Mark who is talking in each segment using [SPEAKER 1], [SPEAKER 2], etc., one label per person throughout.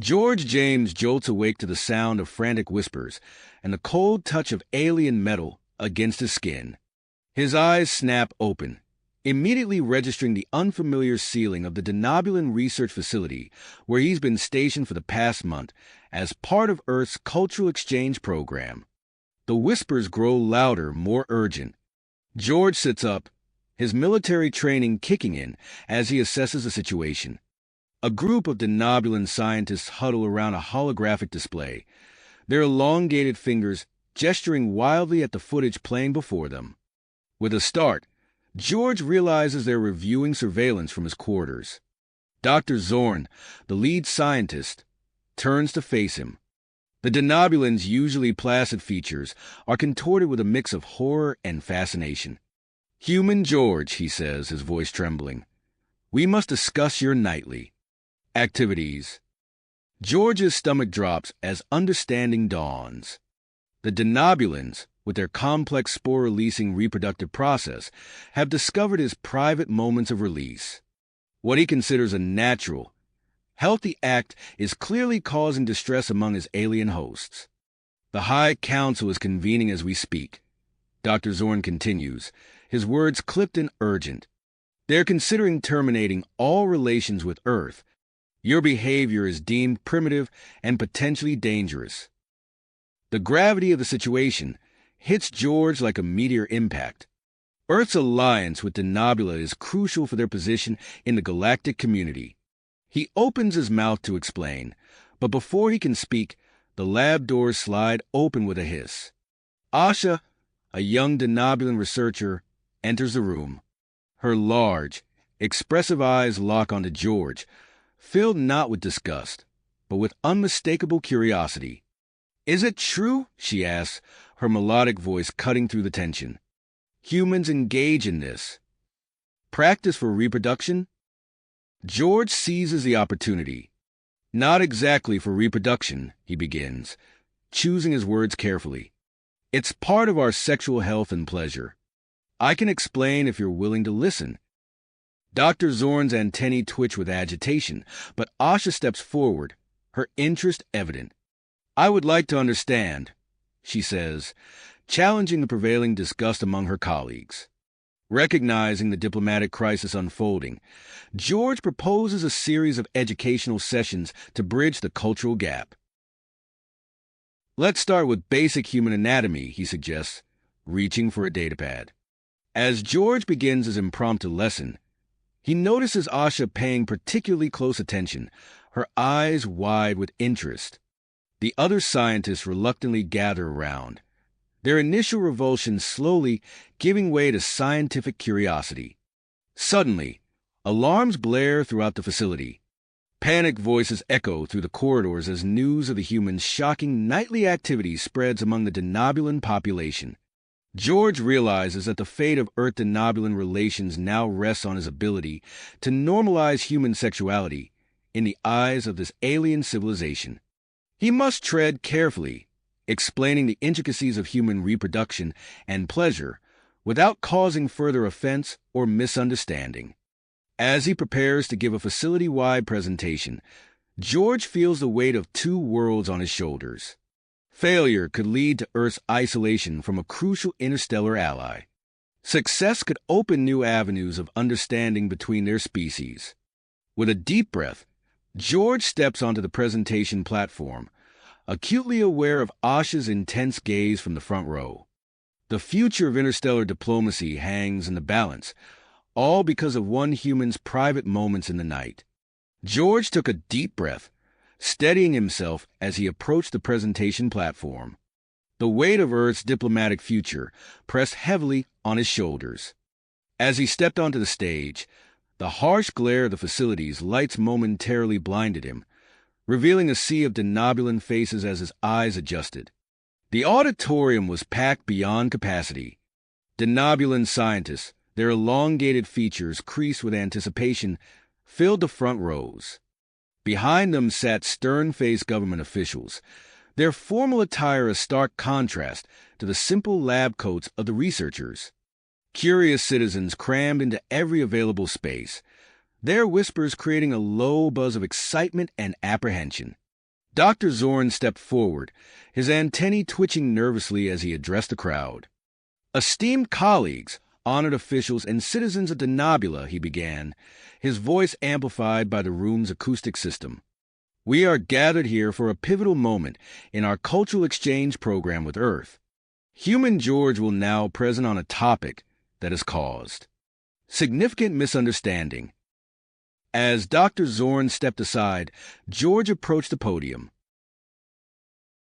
[SPEAKER 1] George James jolts awake to the sound of frantic whispers and the cold touch of alien metal against his skin. His eyes snap open, immediately registering the unfamiliar ceiling of the Denobulin Research Facility where he's been stationed for the past month as part of Earth's cultural exchange program. The whispers grow louder, more urgent. George sits up, his military training kicking in as he assesses the situation. A group of Denobulin scientists huddle around a holographic display, their elongated fingers gesturing wildly at the footage playing before them. With a start, George realizes they're reviewing surveillance from his quarters. Dr. Zorn, the lead scientist, turns to face him. The Denobulin's usually placid features are contorted with a mix of horror and fascination. "Human George," he says, his voice trembling, "we must discuss your nightly activities." George's stomach drops as understanding dawns. The Denobulins, with their complex spore-releasing reproductive process, have discovered his private moments of release. What he considers a natural, healthy act is clearly causing distress among his alien hosts. "The High Council is convening as we speak," Dr. Zorn continues, his words clipped and urgent. "They're considering terminating all relations with Earth. Your behavior is deemed primitive and potentially dangerous." The gravity of the situation hits George like a meteor impact. Earth's alliance with Denobula is crucial for their position in the galactic community. He opens his mouth to explain, but before he can speak, the lab doors slide open with a hiss. Asha, a young Denobulin researcher, enters the room. Her large, expressive eyes lock onto George, filled not with disgust, but with unmistakable curiosity. "Is it true?" she asks, her melodic voice cutting through the tension. "Humans engage in this practice for reproduction?" George seizes the opportunity. "Not exactly for reproduction," he begins, choosing his words carefully. "It's part of our sexual health and pleasure. I can explain if you're willing to listen." Dr. Zorn's antennae twitch with agitation, but Asha steps forward, her interest evident. "I would like to understand," she says, challenging the prevailing disgust among her colleagues. Recognizing the diplomatic crisis unfolding, George proposes a series of educational sessions to bridge the cultural gap. "Let's start with basic human anatomy," he suggests, reaching for a datapad. As George begins his impromptu lesson, he notices Asha paying particularly close attention, her eyes wide with interest. The other scientists reluctantly gather around, their initial revulsion slowly giving way to scientific curiosity. Suddenly, alarms blare throughout the facility. Panicked voices echo through the corridors as news of the humans' shocking nightly activities spreads among the Denobulin population. George realizes that the fate of Earth-Denobulin relations now rests on his ability to normalize human sexuality in the eyes of this alien civilization. He must tread carefully, explaining the intricacies of human reproduction and pleasure without causing further offense or misunderstanding. As he prepares to give a facility-wide presentation, George feels the weight of two worlds on his shoulders. Failure could lead to Earth's isolation from a crucial interstellar ally. Success could open new avenues of understanding between their species. With a deep breath, George steps onto the presentation platform, acutely aware of Asha's intense gaze from the front row. The future of interstellar diplomacy hangs in the balance, all because of one human's private moments in the night. George took a deep breath, steadying himself as he approached the presentation platform. The weight of Earth's diplomatic future pressed heavily on his shoulders. As he stepped onto the stage, the harsh glare of the facility's lights momentarily blinded him, revealing a sea of Denobulin faces as his eyes adjusted. The auditorium was packed beyond capacity. Denobulin scientists, their elongated features creased with anticipation, filled the front rows. Behind them sat stern-faced government officials, their formal attire a stark contrast to the simple lab coats of the researchers. Curious citizens crammed into every available space, their whispers creating a low buzz of excitement and apprehension. Dr. Zorn stepped forward, his antennae twitching nervously as he addressed the crowd. "Esteemed colleagues, honored officials, and citizens of Denobula," he began, his voice amplified by the room's acoustic system. "We are gathered here for a pivotal moment in our cultural exchange program with Earth. Human George will now present on a topic that has caused significant misunderstanding." As Dr. Zorn stepped aside, George approached the podium.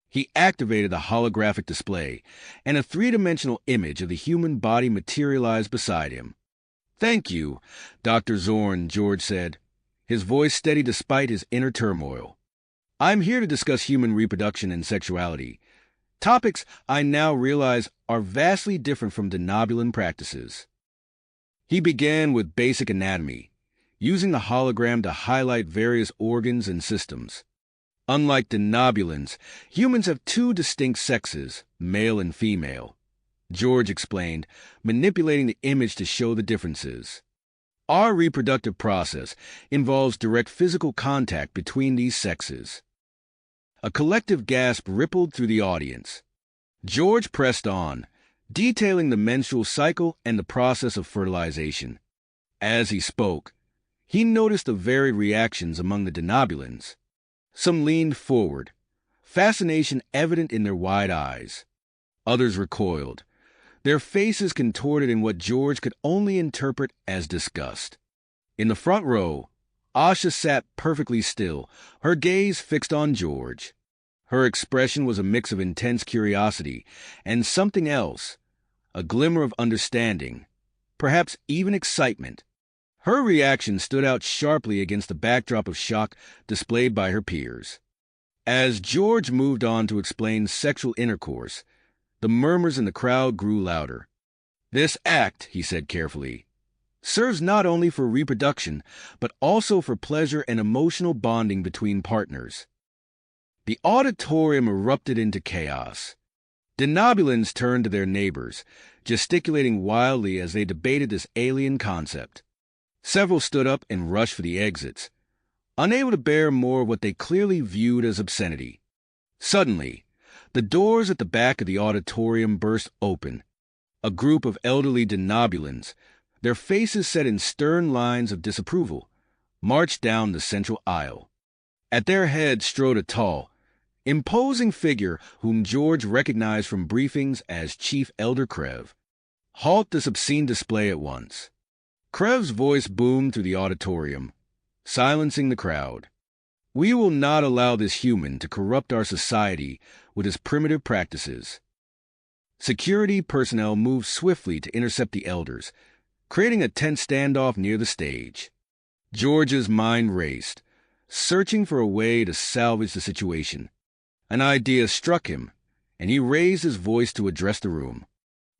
[SPEAKER 1] He activated the holographic display, and a three-dimensional image of the human body materialized beside him. "Thank you, Dr. Zorn," George said, his voice steady despite his inner turmoil. "I'm here to discuss human reproduction and sexuality, topics I now realize are vastly different from Denobulan practices." He began with basic anatomy, using the hologram to highlight various organs and systems. Unlike Denobulans, humans have two distinct sexes, male and female, George explained, manipulating the image to show the differences. "Our reproductive process involves direct physical contact between these sexes." A collective gasp rippled through the audience. George pressed on, detailing the menstrual cycle and the process of fertilization. As he spoke, he noticed the varied reactions among the Denobulans. Some leaned forward, fascination evident in their wide eyes. Others recoiled, their faces contorted in what George could only interpret as disgust. In the front row, Asha sat perfectly still, her gaze fixed on George. Her expression was a mix of intense curiosity and something else, a glimmer of understanding, perhaps even excitement. Her reaction stood out sharply against the backdrop of shock displayed by her peers. As George moved on to explain sexual intercourse, the murmurs in the crowd grew louder. "This act," he said carefully, "serves not only for reproduction, but also for pleasure and emotional bonding between partners." The auditorium erupted into chaos. Denobulans turned to their neighbors, gesticulating wildly as they debated this alien concept. Several stood up and rushed for the exits, unable to bear more of what they clearly viewed as obscenity. Suddenly, the doors at the back of the auditorium burst open. A group of elderly Denobulans, their faces set in stern lines of disapproval, marched down the central aisle. At their head strode a tall, imposing figure whom George recognized from briefings as Chief Elder Krev. "Halt this obscene display at once." Krev's voice boomed through the auditorium, silencing the crowd. "We will not allow this human to corrupt our society with his primitive practices." Security personnel moved swiftly to intercept the elders, creating a tense standoff near the stage. George's mind raced, searching for a way to salvage the situation. An idea struck him, and he raised his voice to address the room.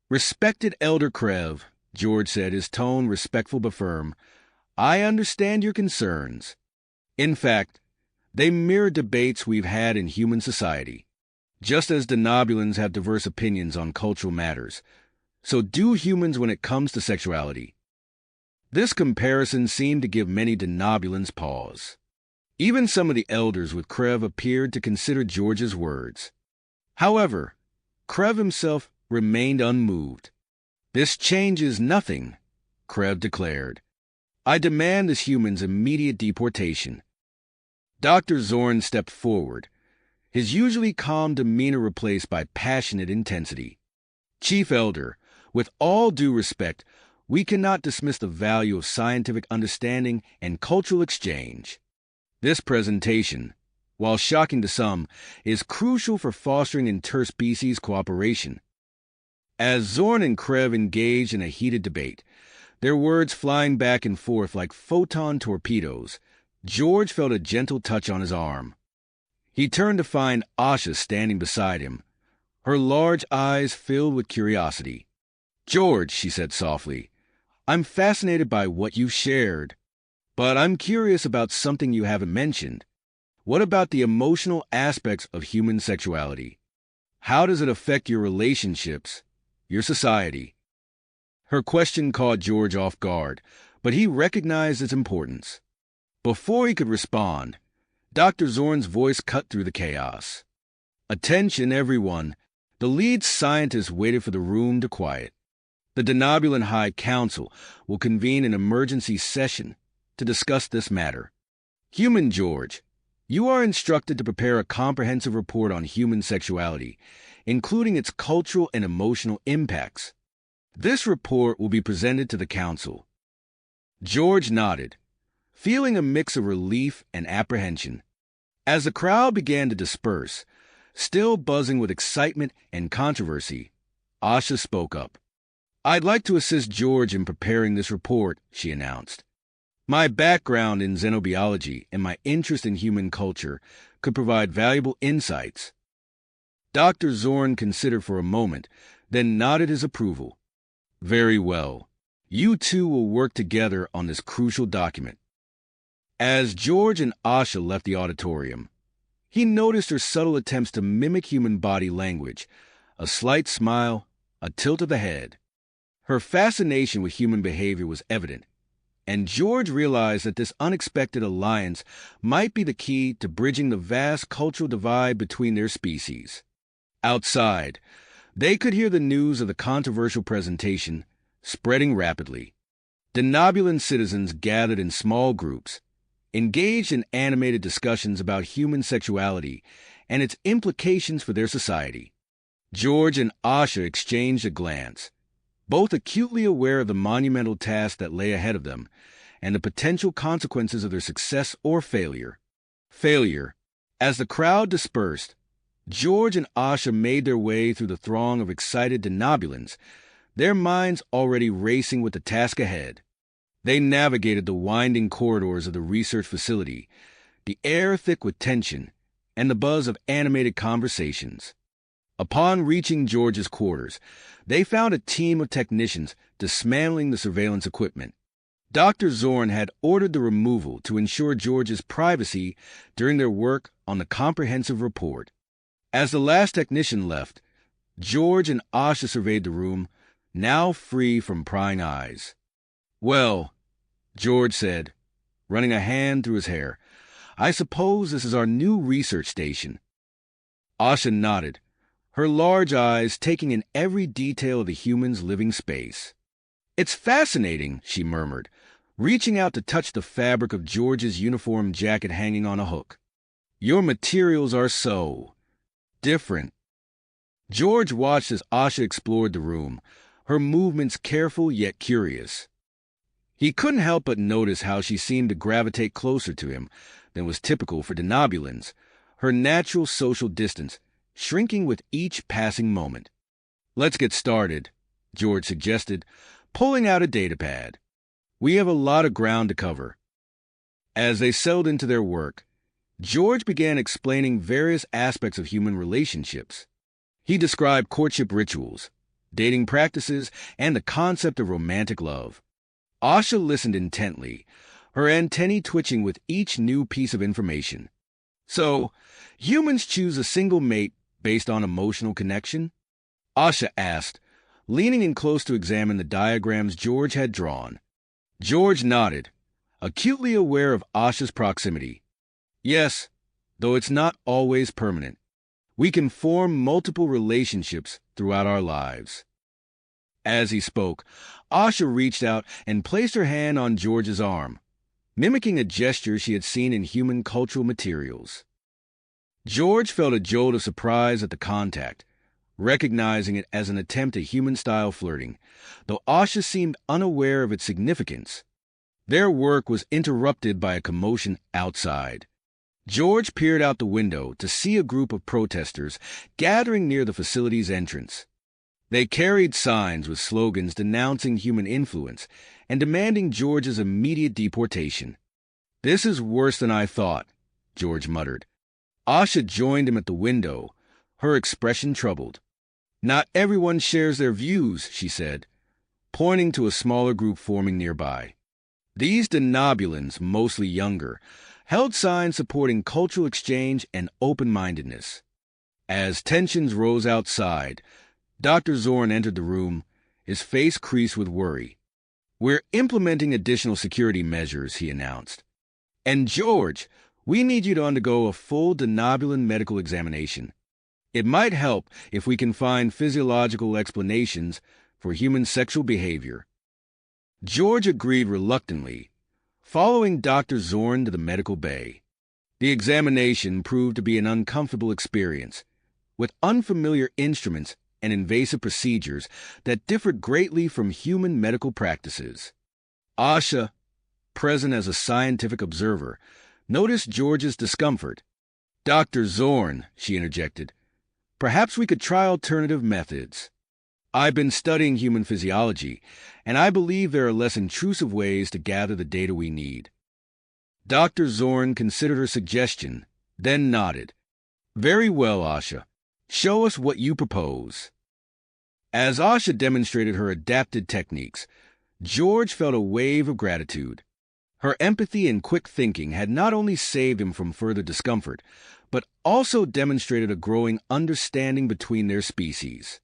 [SPEAKER 1] "Respected Elder Krev," George said, his tone respectful but firm, "I understand your concerns. In fact, they mirror debates we've had in human society. Just as Denobulans have diverse opinions on cultural matters, so do humans when it comes to sexuality." This comparison seemed to give many Denobulans pause. Even some of the elders with Krev appeared to consider George's words. However, Krev himself remained unmoved. "This changes nothing," Krev declared. "I demand this human's immediate deportation." Dr. Zorn stepped forward, his usually calm demeanor replaced by passionate intensity. "Chief Elder, with all due respect, we cannot dismiss the value of scientific understanding and cultural exchange. This presentation, while shocking to some, is crucial for fostering interspecies cooperation." As Zorn and Krev engaged in a heated debate, their words flying back and forth like photon torpedoes, George felt a gentle touch on his arm. He turned to find Asha standing beside him, her large eyes filled with curiosity. "George," she said softly, "I'm fascinated by what you've shared, but I'm curious about something you haven't mentioned. What about the emotional aspects of human sexuality? How does it affect your relationships, your society?" Her question caught George off guard, but he recognized its importance. Before he could respond, Dr. Zorn's voice cut through the chaos. Attention, everyone. The lead scientist waited for the room to quiet. The Denobulan High Council will convene an emergency session to discuss this matter. Human George, you are instructed to prepare a comprehensive report on human sexuality, including its cultural and emotional impacts. This report will be presented to the council. George nodded, feeling a mix of relief and apprehension. As the crowd began to disperse, still buzzing with excitement and controversy, Asha spoke up. I'd like to assist George in preparing this report, she announced. My background in xenobiology and my interest in human culture could provide valuable insights. Dr. Zorn considered for a moment, then nodded his approval. Very well. You two will work together on this crucial document. As George and Asha left the auditorium, he noticed her subtle attempts to mimic human body language, a slight smile, a tilt of the head. Her fascination with human behavior was evident, and George realized that this unexpected alliance might be the key to bridging the vast cultural divide between their species. Outside, they could hear the news of the controversial presentation spreading rapidly. Denobulan citizens gathered in small groups, engaged in animated discussions about human sexuality and its implications for their society. George and Asha exchanged a glance, both acutely aware of the monumental task that lay ahead of them and the potential consequences of their success or failure. As the crowd dispersed, George and Asha made their way through the throng of excited Denobulans, their minds already racing with the task ahead. They navigated the winding corridors of the research facility, the air thick with tension and the buzz of animated conversations. Upon reaching George's quarters, they found a team of technicians dismantling the surveillance equipment. Dr. Zorn had ordered the removal to ensure George's privacy during their work on the comprehensive report. As the last technician left, George and Asha surveyed the room, now free from prying eyes. Well, George said, running a hand through his hair, I suppose this is our new research station. Asha nodded, her large eyes taking in every detail of the human's living space. It's fascinating, she murmured, reaching out to touch the fabric of George's uniform jacket hanging on a hook. Your materials are so different. George watched as Asha explored the room, her movements careful yet curious. He couldn't help but notice how she seemed to gravitate closer to him than was typical for Denobulans, her natural social distance shrinking with each passing moment. Let's get started, George suggested, pulling out a datapad. We have a lot of ground to cover. As they settled into their work, George began explaining various aspects of human relationships. He described courtship rituals, dating practices, and the concept of romantic love. Asha listened intently, her antennae twitching with each new piece of information. So, humans choose a single mate based on emotional connection? Asha asked, leaning in close to examine the diagrams George had drawn. George nodded, acutely aware of Asha's proximity. Yes, though it's not always permanent. We can form multiple relationships throughout our lives. As he spoke, Asha reached out and placed her hand on George's arm, mimicking a gesture she had seen in human cultural materials. George felt a jolt of surprise at the contact, recognizing it as an attempt at human-style flirting, though Asha seemed unaware of its significance. Their work was interrupted by a commotion outside. George peered out the window to see a group of protesters gathering near the facility's entrance. They carried signs with slogans denouncing human influence and demanding George's immediate deportation. This is worse than I thought, George muttered. Asha joined him at the window, her expression troubled. Not everyone shares their views, she said, pointing to a smaller group forming nearby. These Denobulans, mostly younger, held signs supporting cultural exchange and open-mindedness. As tensions rose outside, Dr. Zorn entered the room, his face creased with worry. We're implementing additional security measures, he announced. And George, We need you to undergo a full denobulin medical examination. It might help if we can find physiological explanations for human sexual behavior. George agreed reluctantly, following Dr. Zorn to the medical bay. The examination proved to be an uncomfortable experience, with unfamiliar instruments and invasive procedures that differed greatly from human medical practices. Asha, present as a scientific observer, noticed George's discomfort. "Dr. Zorn," she interjected, "perhaps we could try alternative methods. I've been studying human physiology, and I believe there are less intrusive ways to gather the data we need." Dr. Zorn considered her suggestion, then nodded. "Very well, Asha. Show us what you propose." As Asha demonstrated her adapted techniques, George felt a wave of gratitude. Her empathy and quick thinking had not only saved him from further discomfort, but also demonstrated a growing understanding between their species.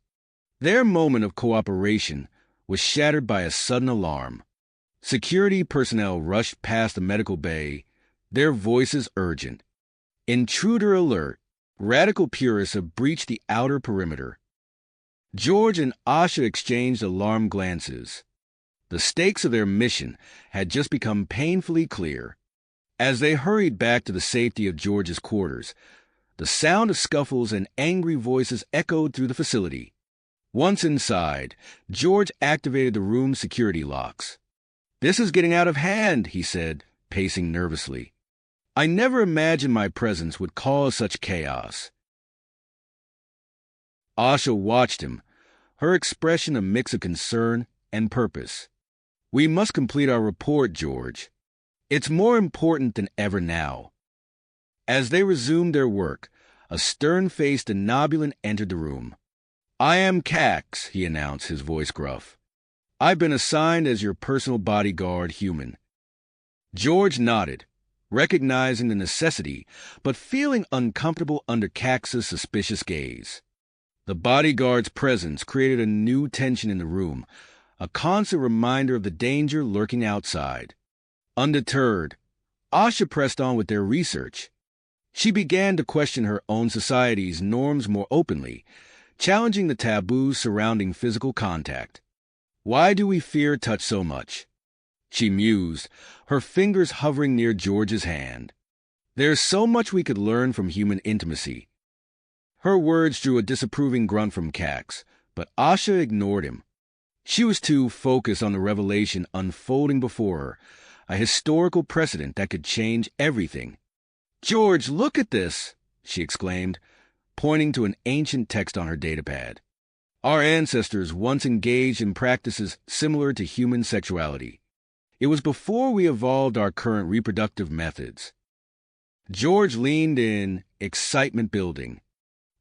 [SPEAKER 1] Their moment of cooperation was shattered by a sudden alarm. Security personnel rushed past the medical bay, their voices urgent. "Intruder alert! Radical purists have breached the outer perimeter." George and Asha exchanged alarmed glances. The stakes of their mission had just become painfully clear. As they hurried back to the safety of George's quarters, the sound of scuffles and angry voices echoed through the facility. Once inside, George activated the room's security locks. "This is getting out of hand," he said, pacing nervously. "I never imagined my presence would cause such chaos." Asha watched him, her expression a mix of concern and purpose. "We must complete our report, George. It's more important than ever now." As they resumed their work, a stern-faced denobulin entered the room. "I am Cax," he announced, his voice gruff. "I've been assigned as your personal bodyguard human." George nodded, recognizing the necessity, but feeling uncomfortable under Cax's suspicious gaze. The bodyguard's presence created a new tension in the room, a constant reminder of the danger lurking outside. Undeterred, Asha pressed on with their research. She began to question her own society's norms more openly, challenging the taboos surrounding physical contact. "Why do we fear touch so much?" she mused, her fingers hovering near George's hand. "There's so much we could learn from human intimacy." Her words drew a disapproving grunt from Cax, but Asha ignored him. She was too focused on the revelation unfolding before her, a historical precedent that could change everything. "George, look at this!" she exclaimed, pointing to an ancient text on her datapad. "Our ancestors once engaged in practices similar to human sexuality. It was before we evolved our current reproductive methods." George leaned in, excitement building.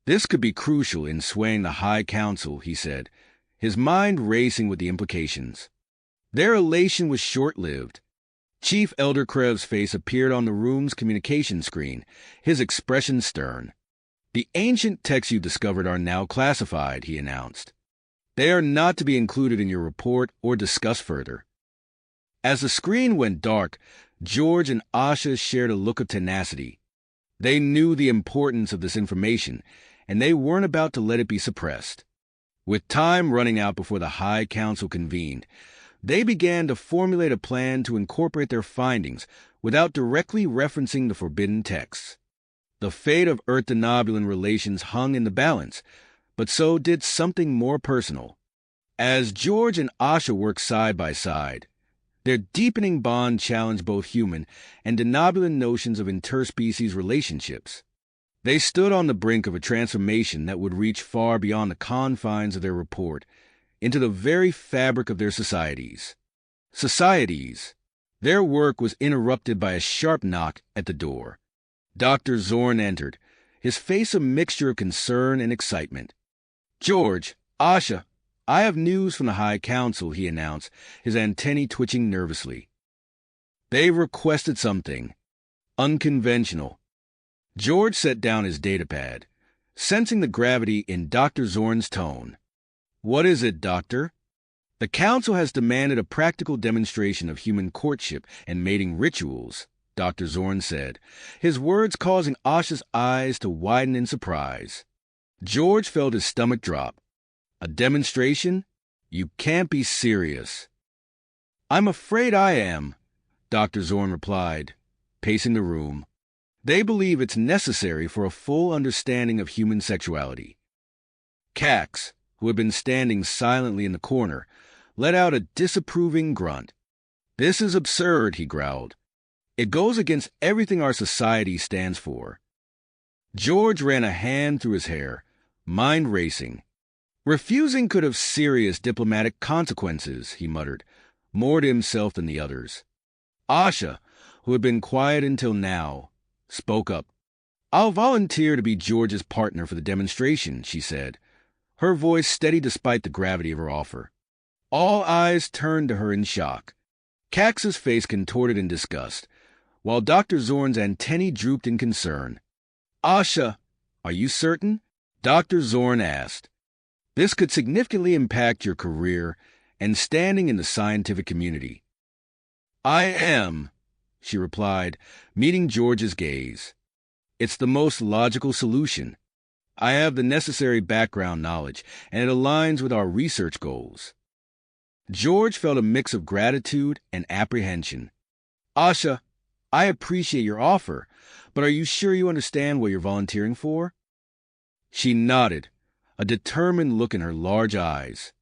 [SPEAKER 1] "This could be crucial in swaying the High Council," he said, his mind racing with the implications. Their elation was short-lived. Chief Elder Krev's face appeared on the room's communication screen, his expression stern. "The ancient texts you discovered are now classified," he announced. "They are not to be included in your report or discussed further." As the screen went dark, George and Asha shared a look of tenacity. They knew the importance of this information, and they weren't about to let it be suppressed. With time running out before the High Council convened, they began to formulate a plan to incorporate their findings without directly referencing the forbidden texts. The fate of Earth-denobulin relations hung in the balance, but so did something more personal. As George and Asha worked side by side, their deepening bond challenged both human and denobulin notions of interspecies relationships. They stood on the brink of a transformation that would reach far beyond the confines of their report, into the very fabric of their societies. Their work was interrupted by a sharp knock at the door. Dr. Zorn entered, his face a mixture of concern and excitement. "George, Asha, I have news from the High Council," he announced, his antennae twitching nervously. "They've requested something unconventional." George set down his datapad, sensing the gravity in Dr. Zorn's tone. "What is it, Doctor?" "The Council has demanded a practical demonstration of human courtship and mating rituals," Dr. Zorn said, his words causing Asha's eyes to widen in surprise. George felt his stomach drop. A demonstration? You can't be serious. I'm afraid I am, Dr. Zorn replied, pacing the room. They believe it's necessary for a full understanding of human sexuality. Cax, who had been standing silently in the corner, let out a disapproving grunt. This is absurd, he growled. It goes against everything our society stands for. George ran a hand through his hair, mind racing. Refusing could have serious diplomatic consequences, he muttered, more to himself than the others. Asha, who had been quiet until now, spoke up. I'll volunteer to be George's partner for the demonstration, she said, her voice steady despite the gravity of her offer. All eyes turned to her in shock. Cax's face contorted in disgust, while Dr. Zorn's antennae drooped in concern. Asha, are you certain? Dr. Zorn asked. This could significantly impact your career and standing in the scientific community. I am, she replied, meeting George's gaze. It's the most logical solution. I have the necessary background knowledge, and it aligns with our research goals. George felt a mix of gratitude and apprehension. Asha, I appreciate your offer, but are you sure you understand what you're volunteering for? She nodded, a determined look in her large eyes.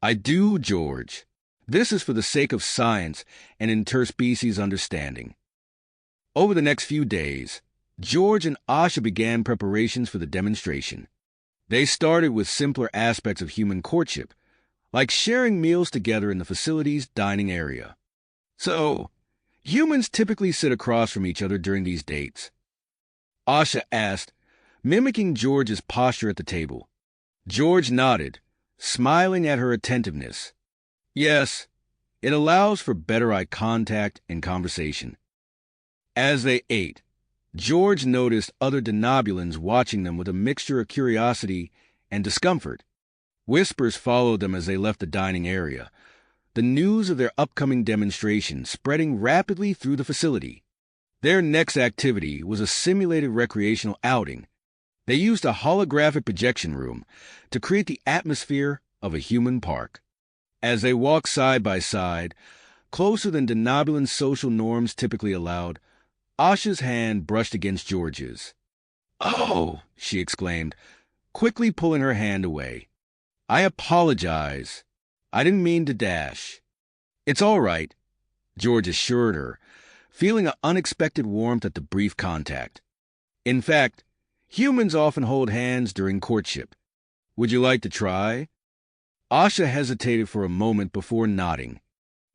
[SPEAKER 1] I do, George. This is for the sake of science and interspecies understanding. Over the next few days, George and Asha began preparations for the demonstration. They started with simpler aspects of human courtship, like sharing meals together in the facility's dining area. So, humans typically sit across from each other during these dates? Asha asked, mimicking George's posture at the table. George nodded, smiling at her attentiveness. Yes, it allows for better eye contact and conversation. As they ate, George noticed other denobulans watching them with a mixture of curiosity and discomfort. Whispers followed them as they left the dining area, the news of their upcoming demonstration spreading rapidly through the facility. Their next activity was a simulated recreational outing. They used a holographic projection room to create the atmosphere of a human park. As they walked side by side, closer than denobulan social norms typically allowed, Asha's hand brushed against George's. Oh, she exclaimed, quickly pulling her hand away. I apologize. I didn't mean to dash. It's all right, George assured her, feeling an unexpected warmth at the brief contact. In fact, humans often hold hands during courtship. Would you like to try? Asha hesitated for a moment before nodding.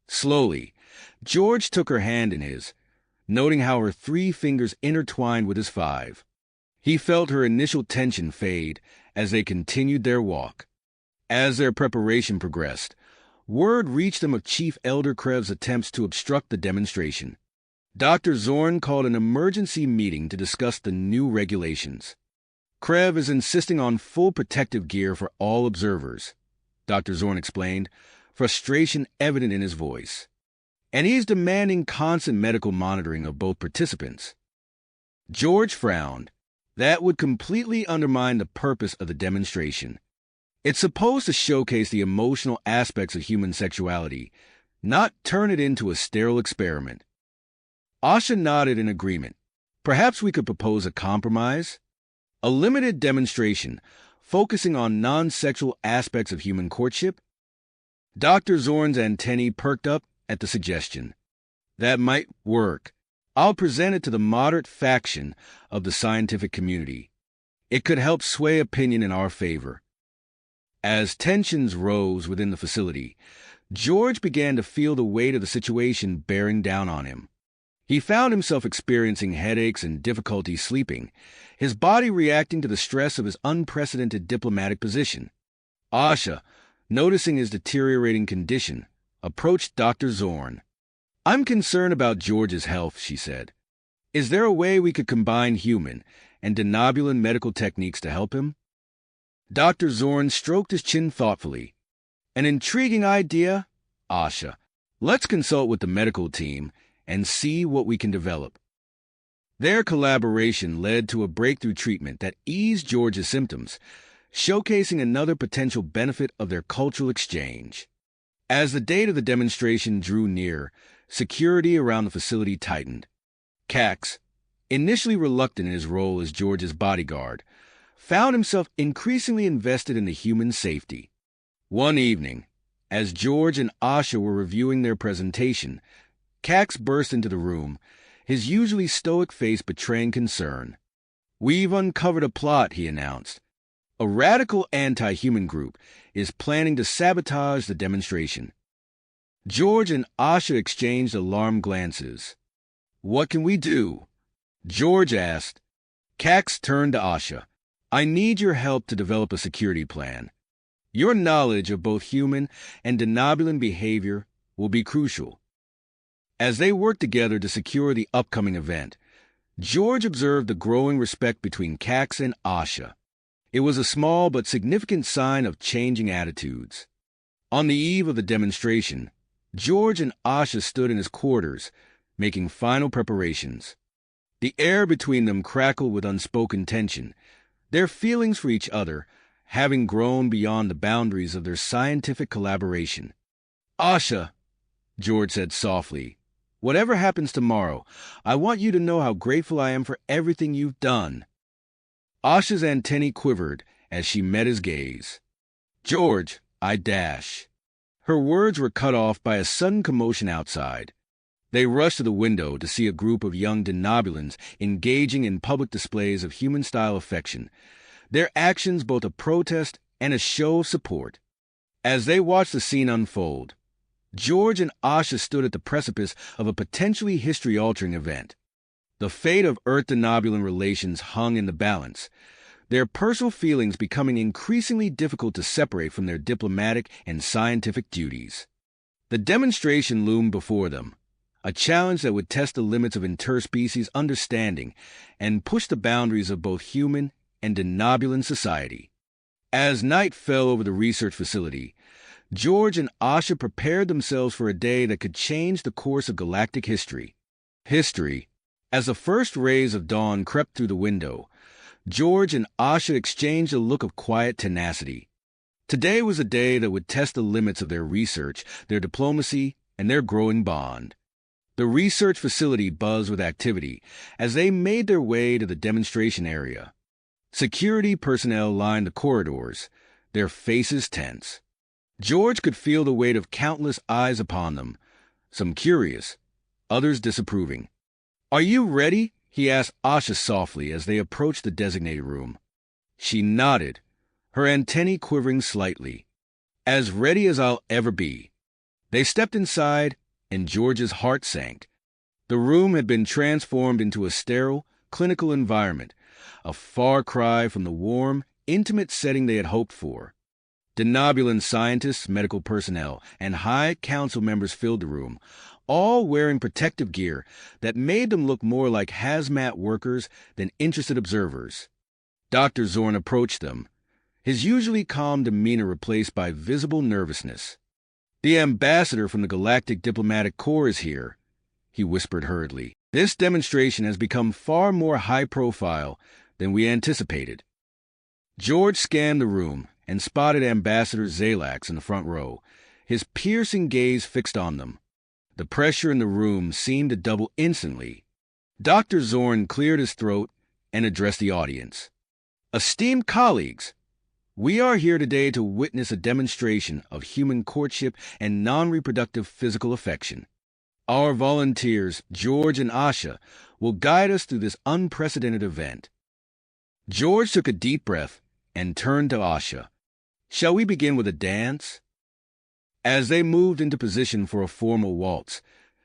[SPEAKER 1] Slowly, George took her hand in his, noting how her 3 fingers intertwined with his 5. He felt her initial tension fade as they continued their walk. As their preparation progressed, word reached them of Chief Elder Krev's attempts to obstruct the demonstration. Dr. Zorn called an emergency meeting to discuss the new regulations. Krev is insisting on full protective gear for all observers, Dr. Zorn explained, frustration evident in his voice. And he's demanding constant medical monitoring of both participants. George frowned. That would completely undermine the purpose of the demonstration. It's supposed to showcase the emotional aspects of human sexuality, not turn it into a sterile experiment. Asha nodded in agreement. Perhaps we could propose a compromise? A limited demonstration, focusing on non-sexual aspects of human courtship? Dr. Zorn's antennae perked up at the suggestion. That might work. I'll present it to the moderate faction of the scientific community. It could help sway opinion in our favor. As tensions rose within the facility, George began to feel the weight of the situation bearing down on him. He found himself experiencing headaches and difficulty sleeping, his body reacting to the stress of his unprecedented diplomatic position. Asha, noticing his deteriorating condition, approached Dr. Zorn. I'm concerned about George's health, she said. Is there a way we could combine human and denobulan medical techniques to help him? Dr. Zorn stroked his chin thoughtfully. An intriguing idea, Asha. Let's consult with the medical team and see what we can develop. Their collaboration led to a breakthrough treatment that eased George's symptoms, showcasing another potential benefit of their cultural exchange. As the date of the demonstration drew near, security around the facility tightened. Cax, initially reluctant in his role as George's bodyguard, found himself increasingly invested in the human safety. One evening, as George and Asha were reviewing their presentation, Cax burst into the room, his usually stoic face betraying concern. "We've uncovered a plot," he announced. "A radical anti-human group is planning to sabotage the demonstration." George and Asha exchanged alarmed glances. "What can we do?" George asked. Cax turned to Asha. "I need your help to develop a security plan. Your knowledge of both human and denobulan behavior will be crucial." As they worked together to secure the upcoming event, George observed the growing respect between Cax and Asha. It was a small but significant sign of changing attitudes. On the eve of the demonstration, George and Asha stood in his quarters, making final preparations. The air between them crackled with unspoken tension, their feelings for each other having grown beyond the boundaries of their scientific collaboration. "Asha," George said softly, "whatever happens tomorrow, I want you to know how grateful I am for everything you've done." Asha's antennae quivered as she met his gaze. "George, I dash." Her words were cut off by a sudden commotion outside. They rushed to the window to see a group of young denobulans engaging in public displays of human-style affection, their actions both a protest and a show of support. As they watched the scene unfold, George and Asha stood at the precipice of a potentially history-altering event. The fate of Earth-denobulan relations hung in the balance, their personal feelings becoming increasingly difficult to separate from their diplomatic and scientific duties. The demonstration loomed before them, a challenge that would test the limits of interspecies understanding and push the boundaries of both human and denobulan society. As night fell over the research facility, George and Asha prepared themselves for a day that could change the course of galactic history. As the first rays of dawn crept through the window, George and Asha exchanged a look of quiet tenacity. Today was a day that would test the limits of their research, their diplomacy, and their growing bond. The research facility buzzed with activity as they made their way to the demonstration area. Security personnel lined the corridors, their faces tense. George could feel the weight of countless eyes upon them, some curious, others disapproving. "Are you ready?" he asked Asha softly as they approached the designated room. She nodded, her antennae quivering slightly. "As ready as I'll ever be." They stepped inside, and George's heart sank. The room had been transformed into a sterile, clinical environment, a far cry from the warm, intimate setting they had hoped for. Denobulan scientists, medical personnel, and high council members filled the room, all wearing protective gear that made them look more like hazmat workers than interested observers. Dr. Zorn approached them, his usually calm demeanor replaced by visible nervousness. "The ambassador from the Galactic Diplomatic Corps is here," he whispered hurriedly. "This demonstration has become far more high-profile than we anticipated." George scanned the room and spotted Ambassador Zalax in the front row, his piercing gaze fixed on them. The pressure in the room seemed to double instantly. Dr. Zorn cleared his throat and addressed the audience. "Esteemed colleagues, we are here today to witness a demonstration of human courtship and non-reproductive physical affection. Our volunteers, George and Asha, will guide us through this unprecedented event." George took a deep breath and turned to Asha. "Shall we begin with a dance?" As they moved into position for a formal waltz,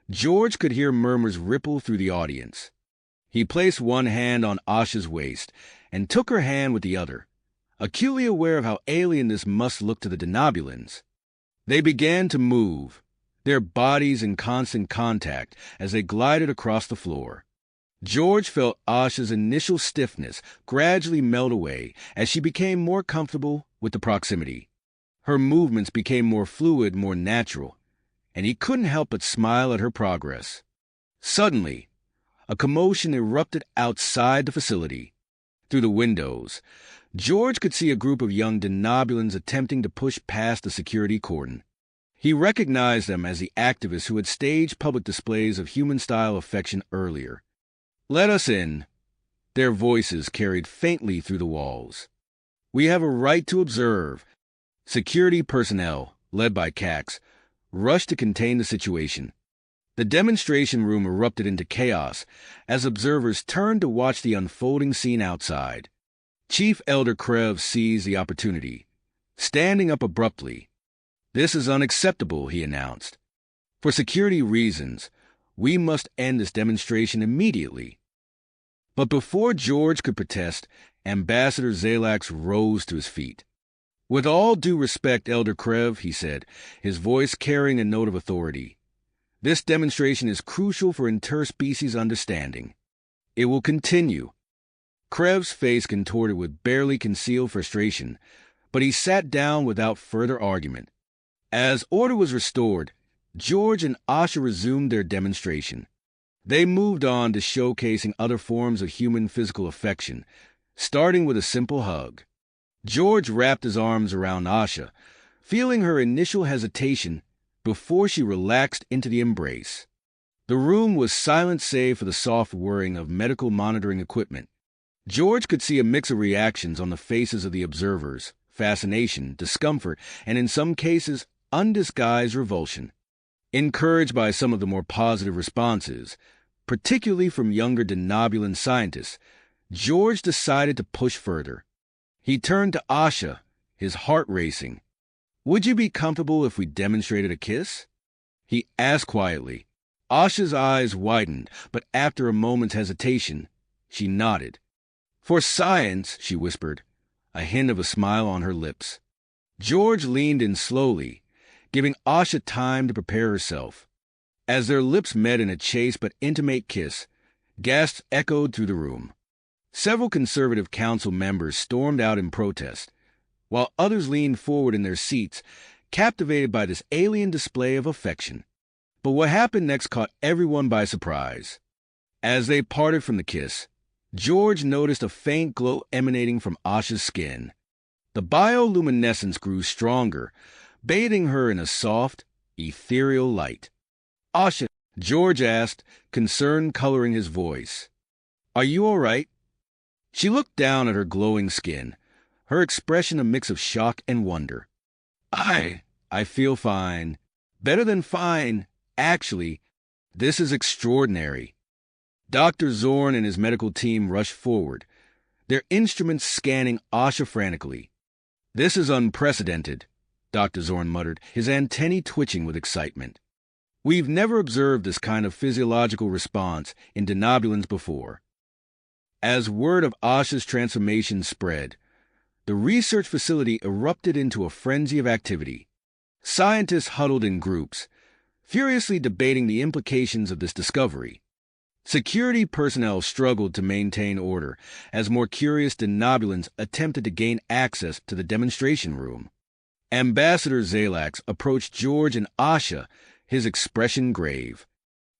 [SPEAKER 1] George could hear murmurs ripple through the audience. He placed one hand on Asha's waist and took her hand with the other, acutely aware of how alien this must look to the denobulans. They began to move, their bodies in constant contact as they glided across the floor. George felt Asha's initial stiffness gradually melt away as she became more comfortable with the proximity. Her movements became more fluid, more natural, and he couldn't help but smile at her progress. Suddenly, a commotion erupted outside the facility. Through the windows, George could see a group of young denobulans attempting to push past the security cordon. He recognized them as the activists who had staged public displays of human-style affection earlier. "Let us in," their voices carried faintly through the walls. "We have a right to observe." Security personnel, led by Cax, rushed to contain the situation. The demonstration room erupted into chaos as observers turned to watch the unfolding scene outside. Chief Elder Krev seized the opportunity, standing up abruptly. "This is unacceptable," he announced. "For security reasons, we must end this demonstration immediately." But before George could protest, Ambassador Zalax rose to his feet. "With all due respect, Elder Krev," he said, his voice carrying a note of authority, "this demonstration is crucial for interspecies understanding. It will continue." Krev's face contorted with barely concealed frustration, but he sat down without further argument. As order was restored, George and Asha resumed their demonstration. They moved on to showcasing other forms of human physical affection, starting with a simple hug. George wrapped his arms around Asha, feeling her initial hesitation before she relaxed into the embrace. The room was silent save for the soft whirring of medical monitoring equipment. George could see a mix of reactions on the faces of the observers: fascination, discomfort, and in some cases, undisguised revulsion. Encouraged by some of the more positive responses, particularly from younger denobulan scientists, George decided to push further. He turned to Asha, his heart racing. "Would you be comfortable if we demonstrated a kiss?" he asked quietly. Asha's eyes widened, but after a moment's hesitation, she nodded. "For science," she whispered, a hint of a smile on her lips. George leaned in slowly, giving Asha time to prepare herself. As their lips met in a chaste but intimate kiss, gasps echoed through the room. Several conservative council members stormed out in protest, while others leaned forward in their seats, captivated by this alien display of affection. But what happened next caught everyone by surprise. As they parted from the kiss, George noticed a faint glow emanating from Asha's skin. The bioluminescence grew stronger, bathing her in a soft, ethereal light. "Asha," George asked, concern coloring his voice, "are you all right?" She looked down at her glowing skin, her expression a mix of shock and wonder. I feel fine. Better than fine. Actually, this is extraordinary." Dr. Zorn and his medical team rushed forward, their instruments scanning Asha frantically. "This is unprecedented," Dr. Zorn muttered, his antennae twitching with excitement. "We've never observed this kind of physiological response in denobulans before." As word of Asha's transformation spread, the research facility erupted into a frenzy of activity. Scientists huddled in groups, furiously debating the implications of this discovery. Security personnel struggled to maintain order as more curious denobulans attempted to gain access to the demonstration room. Ambassador Zalax approached George and Asha, his expression grave.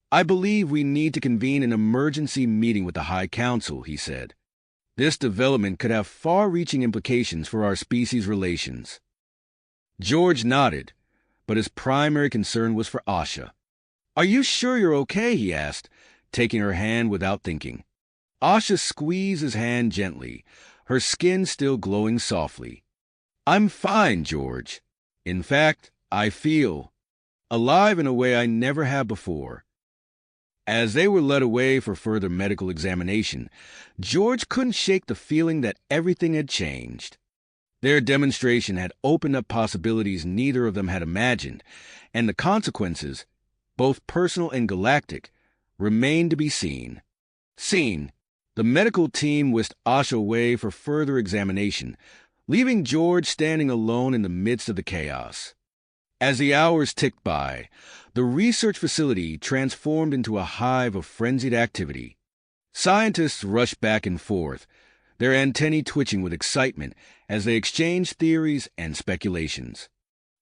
[SPEAKER 1] "I believe we need to convene an emergency meeting with the High Council," he said. "This development could have far-reaching implications for our species relations." George nodded, but his primary concern was for Asha. "Are you sure you're okay?" he asked, taking her hand without thinking. Asha squeezed his hand gently, her skin still glowing softly. "I'm fine, George. In fact, I feel alive in a way I never have before." As they were led away for further medical examination, George couldn't shake the feeling that everything had changed. Their demonstration had opened up possibilities neither of them had imagined, and the consequences, both personal and galactic, remained to be seen. The medical team whisked Asha away for further examination, leaving George standing alone in the midst of the chaos. As the hours ticked by, the research facility transformed into a hive of frenzied activity. Scientists rushed back and forth, their antennae twitching with excitement as they exchanged theories and speculations.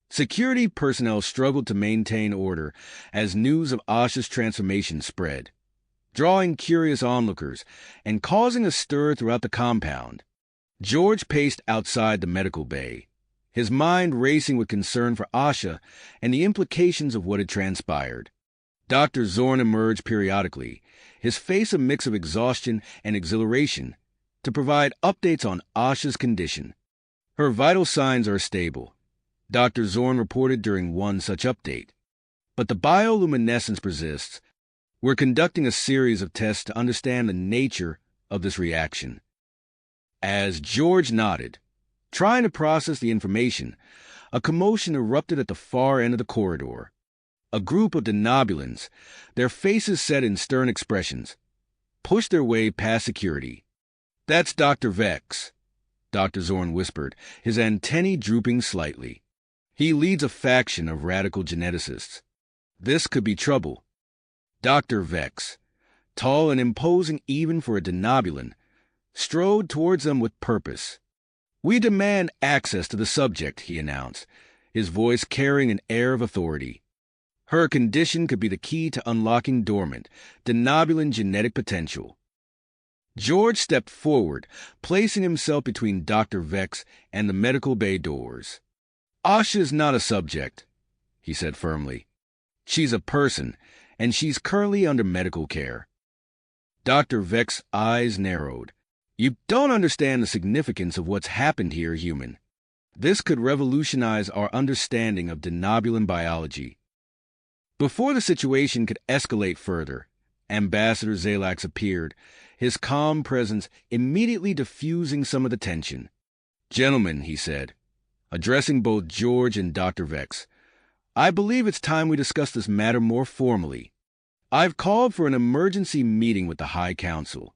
[SPEAKER 1] Security personnel struggled to maintain order as news of Asha's transformation spread. drawing curious onlookers and causing a stir throughout the compound. George paced outside the medical bay, his mind racing with concern for Asha and the implications of what had transpired. Dr. Zorn emerged periodically, his face a mix of exhaustion and exhilaration, to provide updates on Asha's condition. Her vital signs are stable, Dr. Zorn reported during one such update. But the bioluminescence persists. We're conducting a series of tests to understand the nature of this reaction. As George nodded, trying to process the information, a commotion erupted at the far end of the corridor. A group of denobulans, their faces set in stern expressions, pushed their way past security. "That's Dr. Vex," Dr. Zorn whispered, his antennae drooping slightly. "He leads a faction of radical geneticists. This could be trouble." Dr. Vex, tall and imposing even for a denobulan, strode towards them with purpose. "We demand access to the subject," he announced, his voice carrying an air of authority. "Her condition could be the key to unlocking dormant, denobulan genetic potential." George stepped forward, placing himself between Dr. Vex and the medical bay doors. "Asha is not a subject," he said firmly. "She's a person, and she's currently under medical care." Dr. Vex's eyes narrowed. "You don't understand the significance of what's happened here, human. This could revolutionize our understanding of denobulan biology." Before the situation could escalate further, Ambassador Zalax appeared, his calm presence immediately diffusing some of the tension. "Gentlemen," he said, addressing both George and Dr. Vex, "I believe it's time we discuss this matter more formally. I've called for an emergency meeting with the High Council."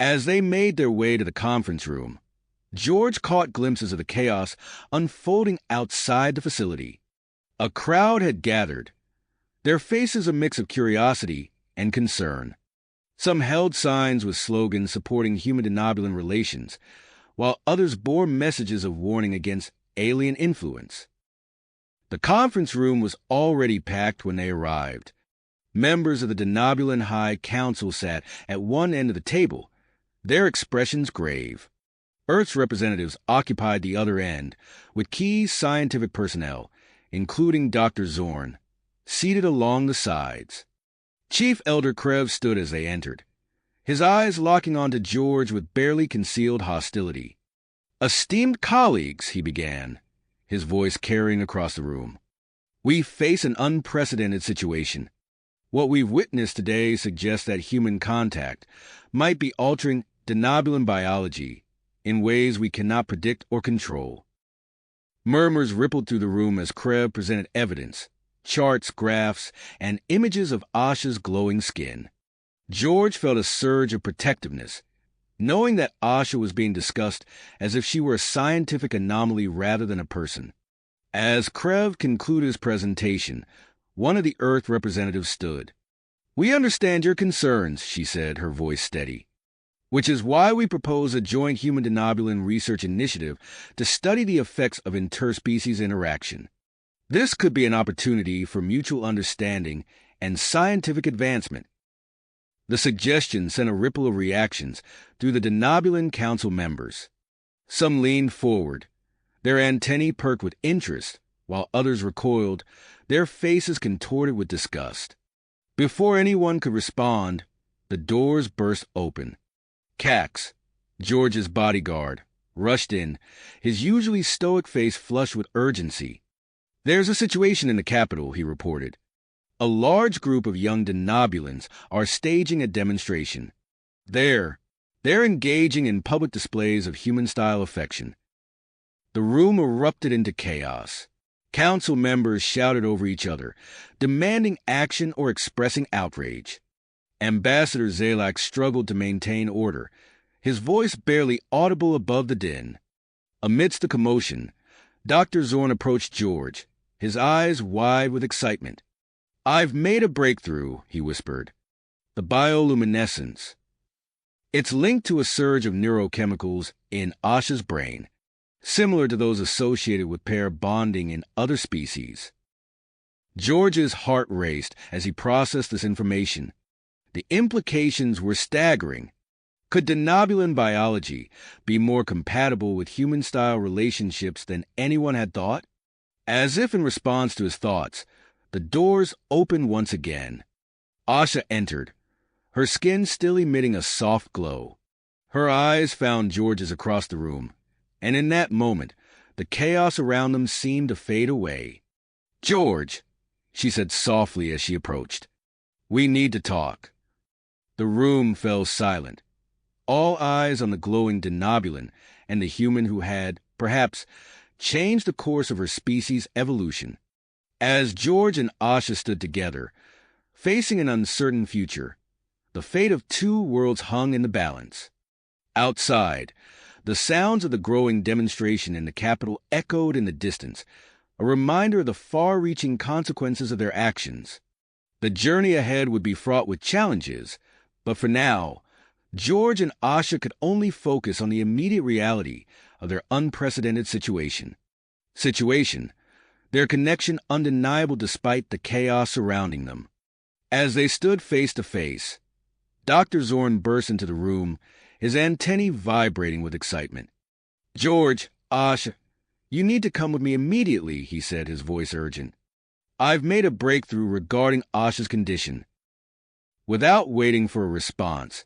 [SPEAKER 1] As they made their way to the conference room, George caught glimpses of the chaos unfolding outside the facility. A crowd had gathered, their faces a mix of curiosity and concern. Some held signs with slogans supporting human-denobulan relations, while others bore messages of warning against alien influence. The conference room was already packed when they arrived. Members of the Denobulan High Council sat at one end of the table, their expressions grave. Earth's representatives occupied the other end, with key scientific personnel, including Dr. Zorn, seated along the sides. Chief Elder Krev stood as they entered, his eyes locking onto George with barely concealed hostility. "Esteemed colleagues," he began, his voice carrying across the room, "we face an unprecedented situation. What we've witnessed today suggests that human contact might be altering denobulan biology in ways we cannot predict or control." Murmurs rippled through the room as Krev presented evidence, charts, graphs, and images of Asha's glowing skin. George felt a surge of protectiveness, knowing that Asha was being discussed as if she were a scientific anomaly rather than a person. As Krev concluded his presentation, one of the Earth representatives stood. "We understand your concerns," she said, her voice steady, "which is why we propose a joint human denobulan research initiative to study the effects of interspecies interaction. This could be an opportunity for mutual understanding and scientific advancement." The suggestion sent a ripple of reactions through the Denobulan Council members. Some leaned forward, their antennae perked with interest, while others recoiled, their faces contorted with disgust. Before anyone could respond, the doors burst open. Cax, George's bodyguard, rushed in, his usually stoic face flushed with urgency. "There's a situation in the capital," he reported. "A large group of young denobulans are staging a demonstration. They're engaging in public displays of human-style affection." The room erupted into chaos. Council members shouted over each other, demanding action or expressing outrage. Ambassador Zalax struggled to maintain order, his voice barely audible above the din. Amidst the commotion, Dr. Zorn approached George, his eyes wide with excitement. "I've made a breakthrough," he whispered. "The bioluminescence. It's linked to a surge of neurochemicals in Asha's brain, similar to those associated with pair bonding in other species." George's heart raced as he processed this information, The implications were staggering. Could denobulan biology be more compatible with human-style relationships than anyone had thought? As if in response to his thoughts, the doors opened once again. Asha entered, her skin still emitting a soft glow. Her eyes found George's across the room, and in that moment, the chaos around them seemed to fade away. "George," she said softly as she approached, "we need to talk." The room fell silent, all eyes on the glowing denobulan and the human who had, perhaps, changed the course of her species' evolution. As George and Asha stood together, facing an uncertain future, the fate of two worlds hung in the balance. Outside, the sounds of the growing demonstration in the capital echoed in the distance, a reminder of the far-reaching consequences of their actions. The journey ahead would be fraught with challenges, but for now, George and Asha could only focus on the immediate reality of their unprecedented situation. Their connection undeniable despite the chaos surrounding them. As they stood face to face, Dr. Zorn burst into the room, his antennae vibrating with excitement. "George, Asha, you need to come with me immediately," he said, his voice urgent. "I've made a breakthrough regarding Asha's condition." Without waiting for a response,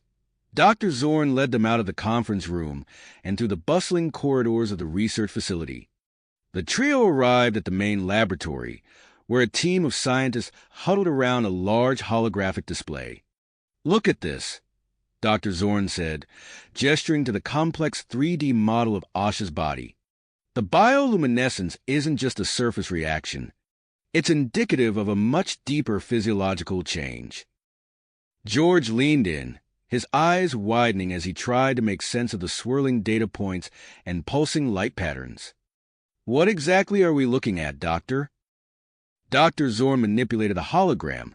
[SPEAKER 1] Dr. Zorn led them out of the conference room and through the bustling corridors of the research facility. The trio arrived at the main laboratory, where a team of scientists huddled around a large holographic display. "Look at this," Dr. Zorn said, gesturing to the complex 3D model of Asha's body. "The bioluminescence isn't just a surface reaction. It's indicative of a much deeper physiological change." George leaned in, his eyes widening as he tried to make sense of the swirling data points and pulsing light patterns. "What exactly are we looking at, Doctor?" Dr. Zorn manipulated a hologram,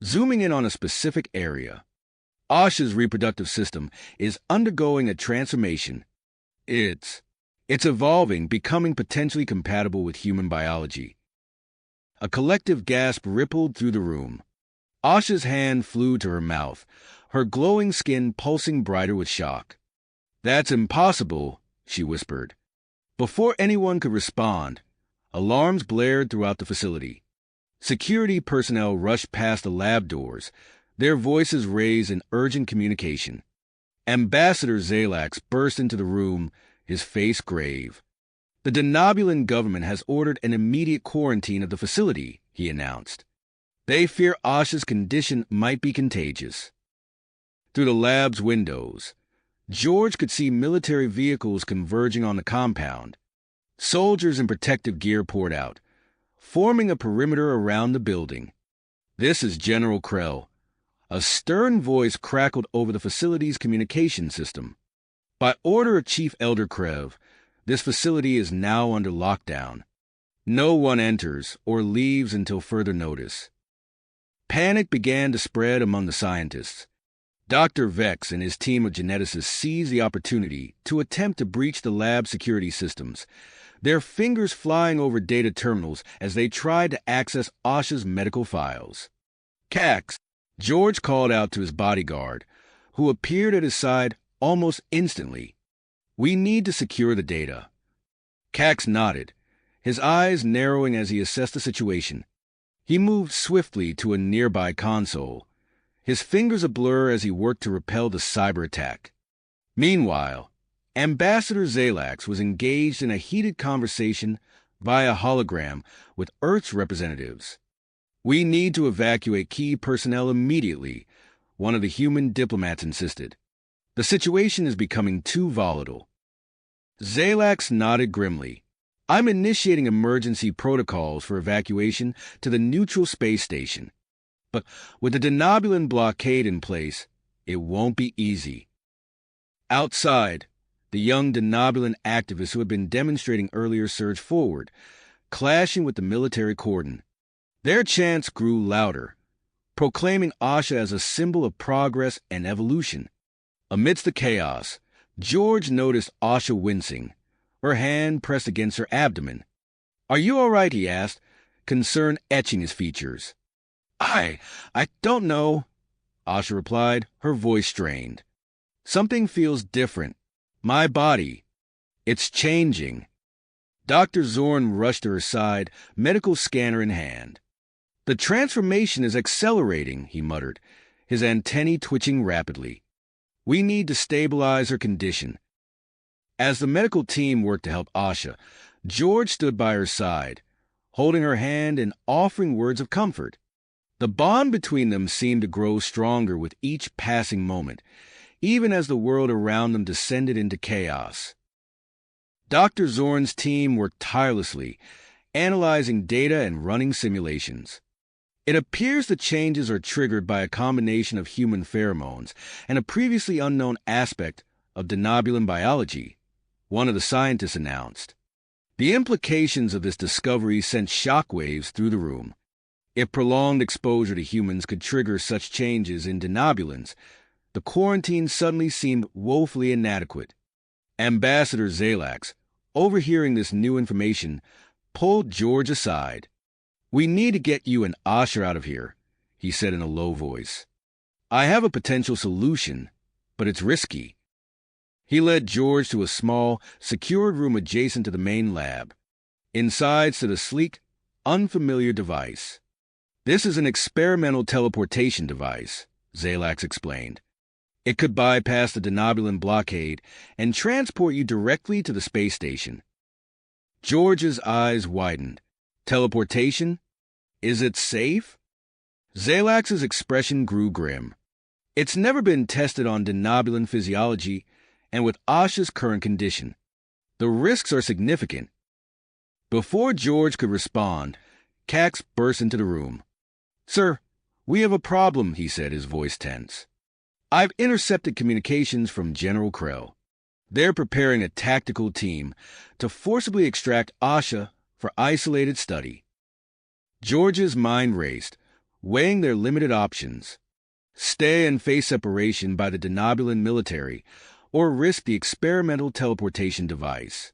[SPEAKER 1] zooming in on a specific area. Asha's reproductive system is undergoing a transformation. It's evolving, becoming potentially compatible with human biology. A collective gasp rippled through the room. Asha's hand flew to her mouth, her glowing skin pulsing brighter with shock. "That's impossible," she whispered. Before anyone could respond, alarms blared throughout the facility. Security personnel rushed past the lab doors, their voices raised in urgent communication. Ambassador Zalax burst into the room, his face grave. "The denobulan government has ordered an immediate quarantine of the facility," he announced. "They fear Asha's condition might be contagious." Through the lab's windows, George could see military vehicles converging on the compound. Soldiers in protective gear poured out, forming a perimeter around the building. "This is General Krell." A stern voice crackled over the facility's communication system. "By order of Chief Elder Krev, this facility is now under lockdown. No one enters or leaves until further notice." Panic began to spread among the scientists. Dr. Vex and his team of geneticists seized the opportunity to attempt to breach the lab security systems, their fingers flying over data terminals as they tried to access Asha's medical files. "Cax," George called out to his bodyguard, who appeared at his side almost instantly. "We need to secure the data." Cax nodded, his eyes narrowing as he assessed the situation. He moved swiftly to a nearby console, his fingers a blur as he worked to repel the cyber attack. Meanwhile, Ambassador Zalax was engaged in a heated conversation via hologram with Earth's representatives. "We need to evacuate key personnel immediately," one of the human diplomats insisted. "The situation is becoming too volatile." Zalax nodded grimly. "I'm initiating emergency protocols for evacuation to the neutral space station. But with the denobulan blockade in place, it won't be easy." Outside, the young denobulan activists who had been demonstrating earlier surged forward, clashing with the military cordon. Their chants grew louder, proclaiming Asha as a symbol of progress and evolution. Amidst the chaos, George noticed Asha wincing, her hand pressed against her abdomen. "Are you all right?" he asked, concern etching his features. I don't know." Asha replied, her voice strained. Something feels different. My body. It's changing. Dr. Zorn rushed to her side, medical scanner in hand. The transformation is accelerating, he muttered, his antennae twitching rapidly. We need to stabilize her condition. As the medical team worked to help Asha, George stood by her side, holding her hand and offering words of comfort. The bond between them seemed to grow stronger with each passing moment, even as the world around them descended into chaos. Dr. Zorn's team worked tirelessly, analyzing data and running simulations. It appears the changes are triggered by a combination of human pheromones and a previously unknown aspect of denobulin biology, one of the scientists announced. The implications of this discovery sent shockwaves through the room. If prolonged exposure to humans could trigger such changes in denobulins, the quarantine suddenly seemed woefully inadequate. Ambassador Zalax, overhearing this new information, pulled George aside. We need to get you and Asha out of here, he said in a low voice. I have a potential solution, but it's risky. He led George to a small, secured room adjacent to the main lab. Inside stood a sleek, unfamiliar device. This is an experimental teleportation device, Zalax explained. It could bypass the denobulin blockade and transport you directly to the space station. George's eyes widened. Teleportation? Is it safe? Zalax's expression grew grim. It's never been tested on denobulin physiology, and with Asha's current condition, the risks are significant. Before George could respond, Cax burst into the room. Sir, we have a problem, he said, his voice tense. I've intercepted communications from General Krell. They're preparing a tactical team to forcibly extract Asha for isolated study. George's mind raced, weighing their limited options. Stay and face separation by the denobulin military, or risk the experimental teleportation device.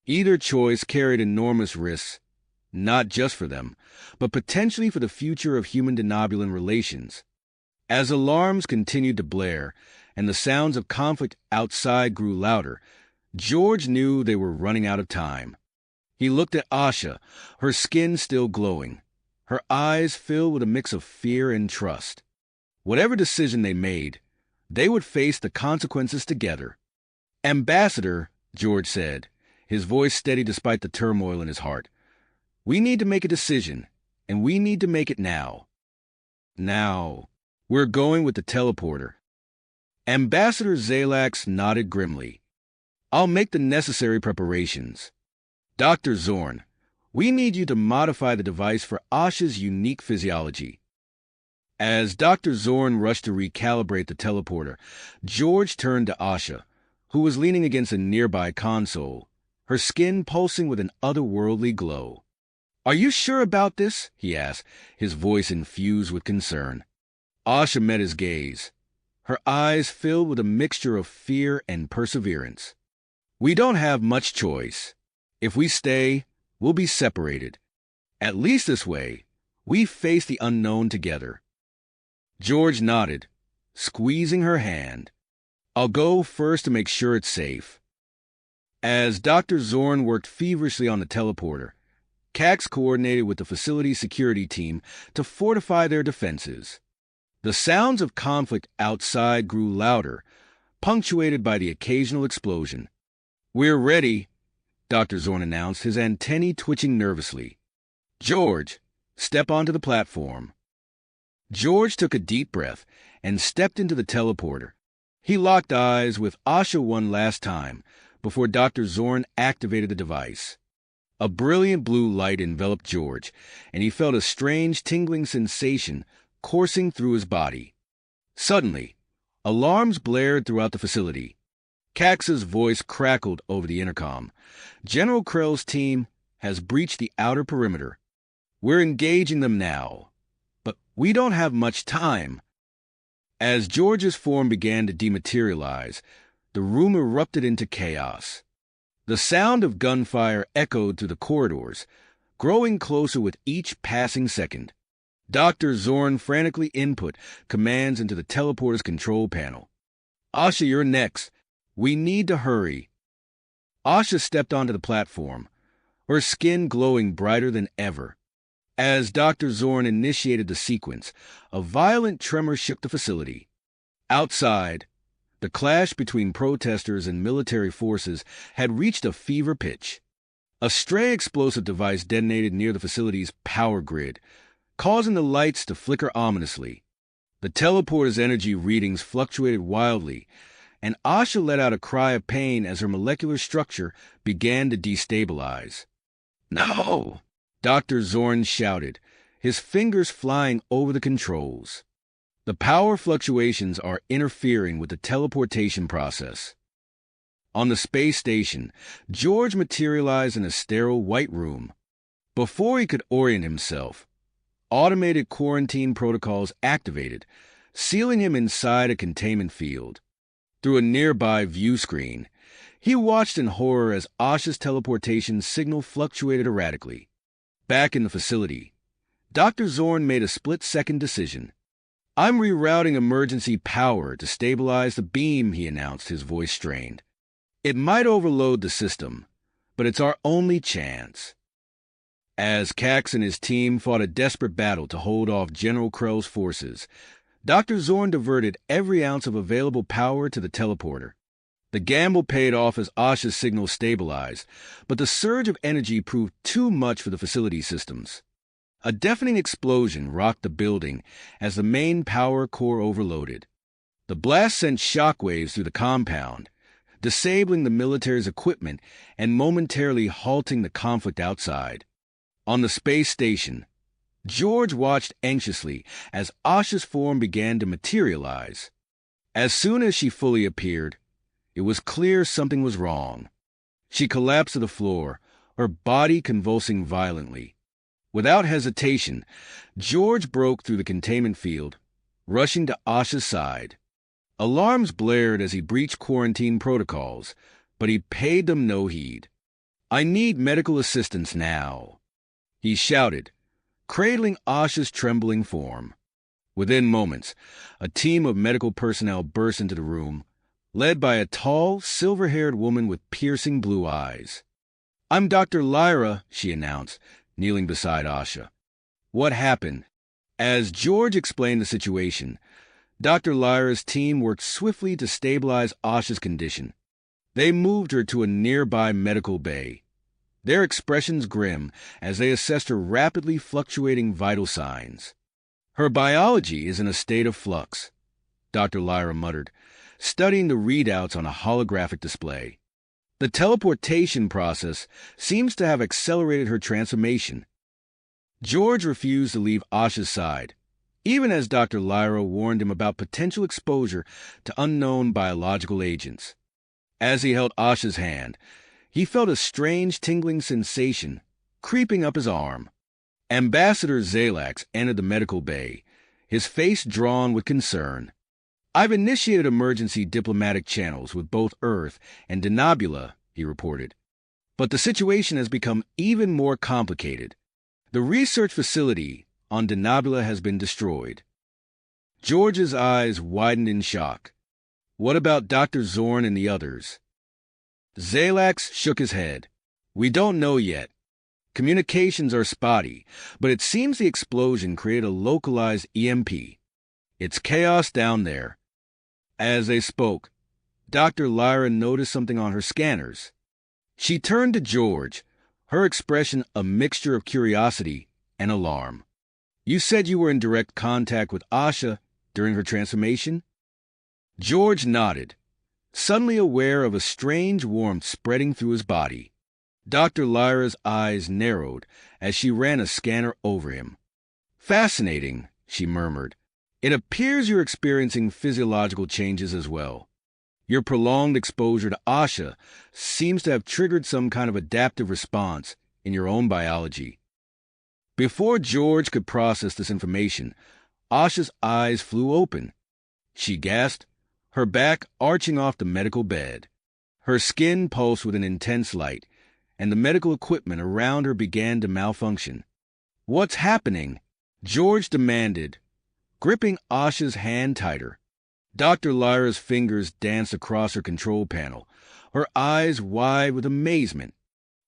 [SPEAKER 1] Either choice carried enormous risks, not just for them, but potentially for the future of human denobulin relations. As alarms continued to blare and the sounds of conflict outside grew louder, George knew they were running out of time. He looked at Asha, her skin still glowing, her eyes filled with a mix of fear and trust. Whatever decision they made, they would face the consequences together. Ambassador, George said, his voice steady despite the turmoil in his heart, we need to make a decision, and we need to make it now. Now. We're going with the teleporter. Ambassador Zalax nodded grimly. I'll make the necessary preparations. Dr. Zorn, we need you to modify the device for Asha's unique physiology. As Dr. Zorn rushed to recalibrate the teleporter, George turned to Asha, who was leaning against a nearby console, her skin pulsing with an otherworldly glow. Are you sure about this? He asked, his voice infused with concern. Asha met his gaze, her eyes filled with a mixture of fear and perseverance. We don't have much choice. If we stay, we'll be separated. At least this way, we face the unknown together. George nodded, squeezing her hand. I'll go first to make sure it's safe. As Dr. Zorn worked feverishly on the teleporter, Cax coordinated with the facility's security team to fortify their defenses. The sounds of conflict outside grew louder, punctuated by the occasional explosion. We're ready, Dr. Zorn announced, his antennae twitching nervously. George, step onto the platform. George took a deep breath and stepped into the teleporter. He locked eyes with Asha one last time before Dr. Zorn activated the device. A brilliant blue light enveloped George, and he felt a strange tingling sensation coursing through his body. Suddenly, alarms blared throughout the facility. Cax's voice crackled over the intercom. General Krell's team has breached the outer perimeter. We're engaging them now, but we don't have much time. As George's form began to dematerialize, the room erupted into chaos. The sound of gunfire echoed through the corridors, growing closer with each passing second. Dr. Zorn frantically input commands into the teleporter's control panel. Asha, you're next. We need to hurry. Asha stepped onto the platform, her skin glowing brighter than ever. As Dr. Zorn initiated the sequence, a violent tremor shook the facility. Outside, the clash between protesters and military forces had reached a fever pitch. A stray explosive device detonated near the facility's power grid, causing the lights to flicker ominously. The teleporter's energy readings fluctuated wildly, and Asha let out a cry of pain as her molecular structure began to destabilize. "No!" Dr. Zorn shouted, his fingers flying over the controls. The power fluctuations are interfering with the teleportation process. On the space station, George materialized in a sterile white room. Before he could orient himself, automated quarantine protocols activated, sealing him inside a containment field. Through a nearby view screen, he watched in horror as Asha's teleportation signal fluctuated erratically. Back in the facility, Dr. Zorn made a split-second decision. "I'm rerouting emergency power to stabilize the beam," he announced, his voice strained. "It might overload the system, but it's our only chance." As Cax and his team fought a desperate battle to hold off General Krell's forces, Dr. Zorn diverted every ounce of available power to the teleporter. The gamble paid off as Asha's signal stabilized, but the surge of energy proved too much for the facility systems. A deafening explosion rocked the building as the main power core overloaded. The blast sent shockwaves through the compound, disabling the military's equipment and momentarily halting the conflict outside. On the space station, George watched anxiously as Asha's form began to materialize. As soon as she fully appeared, it was clear something was wrong. She collapsed to the floor, her body convulsing violently. Without hesitation, George broke through the containment field, rushing to Asha's side. Alarms blared as he breached quarantine protocols, but he paid them no heed. "I need medical assistance now," he shouted, cradling Asha's trembling form. Within moments, a team of medical personnel burst into the room, led by a tall, silver-haired woman with piercing blue eyes. "I'm Dr. Lyra," she announced, kneeling beside Asha. "What happened?" As George explained the situation, Dr. Lyra's team worked swiftly to stabilize Asha's condition. They moved her to a nearby medical bay, their expressions grim as they assessed her rapidly fluctuating vital signs. "Her biology is in a state of flux," Dr. Lyra muttered, studying the readouts on a holographic display. "The teleportation process seems to have accelerated her transformation." George refused to leave Asha's side, even as Dr. Lyra warned him about potential exposure to unknown biological agents. As he held Asha's hand, he felt a strange tingling sensation creeping up his arm. Ambassador Zalax entered the medical bay, his face drawn with concern. "I've initiated emergency diplomatic channels with both Earth and Denobula," he reported. "But the situation has become even more complicated. The research facility on Denobula has been destroyed." George's eyes widened in shock. "What about Dr. Zorn and the others?" Zalax shook his head. "We don't know yet. Communications are spotty, but it seems the explosion created a localized EMP. It's chaos down there." As they spoke, Dr. Lyra noticed something on her scanners. She turned to George, her expression a mixture of curiosity and alarm. "You said you were in direct contact with Asha during her transformation?" George nodded, suddenly aware of a strange warmth spreading through his body. Dr. Lyra's eyes narrowed as she ran a scanner over him. "Fascinating," she murmured. "It appears you're experiencing physiological changes as well. Your prolonged exposure to Asha seems to have triggered some kind of adaptive response in your own biology." Before George could process this information, Asha's eyes flew open. She gasped, her back arching off the medical bed. Her skin pulsed with an intense light, and the medical equipment around her began to malfunction. "What's happening?" George demanded, gripping Asha's hand tighter. Dr. Lyra's fingers danced across her control panel, her eyes wide with amazement.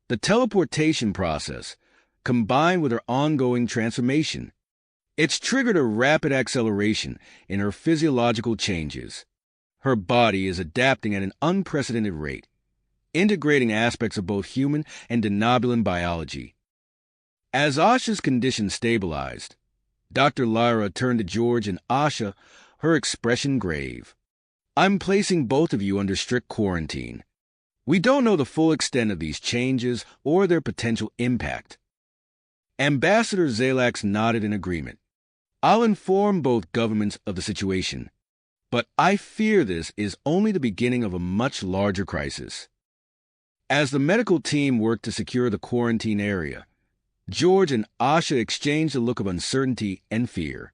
[SPEAKER 1] The teleportation process, combined with her ongoing transformation, it's triggered a rapid acceleration in her physiological changes. Her body is adapting at an unprecedented rate, integrating aspects of both human and denobulan biology. As Asha's condition stabilized, Dr. Lyra turned to George and Asha, her expression grave. I'm placing both of you under strict quarantine. We don't know the full extent of these changes or their potential impact. Ambassador Zalax nodded in agreement. I'll inform both governments of the situation, but I fear this is only the beginning of a much larger crisis. As the medical team worked to secure the quarantine area, George and Asha exchanged a look of uncertainty and fear.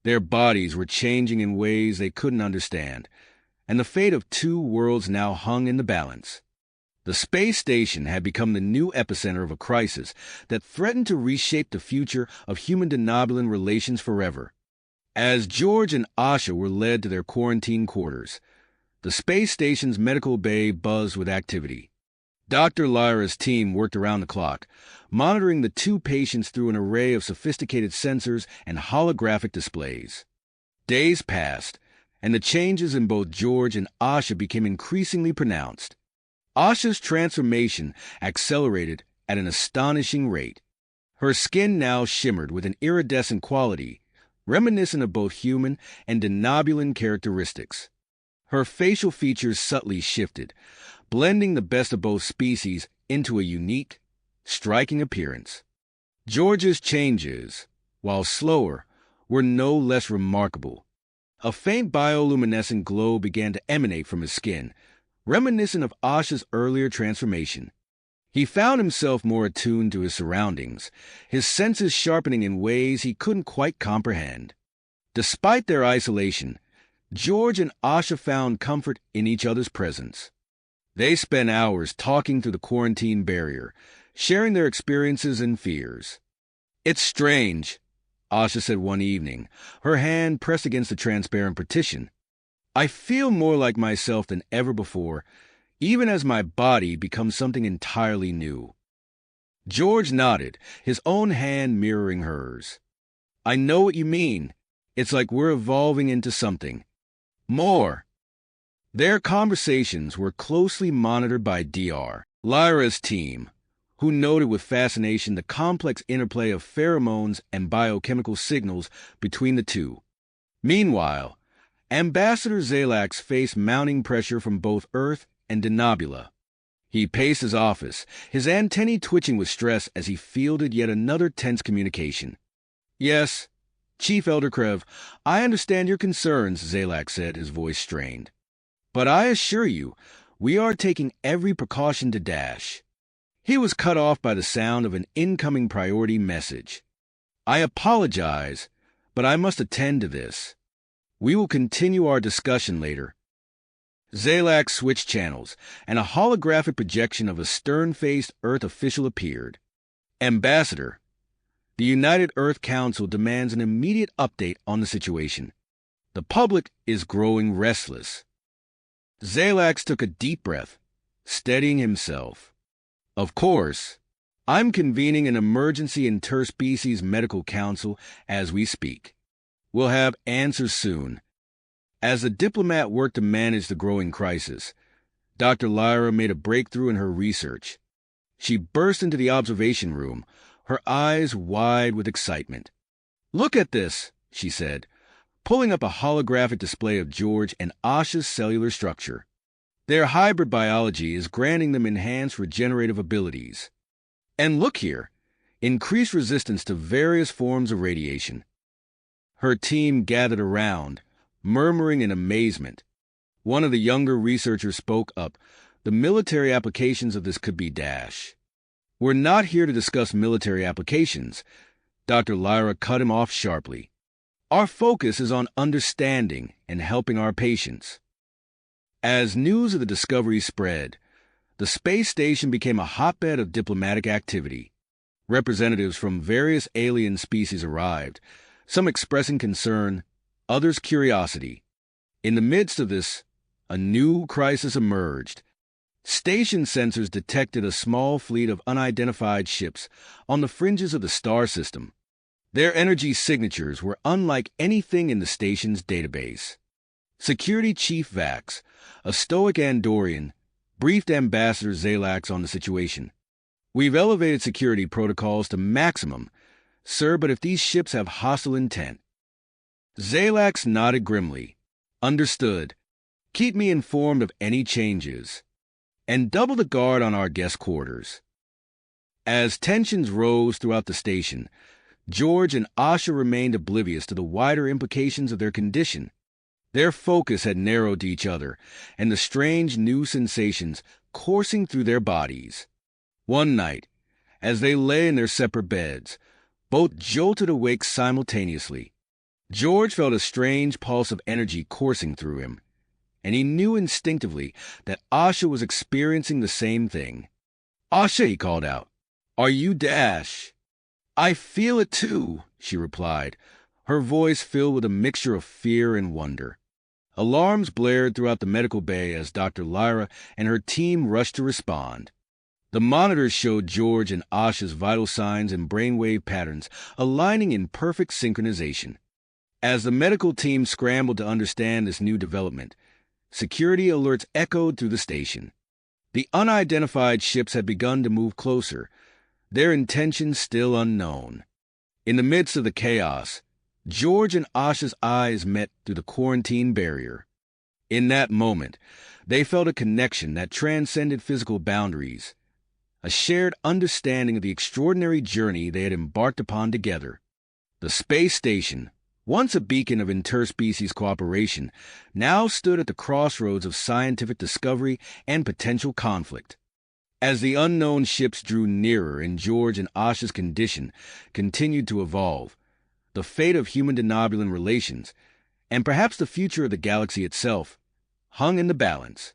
[SPEAKER 1] Their bodies were changing in ways they couldn't understand, and the fate of two worlds now hung in the balance. The space station had become the new epicenter of a crisis that threatened to reshape the future of human-denobulan relations forever. As George and Asha were led to their quarantine quarters, the space station's medical bay buzzed with activity. Dr. Lyra's team worked around the clock, monitoring the two patients through an array of sophisticated sensors and holographic displays. Days passed, and the changes in both George and Asha became increasingly pronounced. Asha's transformation accelerated at an astonishing rate. Her skin now shimmered with an iridescent quality, reminiscent of both human and denobulan characteristics. Her facial features subtly shifted, blending the best of both species into a unique, striking appearance. George's changes, while slower, were no less remarkable. A faint bioluminescent glow began to emanate from his skin, reminiscent of Asha's earlier transformation. He found himself more attuned to his surroundings, his senses sharpening in ways he couldn't quite comprehend. Despite their isolation, George and Asha found comfort in each other's presence. They spent hours talking through the quarantine barrier, sharing their experiences and fears. It's strange, Asha said one evening, her hand pressed against the transparent partition. I feel more like myself than ever before, even as my body becomes something entirely new. George nodded, his own hand mirroring hers. I know what you mean. It's like we're evolving into something more. Their conversations were closely monitored by Dr. Lyra's team, who noted with fascination the complex interplay of pheromones and biochemical signals between the two. Meanwhile, Ambassador Zalax faced mounting pressure from both Earth and Denobula. He paced his office, his antennae twitching with stress as he fielded yet another tense communication. Yes, Chief Elder Krev, I understand your concerns, Zalax said, his voice strained. But I assure you, we are taking every precaution to dash. He was cut off by the sound of an incoming priority message. I apologize, but I must attend to this. We will continue our discussion later. Zalax switched channels, and a holographic projection of a stern-faced Earth official appeared. Ambassador, the United Earth Council demands an immediate update on the situation. The public is growing restless. Zalax took a deep breath, steadying himself. Of course, I'm convening an emergency interspecies medical council as we speak. We'll have answers soon. As the diplomat worked to manage the growing crisis, Dr. Lyra made a breakthrough in her research. She burst into the observation room, her eyes wide with excitement. Look at this, she said, pulling up a holographic display of George and Asha's cellular structure. Their hybrid biology is granting them enhanced regenerative abilities. And look here, increased resistance to various forms of radiation. Her team gathered around, murmuring in amazement. One of the younger researchers spoke up. The military applications of this could be dash. We're not here to discuss military applications. Dr. Lyra cut him off sharply. Our focus is on understanding and helping our patients. As news of the discovery spread, the space station became a hotbed of diplomatic activity. Representatives from various alien species arrived, some expressing concern, others curiosity. In the midst of this, a new crisis emerged. Station sensors detected a small fleet of unidentified ships on the fringes of the star system. Their energy signatures were unlike anything in the station's database. Security Chief Vax, a stoic Andorian, briefed Ambassador Zalax on the situation. "We've elevated security protocols to maximum, sir, but if these ships have hostile intent..." Zalax nodded grimly. "Understood. Keep me informed of any changes. And double the guard on our guest quarters." As tensions rose throughout the station, George and Asha remained oblivious to the wider implications of their condition. Their focus had narrowed to each other and the strange new sensations coursing through their bodies. One night, as they lay in their separate beds, both jolted awake simultaneously. George felt a strange pulse of energy coursing through him, and he knew instinctively that Asha was experiencing the same thing. "Asha," he called out, "are you Dash?" "I feel it too," she replied, her voice filled with a mixture of fear and wonder. Alarms blared throughout the medical bay as Dr. Lyra and her team rushed to respond. The monitors showed George and Asha's vital signs and brainwave patterns aligning in perfect synchronization. As the medical team scrambled to understand this new development, security alerts echoed through the station. The unidentified ships had begun to move closer, their intentions still unknown. In the midst of the chaos, George and Asha's eyes met through the quarantine barrier. In that moment, they felt a connection that transcended physical boundaries, a shared understanding of the extraordinary journey they had embarked upon together. The space station, once a beacon of interspecies cooperation, now stood at the crossroads of scientific discovery and potential conflict. As the unknown ships drew nearer and George and Asha's condition continued to evolve, the fate of human-denobulan relations, and perhaps the future of the galaxy itself, hung in the balance.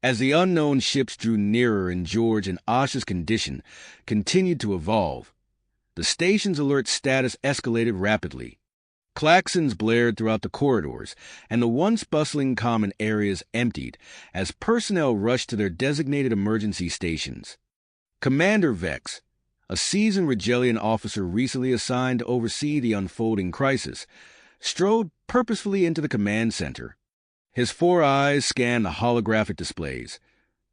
[SPEAKER 1] As the unknown ships drew nearer and George and Asha's condition continued to evolve, the station's alert status escalated rapidly. Klaxons blared throughout the corridors, and the once bustling common areas emptied as personnel rushed to their designated emergency stations. Commander Vex, a seasoned Regelian officer recently assigned to oversee the unfolding crisis, strode purposefully into the command center. His 4 eyes scanned the holographic displays,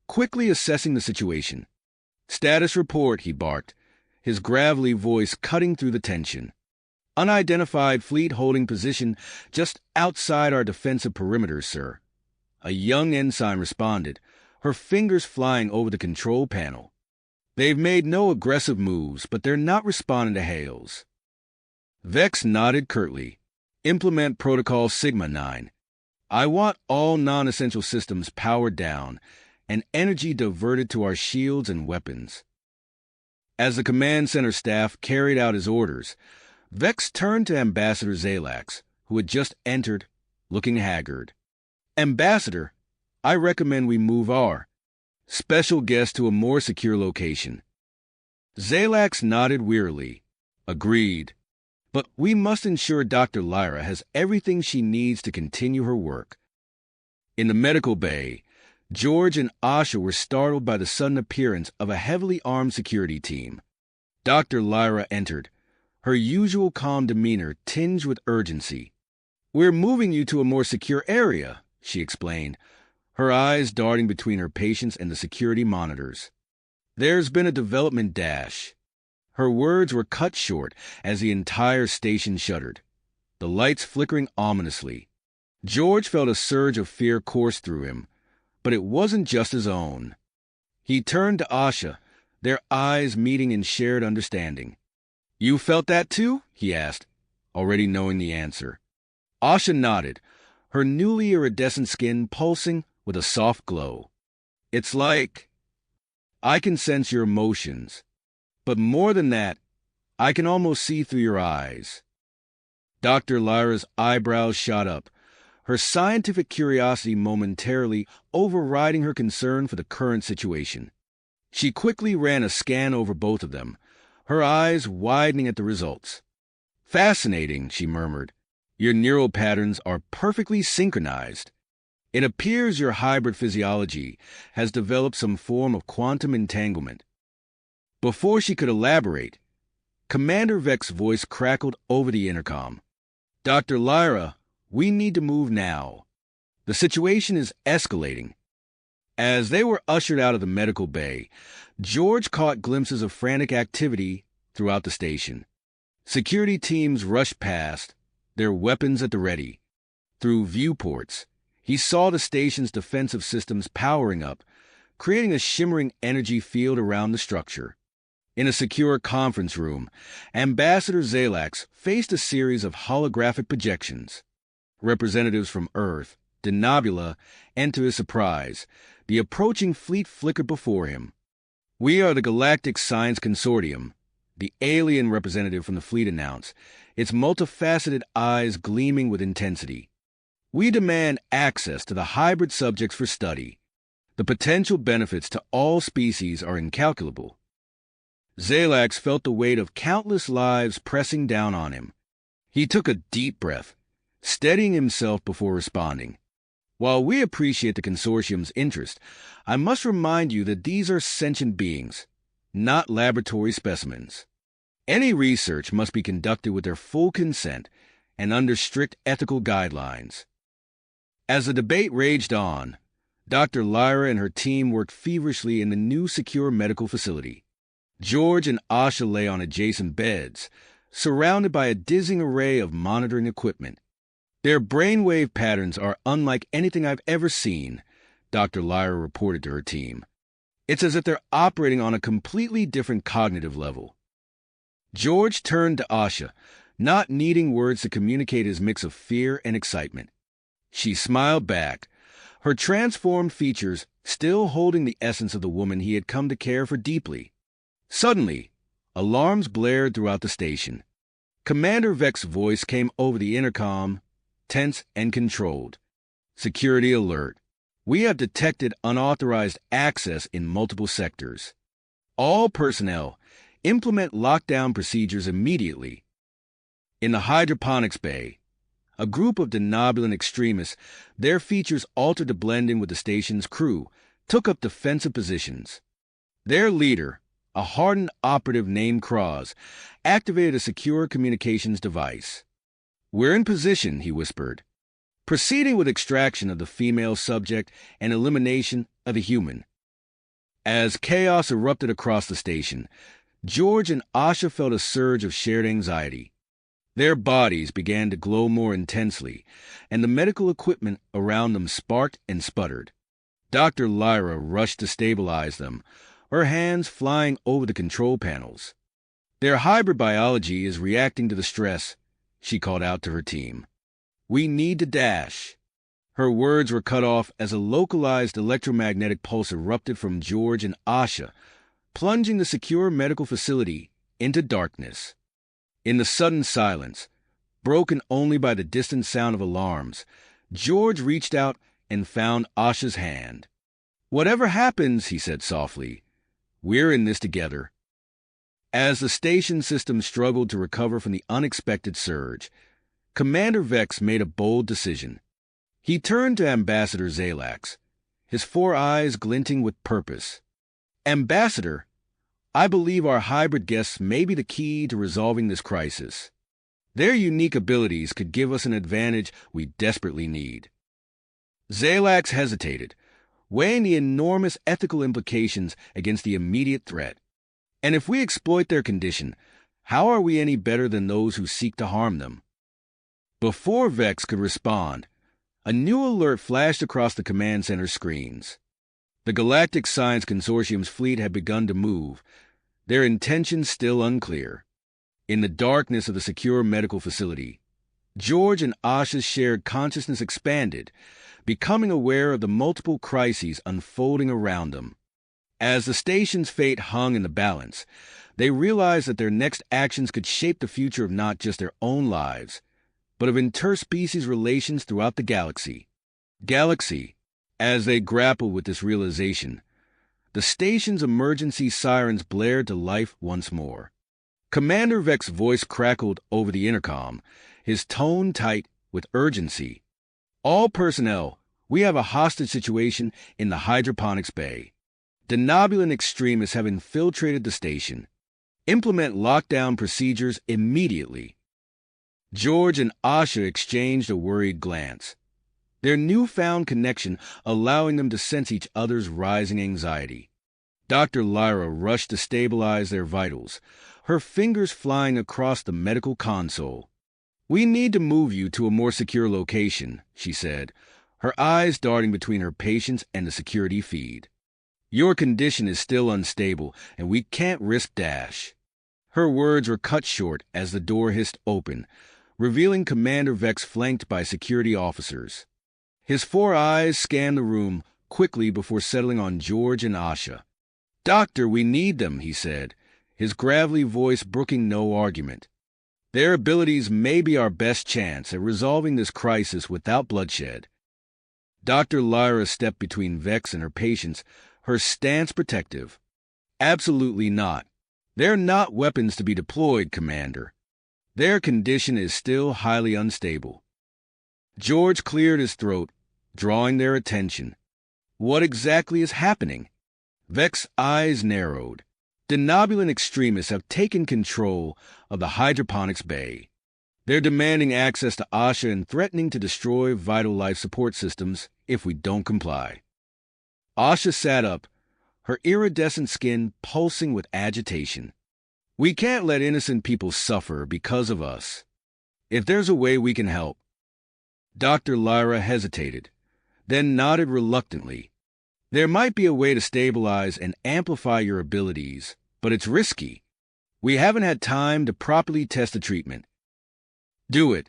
[SPEAKER 1] quickly assessing the situation. "Status report," he barked, his gravelly voice cutting through the tension. "Unidentified fleet holding position just outside our defensive perimeters, sir." A young ensign responded, her fingers flying over the control panel. "They've made no aggressive moves, but they're not responding to hails." Vex nodded curtly. "Implement Protocol Sigma-9. I want all non-essential systems powered down and energy diverted to our shields and weapons." As the command center staff carried out his orders, Vex turned to Ambassador Zalax, who had just entered, looking haggard. "Ambassador, I recommend we move our special guest to a more secure location." Zalax nodded wearily. "Agreed. But we must ensure Dr. Lyra has everything she needs to continue her work." In the medical bay, George and Asha were startled by the sudden appearance of a heavily armed security team. Dr. Lyra entered, her usual calm demeanor tinged with urgency. "We're moving you to a more secure area," she explained, her eyes darting between her patients and the security monitors. "There's been a development dash." Her words were cut short as the entire station shuddered, the lights flickering ominously. George felt a surge of fear course through him, but it wasn't just his own. He turned to Asha, their eyes meeting in shared understanding. "You felt that too?" he asked, already knowing the answer. Asha nodded, her newly iridescent skin pulsing with a soft glow. "It's like I can sense your emotions. But more than that, I can almost see through your eyes." Dr. Lyra's eyebrows shot up, her scientific curiosity momentarily overriding her concern for the current situation. She quickly ran a scan over both of them, her eyes widening at the results. "Fascinating," she murmured. "Your neural patterns are perfectly synchronized. It appears your hybrid physiology has developed some form of quantum entanglement." Before she could elaborate, Commander Vex's voice crackled over the intercom. "Dr. Lyra, we need to move now. The situation is escalating." As they were ushered out of the medical bay, George caught glimpses of frantic activity throughout the station. Security teams rushed past, their weapons at the ready. Through viewports, he saw the station's defensive systems powering up, creating a shimmering energy field around the structure. In a secure conference room, Ambassador Zalax faced a series of holographic projections. Representatives from Earth, Denobula, and to his surprise, the approaching fleet flickered before him. "We are the Galactic Science Consortium," the alien representative from the fleet announced, its multifaceted eyes gleaming with intensity. "We demand access to the hybrid subjects for study. The potential benefits to all species are incalculable." Zalax felt the weight of countless lives pressing down on him. He took a deep breath, steadying himself before responding. "While we appreciate the consortium's interest, I must remind you that these are sentient beings, not laboratory specimens. Any research must be conducted with their full consent and under strict ethical guidelines." As the debate raged on, Dr. Lyra and her team worked feverishly in the new secure medical facility. George and Asha lay on adjacent beds, surrounded by a dizzying array of monitoring equipment. "Their brainwave patterns are unlike anything I've ever seen," Dr. Lyra reported to her team. "It's as if they're operating on a completely different cognitive level." George turned to Asha, not needing words to communicate his mix of fear and excitement. She smiled back, her transformed features still holding the essence of the woman he had come to care for deeply. Suddenly, alarms blared throughout the station. Commander Vex's voice came over the intercom, tense and controlled. "Security alert. We have detected unauthorized access in multiple sectors. All personnel, implement lockdown procedures immediately." In the hydroponics bay, a group of denobulan extremists, their features altered to blend in with the station's crew, took up defensive positions. Their leader, a hardened operative named Cross, activated a secure communications device. "We're in position," he whispered, proceeding with extraction of the female subject and elimination of the human. As chaos erupted across the station, George and Asha felt a surge of shared anxiety. Their bodies began to glow more intensely, and the medical equipment around them sparked and sputtered. Dr. Lyra rushed to stabilize them, her hands flying over the control panels. "Their hybrid biology is reacting to the stress," she called out to her team. "We need to dash." Her words were cut off as a localized electromagnetic pulse erupted from George and Asha, plunging the secure medical facility into darkness. In the sudden silence, broken only by the distant sound of alarms, George reached out and found Asha's hand. "Whatever happens," he said softly, "we're in this together." As the station system struggled to recover from the unexpected surge, Commander Vex made a bold decision. He turned to Ambassador Zalax, his four eyes glinting with purpose. "Ambassador, I believe our hybrid guests may be the key to resolving this crisis. Their unique abilities could give us an advantage we desperately need." Zalax hesitated, weighing the enormous ethical implications against the immediate threat. "And if we exploit their condition, how are we any better than those who seek to harm them?" Before Vex could respond, a new alert flashed across the command center screens. The Galactic Science Consortium's fleet had begun to move, their intentions still unclear. In the darkness of the secure medical facility, George and Asha's shared consciousness expanded, becoming aware of the multiple crises unfolding around them. As the station's fate hung in the balance, they realized that their next actions could shape the future of not just their own lives, but of interspecies relations throughout the galaxy. As they grappled with this realization, The station's emergency sirens blared to life once more. Commander Vex's voice crackled over the intercom, his tone tight with urgency. All personnel, we have a hostage situation in the hydroponics bay. Denobulan extremists have infiltrated the station. Implement lockdown procedures immediately. George and Asha exchanged a worried glance, their newfound connection allowing them to sense each other's rising anxiety. Dr. Lyra rushed to stabilize their vitals, her fingers flying across the medical console. "We need to move you to a more secure location," she said, her eyes darting between her patients and the security feed. "Your condition is still unstable, and we can't risk dash." Her words were cut short as the door hissed open, revealing Commander Vex flanked by security officers. His 4 eyes scanned the room quickly before settling on George and Asha. "Doctor, we need them," he said, his gravelly voice brooking no argument. "Their abilities may be our best chance at resolving this crisis without bloodshed." Dr. Lyra stepped between Vex and her patients, her stance protective. "Absolutely not. They're not weapons to be deployed, Commander. Their condition is still highly unstable." George cleared his throat, drawing their attention. "What exactly is happening?" Vex's eyes narrowed. Denobulan extremists have taken control of the hydroponics bay. They're demanding access to Asha and threatening to destroy vital life support systems if we don't comply. Asha sat up, her iridescent skin pulsing with agitation. "We can't let innocent people suffer because of us. If there's a way we can help." Dr. Lyra hesitated, then nodded reluctantly. "There might be a way to stabilize and amplify your abilities, but it's risky. We haven't had time to properly test the treatment." "Do it,"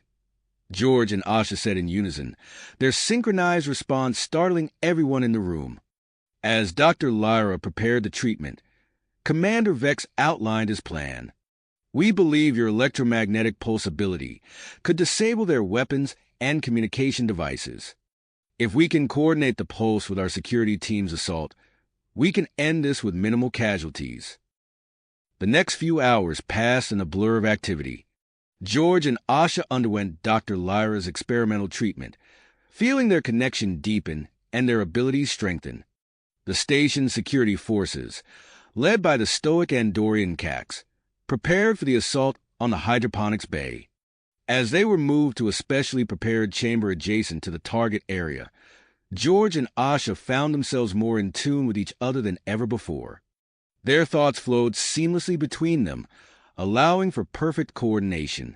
[SPEAKER 1] George and Asha said in unison, their synchronized response startling everyone in the room. As Dr. Lyra prepared the treatment, Commander Vex outlined his plan. "We believe your electromagnetic pulse ability could disable their weapons and communication devices. If we can coordinate the pulse with our security team's assault, we can end this with minimal casualties." The next few hours passed in a blur of activity. George and Asha underwent Dr. Lyra's experimental treatment, feeling their connection deepen and their abilities strengthen. The station's security forces, led by the stoic Andorian Cax, prepared for the assault on the hydroponics bay. As they were moved to a specially prepared chamber adjacent to the target area, George and Asha found themselves more in tune with each other than ever before. Their thoughts flowed seamlessly between them, allowing for perfect coordination.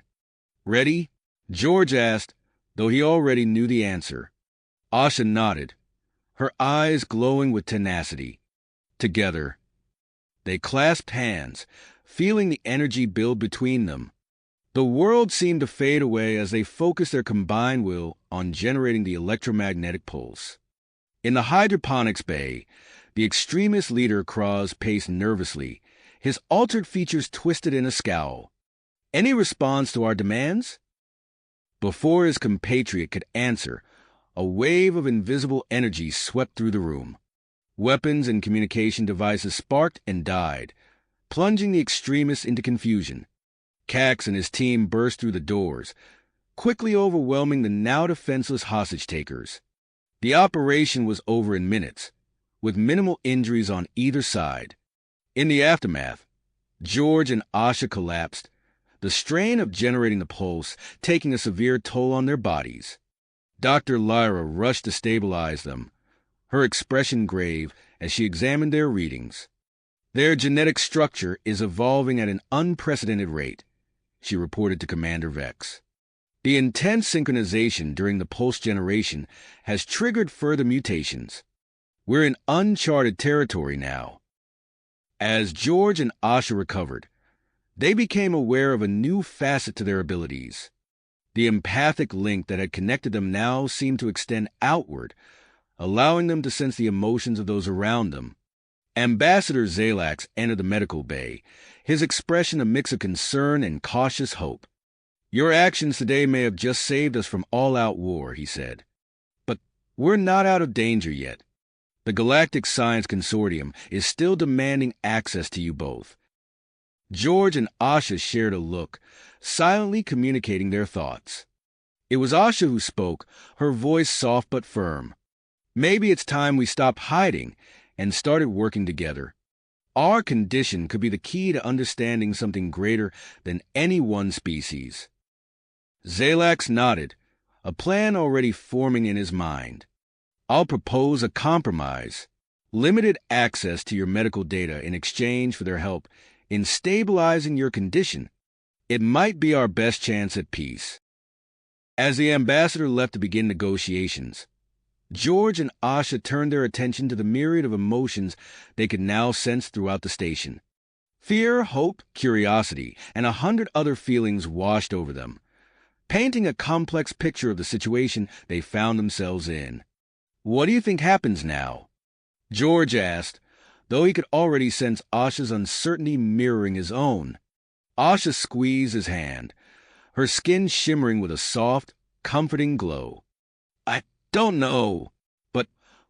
[SPEAKER 1] "Ready?" George asked, though he already knew the answer. Asha nodded, her eyes glowing with tenacity. Together, they clasped hands, feeling the energy build between them. The world seemed to fade away as they focused their combined will on generating the electromagnetic pulse. In the hydroponics bay, the extremist leader Kraz paced nervously, his altered features twisted in a scowl. "Any response to our demands?" Before his compatriot could answer, a wave of invisible energy swept through the room. Weapons and communication devices sparked and died, plunging the extremists into confusion. Cax and his team burst through the doors, quickly overwhelming the now defenseless hostage-takers. The operation was over in minutes, with minimal injuries on either side. In the aftermath, George and Asha collapsed, the strain of generating the pulse taking a severe toll on their bodies. Dr. Lyra rushed to stabilize them, her expression grave as she examined their readings. "Their genetic structure is evolving at an unprecedented rate," she reported to Commander Vex. "The intense synchronization during the pulse generation has triggered further mutations. We're in uncharted territory now." As George and Asha recovered, they became aware of a new facet to their abilities. The empathic link that had connected them now seemed to extend outward, allowing them to sense the emotions of those around them. Ambassador Zalax entered the medical bay, his expression a mix of concern and cautious hope. "Your actions today may have just saved us from all-out war," he said. "But we're not out of danger yet. The Galactic Science Consortium is still demanding access to you both. George and Asha shared a look, silently communicating their thoughts. It was Asha who spoke, her voice soft but firm. Maybe it's time we stopped hiding and started working together. Our condition could be the key to understanding something greater than any one species. Zalax nodded, a plan already forming in his mind. I'll propose a compromise. Limited access to your medical data in exchange for their help in stabilizing your condition. It might be our best chance at peace. As the ambassador left to begin negotiations, George and Asha turned their attention to the myriad of emotions they could now sense throughout the station. Fear, hope, curiosity, and 100 other feelings washed over them, painting a complex picture of the situation they found themselves in. What do you think happens now? George asked, though he could already sense Asha's uncertainty mirroring his own. Asha squeezed his hand, her skin shimmering with a soft, comforting glow. I don't know, but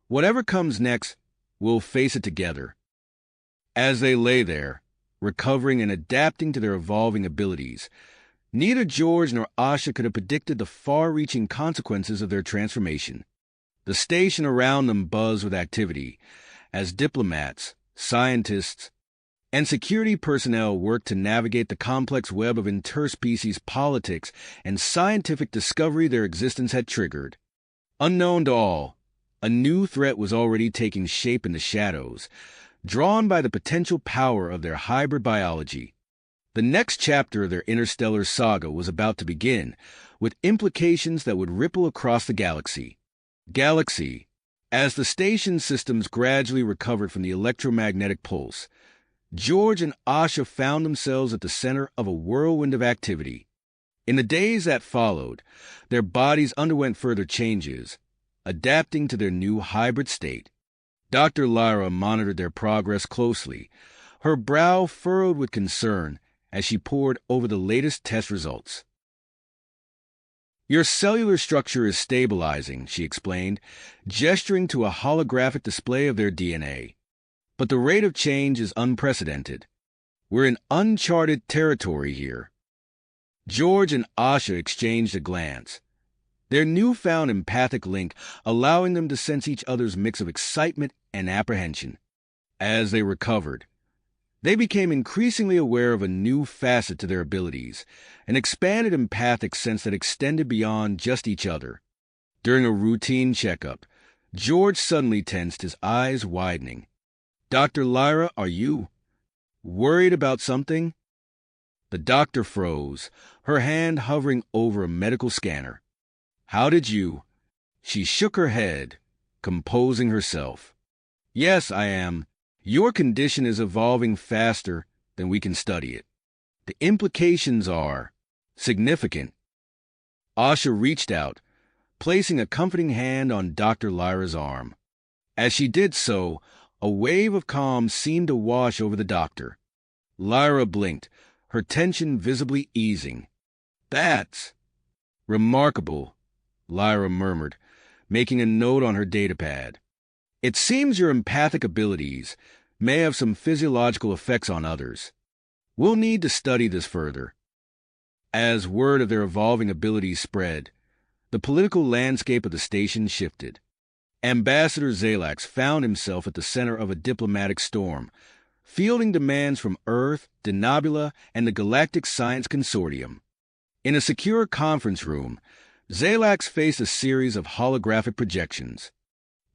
[SPEAKER 1] whatever comes next, we'll face it together. As they lay there, recovering and adapting to their evolving abilities, neither George nor Asha could have predicted the far-reaching consequences of their transformation. The station around them buzzed with activity as diplomats, scientists, and security personnel worked to navigate the complex web of interspecies politics and scientific discovery their existence had triggered. Unknown to all, a new threat was already taking shape in the shadows, drawn by the potential power of their hybrid biology. The next chapter of their interstellar saga was about to begin, with implications that would ripple across the galaxy. As the station systems gradually recovered from the electromagnetic pulse, George and Asha found themselves at the center of a whirlwind of activity. In the days that followed, their bodies underwent further changes, adapting to their new hybrid state. Dr. Lyra monitored their progress closely, her brow furrowed with concern as she pored over the latest test results. Your cellular structure is stabilizing, she explained, gesturing to a holographic display of their DNA. But the rate of change is unprecedented. We're in uncharted territory here. George and Asha exchanged a glance, their newfound empathic link allowing them to sense each other's mix of excitement and apprehension. As they recovered, they became increasingly aware of a new facet to their abilities, an expanded empathic sense that extended beyond just each other. During a routine checkup, George suddenly tensed, his eyes widening. Dr. Lyra, are you worried about something? The doctor froze, her hand hovering over a medical scanner. How did you? She shook her head, composing herself. Yes, I am. Your condition is evolving faster than we can study it. The implications are significant. Asha reached out, placing a comforting hand on Dr. Lyra's arm. As she did so, a wave of calm seemed to wash over the doctor. Lyra blinked, her tension visibly easing. That's remarkable, Lyra murmured, making a note on her datapad. It seems your empathic abilities may have some physiological effects on others. We'll need to study this further. As word of their evolving abilities spread, the political landscape of the station shifted. Ambassador Zalax found himself at the center of a diplomatic storm, fielding demands from Earth, Denobula, and the Galactic Science Consortium. In a secure conference room, Zalax faced a series of holographic projections.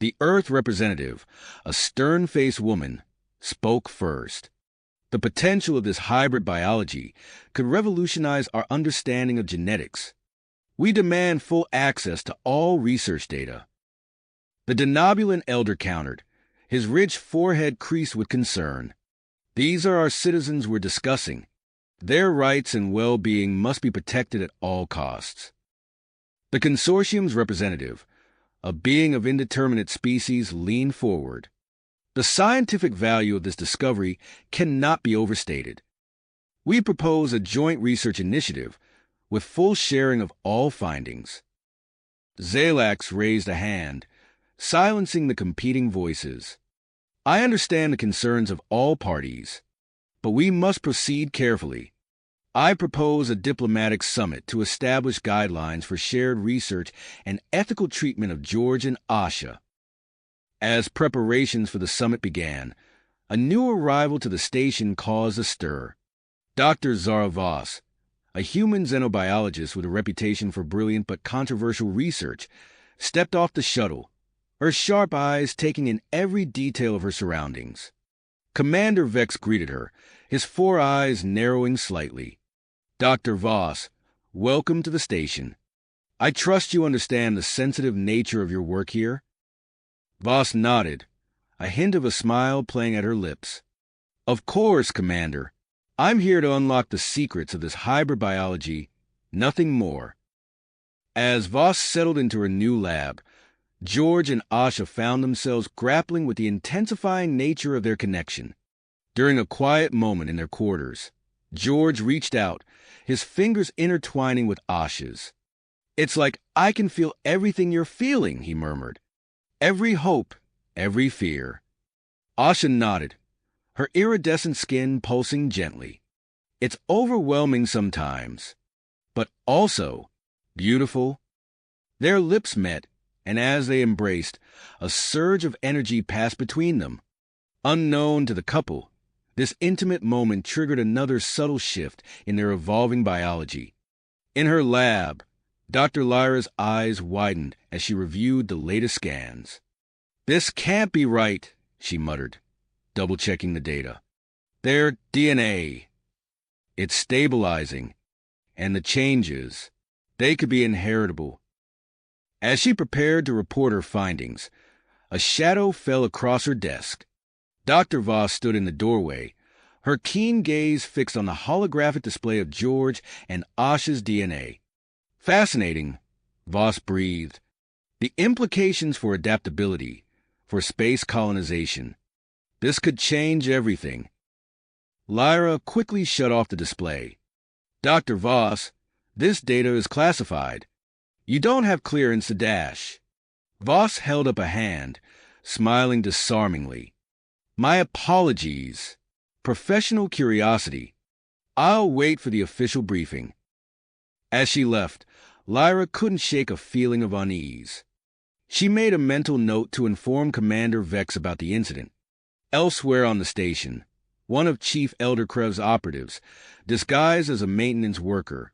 [SPEAKER 1] The Earth representative, a stern-faced woman, spoke first. The potential of this hybrid biology could revolutionize our understanding of genetics. We demand full access to all research data. The Denobulan elder countered, his rich forehead creased with concern. These are our citizens we're discussing. Their rights and well-being must be protected at all costs. The consortium's representative, a being of indeterminate species, leaned forward. The scientific value of this discovery cannot be overstated. We propose a joint research initiative with full sharing of all findings. Zalax raised a hand, silencing the competing voices. I understand the concerns of all parties, but we must proceed carefully. I propose a diplomatic summit to establish guidelines for shared research and ethical treatment of George and Asha. As preparations for the summit began, a new arrival to the station caused a stir. Dr. Zara Voss, a human xenobiologist with a reputation for brilliant but controversial research, stepped off the shuttle, her sharp eyes taking in every detail of her surroundings. Commander Vex greeted her, his four eyes narrowing slightly. Dr. Voss, welcome to the station. I trust you understand the sensitive nature of your work here? Voss nodded, a hint of a smile playing at her lips. Of course, Commander. I'm here to unlock the secrets of this hybrid biology, nothing more. As Voss settled into her new lab, George and Asha found themselves grappling with the intensifying nature of their connection. During a quiet moment in their quarters, George reached out, his fingers intertwining with Asha's. It's like I can feel everything you're feeling, he murmured. Every hope, every fear. Asha nodded, her iridescent skin pulsing gently. It's overwhelming sometimes, but also beautiful. Their lips met, and as they embraced, a surge of energy passed between them. Unknown to the couple, this intimate moment triggered another subtle shift in their evolving biology. In her lab, Dr. Lyra's eyes widened as she reviewed the latest scans. This can't be right, she muttered, double-checking the data. Their DNA. It's stabilizing, and the changes, they could be inheritable. As she prepared to report her findings, a shadow fell across her desk. Dr. Voss stood in the doorway, her keen gaze fixed on the holographic display of George and Asha's DNA. Fascinating, Voss breathed. The implications for adaptability, for space colonization. This could change everything. Lyra quickly shut off the display. Dr. Voss, this data is classified. You don't have clearance to dash. Voss held up a hand, smiling disarmingly. My apologies. Professional curiosity. I'll wait for the official briefing. As she left, Lyra couldn't shake a feeling of unease. She made a mental note to inform Commander Vex about the incident. Elsewhere on the station, one of Chief Elderkrev's operatives, disguised as a maintenance worker,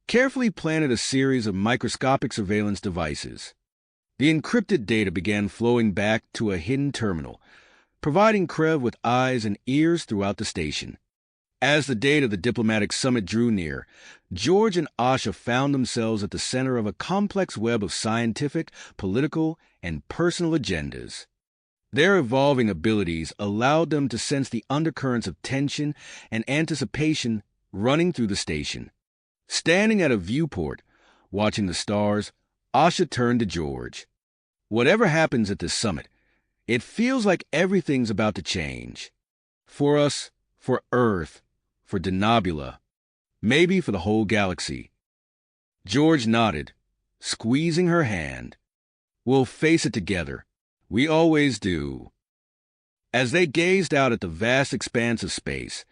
[SPEAKER 1] carefully planted a series of microscopic surveillance devices. The encrypted data began flowing back to a hidden terminal, providing Krev with eyes and ears throughout the station. As the date of the diplomatic summit drew near, George and Asha found themselves at the center of a complex web of scientific, political, and personal agendas. Their evolving abilities allowed them to sense the undercurrents of tension and anticipation running through the station. Standing at a viewport, watching the stars, Asha turned to George. Whatever happens at this summit, it feels like everything's about to change. For us, for Earth, for Denobula, maybe for the whole galaxy. George nodded, squeezing her hand. We'll face it together. We always do. As they gazed out at the vast expanse of space,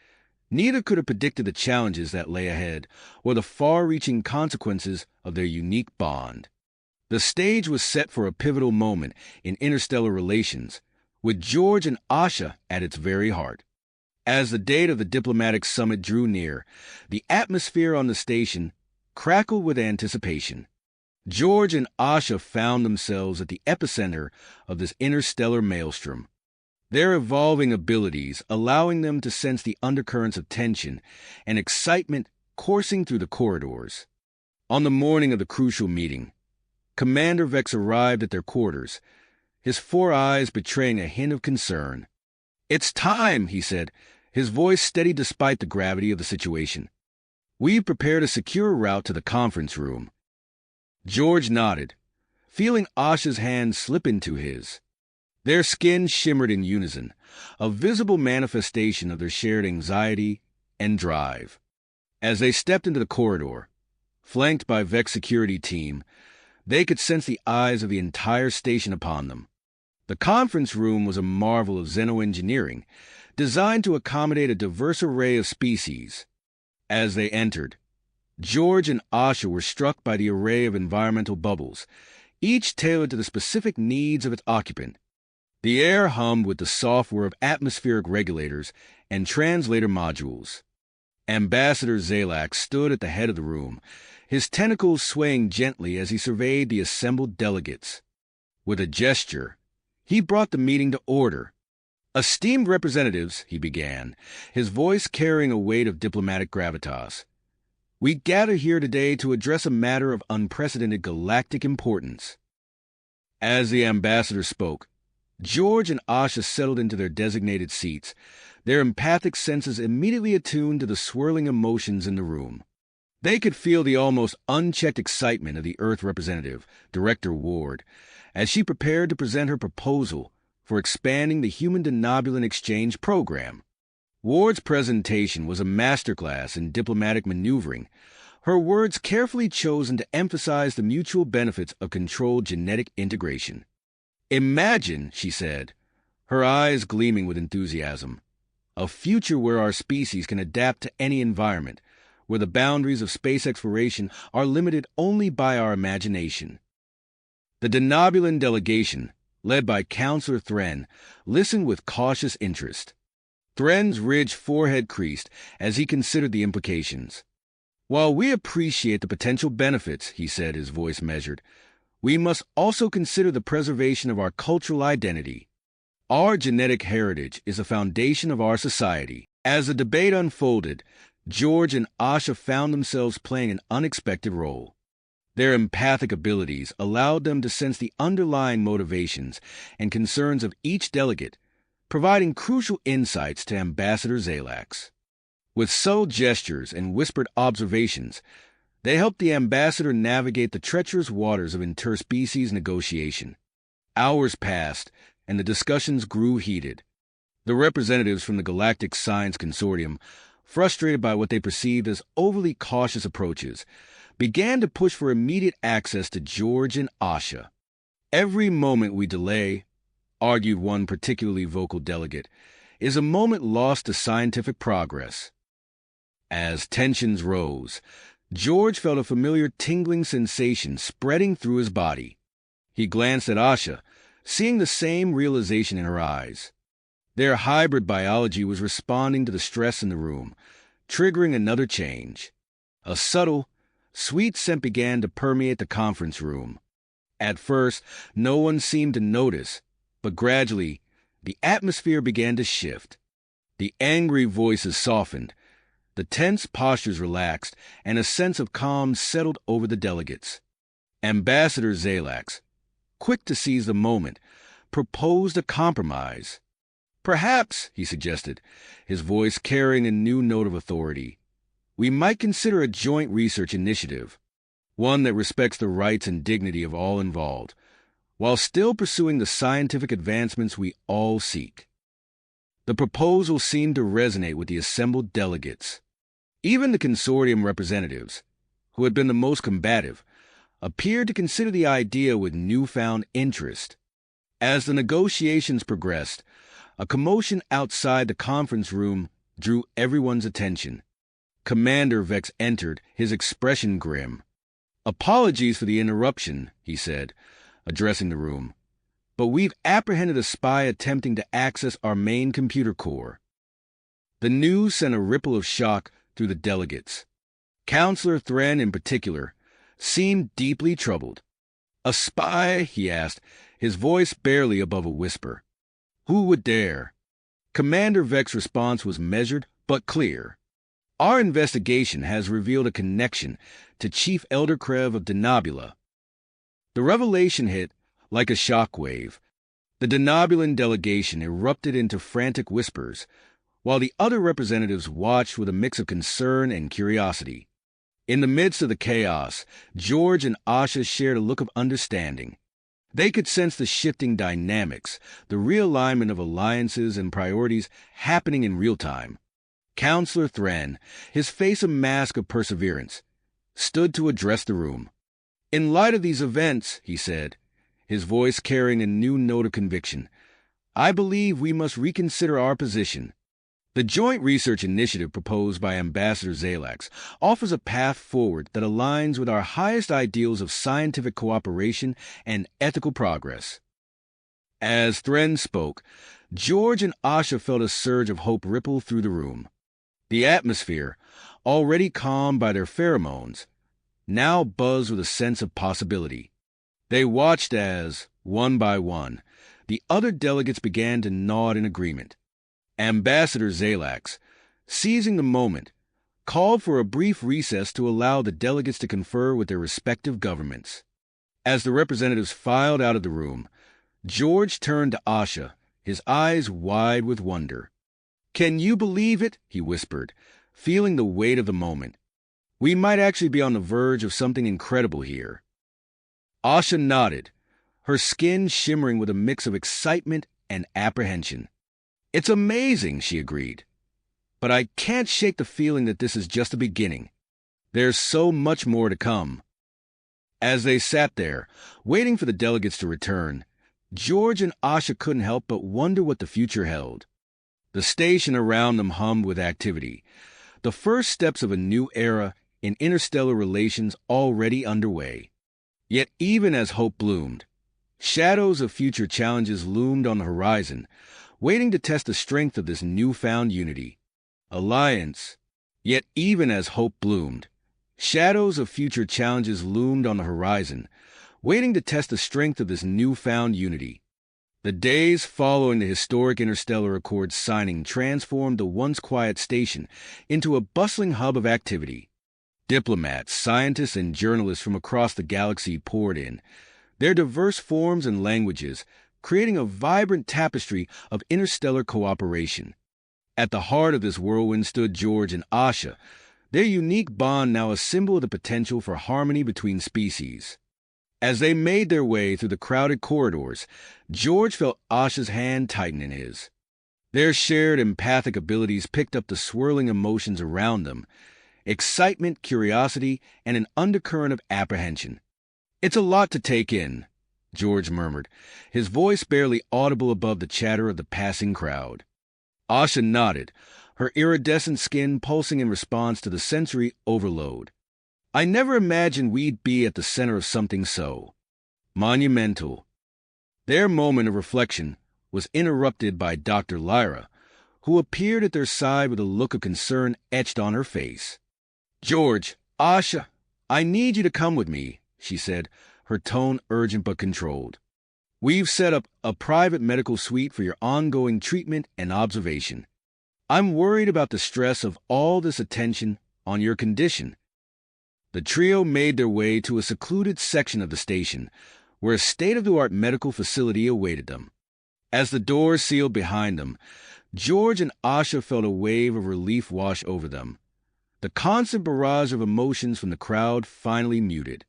[SPEAKER 1] neither could have predicted the challenges that lay ahead or the far-reaching consequences of their unique bond. The stage was set for a pivotal moment in interstellar relations, with George and Asha at its very heart. As the date of the diplomatic summit drew near, the atmosphere on the station crackled with anticipation. George and Asha found themselves at the epicenter of this interstellar maelstrom, their evolving abilities allowing them to sense the undercurrents of tension and excitement coursing through the corridors. On the morning of the crucial meeting, Commander Vex arrived at their quarters, his four eyes betraying a hint of concern. "It's time," he said, his voice steady despite the gravity of the situation. "We've prepared a secure route to the conference room." George nodded, feeling Asha's hand slip into his. Their skin shimmered in unison, a visible manifestation of their shared anxiety and drive. As they stepped into the corridor, flanked by Vex's security team, they could sense the eyes of the entire station upon them. The conference room was a marvel of xenoengineering, designed to accommodate a diverse array of species. As they entered, George and Asha were struck by the array of environmental bubbles, each tailored to the specific needs of its occupant. The air hummed with the software of atmospheric regulators and translator modules. Ambassador Zalak stood at the head of the room, his tentacles swaying gently as he surveyed the assembled delegates. With a gesture, he brought the meeting to order. "Esteemed representatives," he began, his voice carrying a weight of diplomatic gravitas, "we gather here today to address a matter of unprecedented galactic importance." As the ambassador spoke, George and Asha settled into their designated seats, their empathic senses immediately attuned to the swirling emotions in the room. They could feel the almost unchecked excitement of the Earth representative, Director Ward, as she prepared to present her proposal for expanding the Human Denobulan Exchange Program. Ward's presentation was a masterclass in diplomatic maneuvering, her words carefully chosen to emphasize the mutual benefits of controlled genetic integration. "Imagine," she said, her eyes gleaming with enthusiasm, "a future where our species can adapt to any environment, where the boundaries of space exploration are limited only by our imagination." The Denobulan delegation, led by Counselor Thren, listened with cautious interest. Thren's ridged forehead creased as he considered the implications. "While we appreciate the potential benefits," he said, his voice measured, "we must also consider the preservation of our cultural identity. Our genetic heritage is the foundation of our society." As the debate unfolded, George and Asha found themselves playing an unexpected role. Their empathic abilities allowed them to sense the underlying motivations and concerns of each delegate, providing crucial insights to Ambassador Zalak's. With subtle gestures and whispered observations, they helped the ambassador navigate the treacherous waters of interspecies negotiation. Hours passed, and the discussions grew heated. The representatives from the Galactic Science Consortium, frustrated by what they perceived as overly cautious approaches, began to push for immediate access to George and Asha. "Every moment we delay," argued one particularly vocal delegate, "is a moment lost to scientific progress." As tensions rose, George felt a familiar tingling sensation spreading through his body. He glanced at Asha, seeing the same realization in her eyes. Their hybrid biology was responding to the stress in the room, triggering another change. A subtle, sweet scent began to permeate the conference room. At first, no one seemed to notice, but gradually, the atmosphere began to shift. The angry voices softened, the tense postures relaxed, and a sense of calm settled over the delegates. Ambassador Zalak, quick to seize the moment, proposed a compromise. "Perhaps," he suggested, his voice carrying a new note of authority, "we might consider a joint research initiative, one that respects the rights and dignity of all involved, while still pursuing the scientific advancements we all seek." The proposal seemed to resonate with the assembled delegates. Even the consortium representatives, who had been the most combative, appeared to consider the idea with newfound interest. As the negotiations progressed, a commotion outside the conference room drew everyone's attention. Commander Vex entered, his expression grim. "Apologies for the interruption," he said, addressing the room, "but we've apprehended a spy attempting to access our main computer core." The news sent a ripple of shock through the delegates. Counselor Thren, in particular, seemed deeply troubled. "A spy?" he asked, his voice barely above a whisper. "Who would dare?" Commander Vex's response was measured but clear. "Our investigation has revealed a connection to Chief Elder Krev of Denobula." The revelation hit like a shockwave. The Denobulan delegation erupted into frantic whispers, while the other representatives watched with a mix of concern and curiosity. In the midst of the chaos, George and Asha shared a look of understanding. They could sense the shifting dynamics, the realignment of alliances and priorities happening in real time. Counselor Thren, his face a mask of perseverance, stood to address the room. "In light of these events," he said, his voice carrying a new note of conviction. "I believe we must reconsider our position. The joint research initiative proposed by Ambassador Zalax offers a path forward that aligns with our highest ideals of scientific cooperation and ethical progress." As Thren spoke, George and Asha felt a surge of hope ripple through the room. The atmosphere, already calmed by their pheromones, now buzzed with a sense of possibility. They watched as, one by one, the other delegates began to nod in agreement. Ambassador Zalax, seizing the moment, called for a brief recess to allow the delegates to confer with their respective governments. As the representatives filed out of the room, George turned to Asha, his eyes wide with wonder. "Can you believe it?" he whispered, feeling the weight of the moment. "We might actually be on the verge of something incredible here." Asha nodded, her skin shimmering with a mix of excitement and apprehension. "It's amazing," she agreed. "But I can't shake the feeling that this is just the beginning. There's so much more to come." As they sat there, waiting for the delegates to return, George and Asha couldn't help but wonder what the future held. The station around them hummed with activity, the first steps of a new era in interstellar relations already underway. Yet even as hope bloomed, shadows of future challenges loomed on the horizon, waiting to test the strength of this newfound unity. Yet even as hope bloomed, shadows of future challenges loomed on the horizon, waiting to test the strength of this newfound unity. The days following the historic Interstellar Accord signing transformed the once quiet station into a bustling hub of activity. Diplomats, scientists, and journalists from across the galaxy poured in, their diverse forms and languages creating a vibrant tapestry of interstellar cooperation. At the heart of this whirlwind stood George and Asha, their unique bond now a symbol of the potential for harmony between species. As they made their way through the crowded corridors, George felt Asha's hand tighten in his. Their shared empathic abilities picked up the swirling emotions around them, excitement, curiosity, and an undercurrent of apprehension. "It's a lot to take in," George murmured, his voice barely audible above the chatter of the passing crowd. Asha nodded, her iridescent skin pulsing in response to the sensory overload. "I never imagined we'd be at the center of something so monumental." Their moment of reflection was interrupted by Dr. Lyra, who appeared at their side with a look of concern etched on her face. "George, Asha, I need you to come with me," she said, her tone urgent but controlled. "We've set up a private medical suite for your ongoing treatment and observation. I'm worried about the stress of all this attention on your condition." The trio made their way to a secluded section of the station, where a state-of-the-art medical facility awaited them. As the doors sealed behind them, George and Asha felt a wave of relief wash over them. The constant barrage of emotions from the crowd finally muted.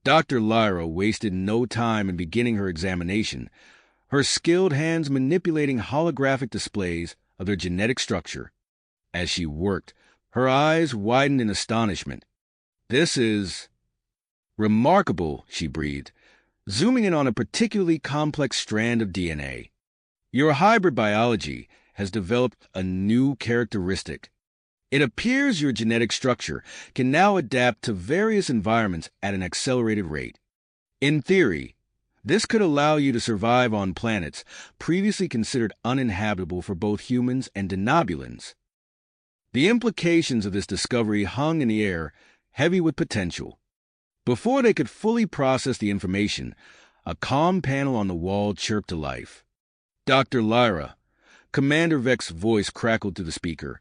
[SPEAKER 1] Dr. Lyra wasted no time in beginning her examination, her skilled hands manipulating holographic displays of their genetic structure. As she worked, her eyes widened in astonishment. "This is remarkable," she breathed, zooming in on a particularly complex strand of DNA. "Your hybrid biology has developed a new characteristic. It appears your genetic structure can now adapt to various environments at an accelerated rate. In theory, this could allow you to survive on planets previously considered uninhabitable for both humans and denobulans." The implications of this discovery hung in the air, heavy with potential. Before they could fully process the information, a comm panel on the wall chirped to life. "Dr. Lyra," Commander Vex's voice crackled through the speaker,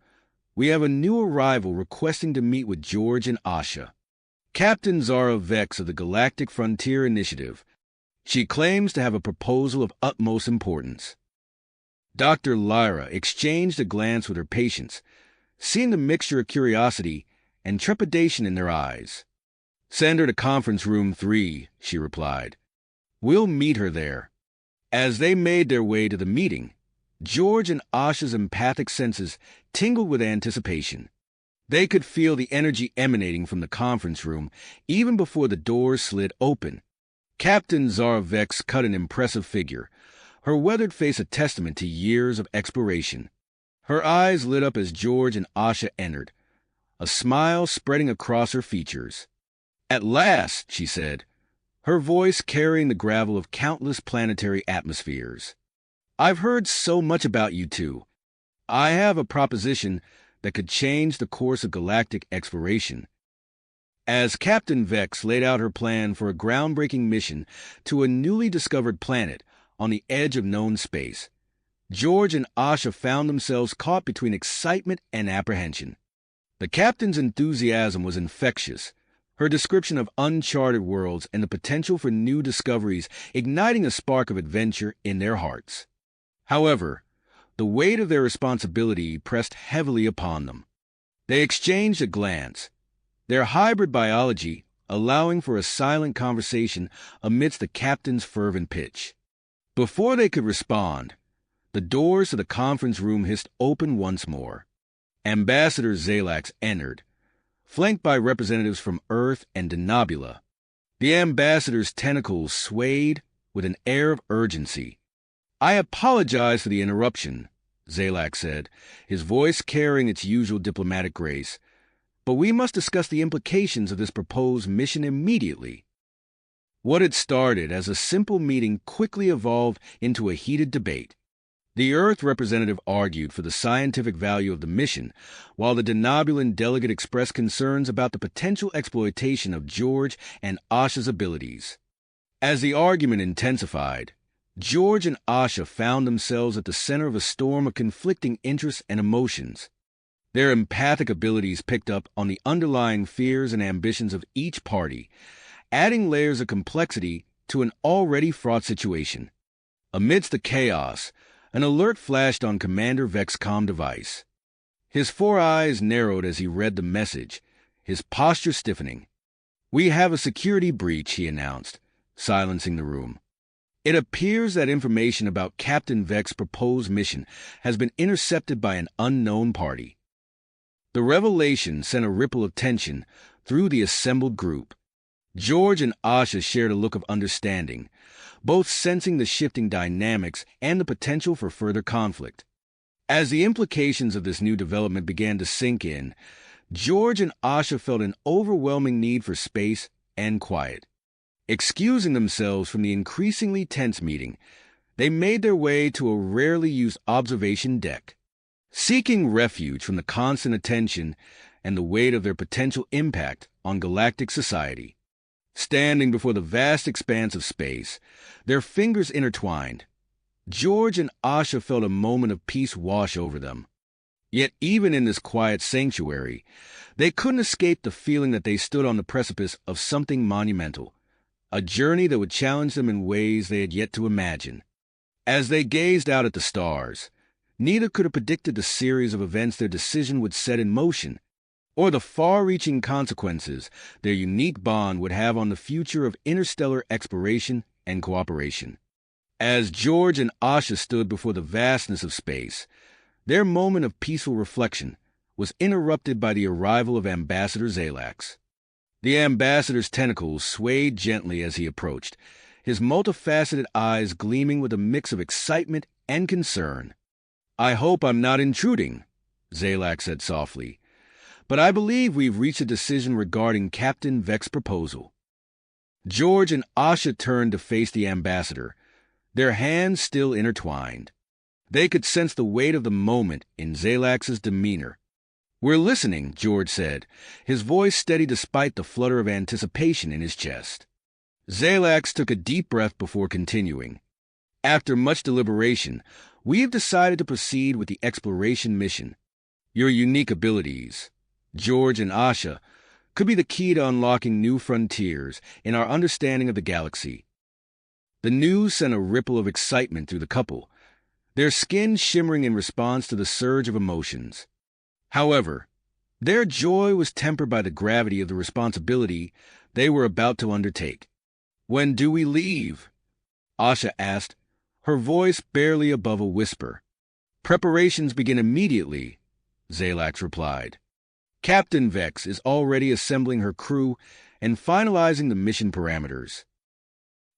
[SPEAKER 1] "we have a new arrival requesting to meet with George and Asha. Captain Zara Vex of the Galactic Frontier Initiative. She claims to have a proposal of utmost importance." Dr. Lyra exchanged a glance with her patients, seeing the mixture of curiosity and trepidation in their eyes. "Send her to conference room 3, she replied. "We'll meet her there." As they made their way to the meeting, George and Asha's empathic senses tingled with anticipation. They could feel the energy emanating from the conference room even before the doors slid open. Captain Zara Vex cut an impressive figure, her weathered face a testament to years of exploration. Her eyes lit up as George and Asha entered, a smile spreading across her features. "At last," she said, her voice carrying the gravel of countless planetary atmospheres. "I've heard so much about you two. I have a proposition that could change the course of galactic exploration." As Captain Vex laid out her plan for a groundbreaking mission to a newly discovered planet on the edge of known space, George and Asha found themselves caught between excitement and apprehension. The captain's enthusiasm was infectious, her description of uncharted worlds and the potential for new discoveries igniting a spark of adventure in their hearts. However, the weight of their responsibility pressed heavily upon them. They exchanged a glance, their hybrid biology allowing for a silent conversation amidst the captain's fervent pitch. Before they could respond, the doors to the conference room hissed open once more. Ambassador Zalax entered, flanked by representatives from Earth and Denobula. The ambassador's tentacles swayed with an air of urgency. "I apologize for the interruption," Zalax said, his voice carrying its usual diplomatic grace, "but we must discuss the implications of this proposed mission immediately." What had started as a simple meeting quickly evolved into a heated debate. The Earth representative argued for the scientific value of the mission, while the Denobulan delegate expressed concerns about the potential exploitation of George and Asha's abilities. As the argument intensified, George and Asha found themselves at the center of a storm of conflicting interests and emotions. Their empathic abilities picked up on the underlying fears and ambitions of each party, adding layers of complexity to an already fraught situation. Amidst the chaos, an alert flashed on Commander Vex's comm device. His four eyes narrowed as he read the message, his posture stiffening. "We have a security breach," he announced, silencing the room. "It appears that information about Captain Vex's proposed mission has been intercepted by an unknown party." The revelation sent a ripple of tension through the assembled group. George and Asha shared a look of understanding, both sensing the shifting dynamics and the potential for further conflict. As the implications of this new development began to sink in, George and Asha felt an overwhelming need for space and quiet. Excusing themselves from the increasingly tense meeting, they made their way to a rarely used observation deck. Seeking refuge from the constant attention and the weight of their potential impact on galactic society. Standing before the vast expanse of space, their fingers intertwined, George and Asha felt a moment of peace wash over them. Yet even in this quiet sanctuary, they couldn't escape the feeling that they stood on the precipice of something monumental, a journey that would challenge them in ways they had yet to imagine. As they gazed out at the stars, neither could have predicted the series of events their decision would set in motion, or the far-reaching consequences their unique bond would have on the future of interstellar exploration and cooperation. As George and Asha stood before the vastness of space, their moment of peaceful reflection was interrupted by the arrival of Ambassador Zalax. The ambassador's tentacles swayed gently as he approached, his multifaceted eyes gleaming with a mix of excitement and concern. "I hope I'm not intruding," Zalax said softly, "but I believe we've reached a decision regarding Captain Vex's proposal." George and Asha turned to face the ambassador, their hands still intertwined. They could sense the weight of the moment in Zalax's demeanor. "We're listening," George said, his voice steady despite the flutter of anticipation in his chest. Zalax took a deep breath before continuing. "After much deliberation, we've decided to proceed with the exploration mission. Your unique abilities, George and Asha, could be the key to unlocking new frontiers in our understanding of the galaxy." The news sent a ripple of excitement through the couple, their skin shimmering in response to the surge of emotions. However, their joy was tempered by the gravity of the responsibility they were about to undertake. "When do we leave?" Asha asked, her voice barely above a whisper. "Preparations begin immediately," Zalax replied. "Captain Vex is already assembling her crew and finalizing the mission parameters."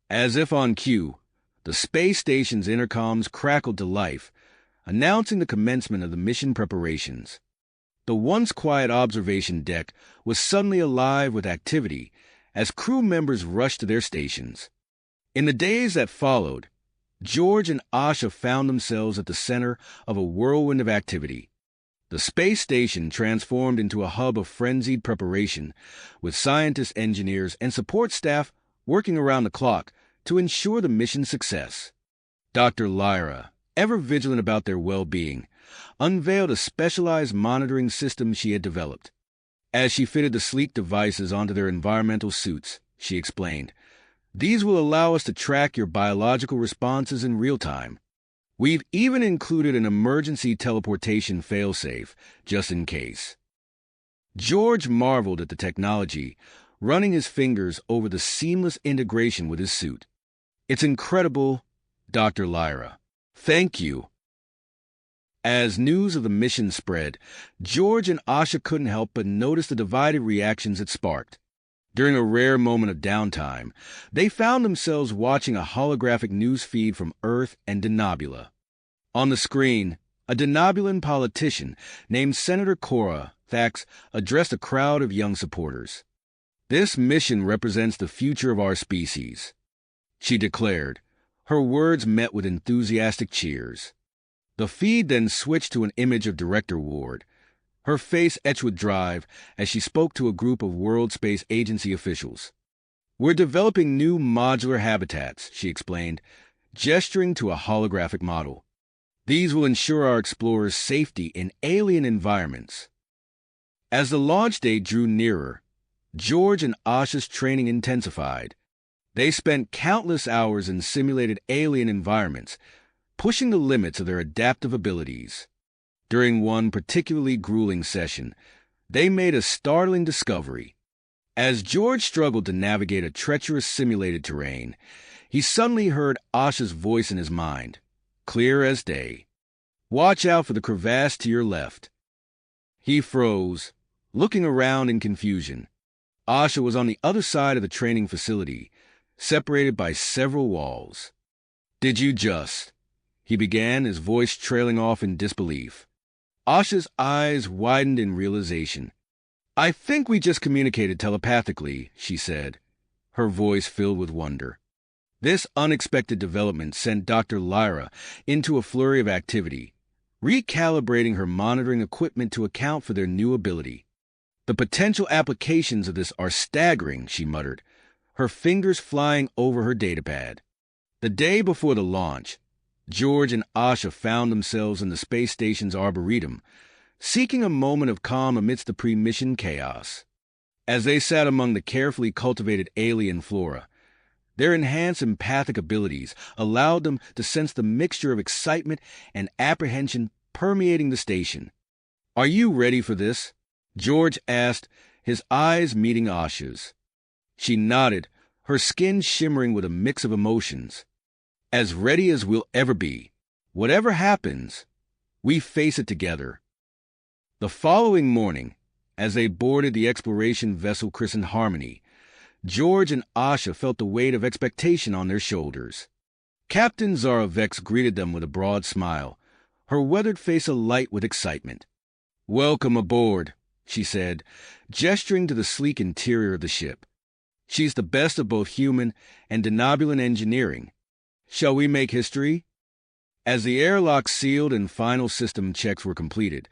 [SPEAKER 1] As if on cue, the space station's intercoms crackled to life, announcing the commencement of the mission preparations. The once quiet observation deck was suddenly alive with activity as crew members rushed to their stations. In the days that followed, George and Asha found themselves at the center of a whirlwind of activity. The space station transformed into a hub of frenzied preparation, with scientists, engineers, and support staff working around the clock to ensure the mission's success. Dr. Lyra, ever vigilant about their well-being, unveiled a specialized monitoring system she had developed. As she fitted the sleek devices onto their environmental suits, she explained, "These will allow us to track your biological responses in real time. We've even included an emergency teleportation failsafe, just in case." George marveled at the technology, running his fingers over the seamless integration with his suit. "It's incredible, Dr. Lyra. Thank you." As news of the mission spread, George and Asha couldn't help but notice the divided reactions it sparked. During a rare moment of downtime, they found themselves watching a holographic news feed from Earth and Denobula. On the screen, a Denobulan politician named Senator Cora Thax addressed a crowd of young supporters. "This mission represents the future of our species," she declared, her words met with enthusiastic cheers. The feed then switched to an image of Director Ward, her face etched with drive as she spoke to a group of World Space Agency officials. "We're developing new modular habitats," she explained, gesturing to a holographic model. "These will ensure our explorers' safety in alien environments." As the launch date drew nearer, George and Asha's training intensified. They spent countless hours in simulated alien environments, pushing the limits of their adaptive abilities. During one particularly grueling session, they made a startling discovery. As George struggled to navigate a treacherous simulated terrain, he suddenly heard Asha's voice in his mind, clear as day. "Watch out for the crevasse to your left." He froze, looking around in confusion. Asha was on the other side of the training facility, separated by several walls. "Did you just—" he began, his voice trailing off in disbelief. Asha's eyes widened in realization. "I think we just communicated telepathically," she said, her voice filled with wonder. This unexpected development sent Dr. Lyra into a flurry of activity, recalibrating her monitoring equipment to account for their new ability. "The potential applications of this are staggering," she muttered, her fingers flying over her datapad. The day before the launch, George and Asha found themselves in the space station's arboretum, seeking a moment of calm amidst the pre-mission chaos. As they sat among the carefully cultivated alien flora, their enhanced empathic abilities allowed them to sense the mixture of excitement and apprehension permeating the station. "Are you ready for this?" George asked, his eyes meeting Asha's. She nodded, her skin shimmering with a mix of emotions. "As ready as we'll ever be. Whatever happens, we face it together." The following morning, as they boarded the exploration vessel christened Harmony, George and Asha felt the weight of expectation on their shoulders. Captain Zaravex greeted them with a broad smile, her weathered face alight with excitement. "Welcome aboard," she said, gesturing to the sleek interior of the ship. "She's the best of both human and Denobulan engineering. Shall we make history?" As the airlock sealed and final system checks were completed,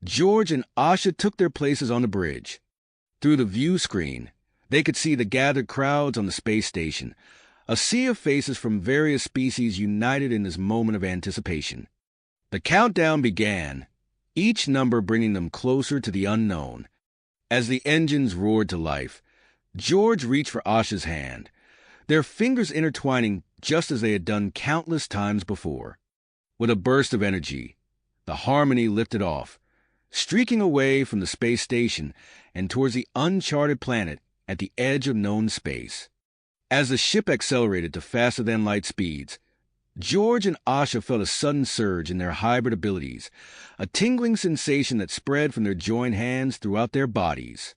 [SPEAKER 1] George and Asha took their places on the bridge. Through the view screen, they could see the gathered crowds on the space station, a sea of faces from various species united in this moment of anticipation. The countdown began, each number bringing them closer to the unknown. As the engines roared to life, George reached for Asha's hand, their fingers intertwining just as they had done countless times before. With a burst of energy, the Harmony lifted off, streaking away from the space station and towards the uncharted planet at the edge of known space. As the ship accelerated to faster-than-light speeds, George and Asha felt a sudden surge in their hybrid abilities, a tingling sensation that spread from their joined hands throughout their bodies.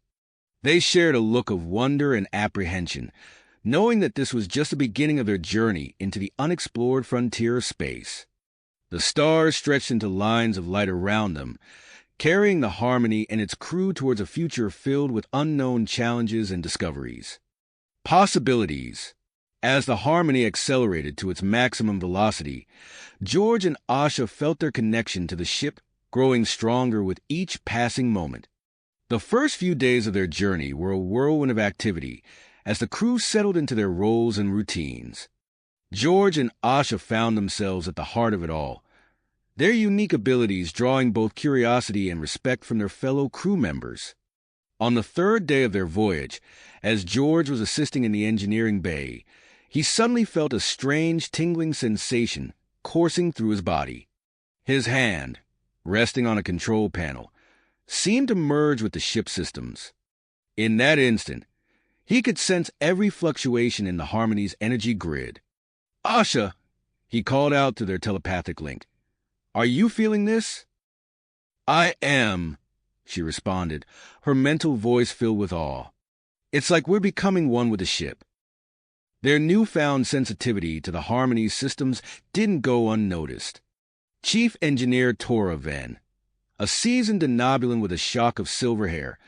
[SPEAKER 1] They shared a look of wonder and apprehension, knowing that this was just the beginning of their journey into the unexplored frontier of space. The stars stretched into lines of light around them, carrying the Harmony and its crew towards a future filled with unknown challenges and discoveries. Possibilities. As the Harmony accelerated to its maximum velocity, George and Asha felt their connection to the ship growing stronger with each passing moment. The first few days of their journey were a whirlwind of activity as the crew settled into their roles and routines. George and Asha found themselves at the heart of it all, their unique abilities drawing both curiosity and respect from their fellow crew members. On the third day of their voyage, as George was assisting in the engineering bay, he suddenly felt a strange tingling sensation coursing through his body. His hand, resting on a control panel, seemed to merge with the ship's systems. In that instant, he could sense every fluctuation in the Harmony's energy grid. "Asha," he called out through their telepathic link, "are you feeling this?" "I am," she responded, her mental voice filled with awe. "It's like we're becoming one with the ship." Their newfound sensitivity to the Harmony's systems didn't go unnoticed. Chief Engineer Tora Van, a seasoned denobulan with a shock of silver hair,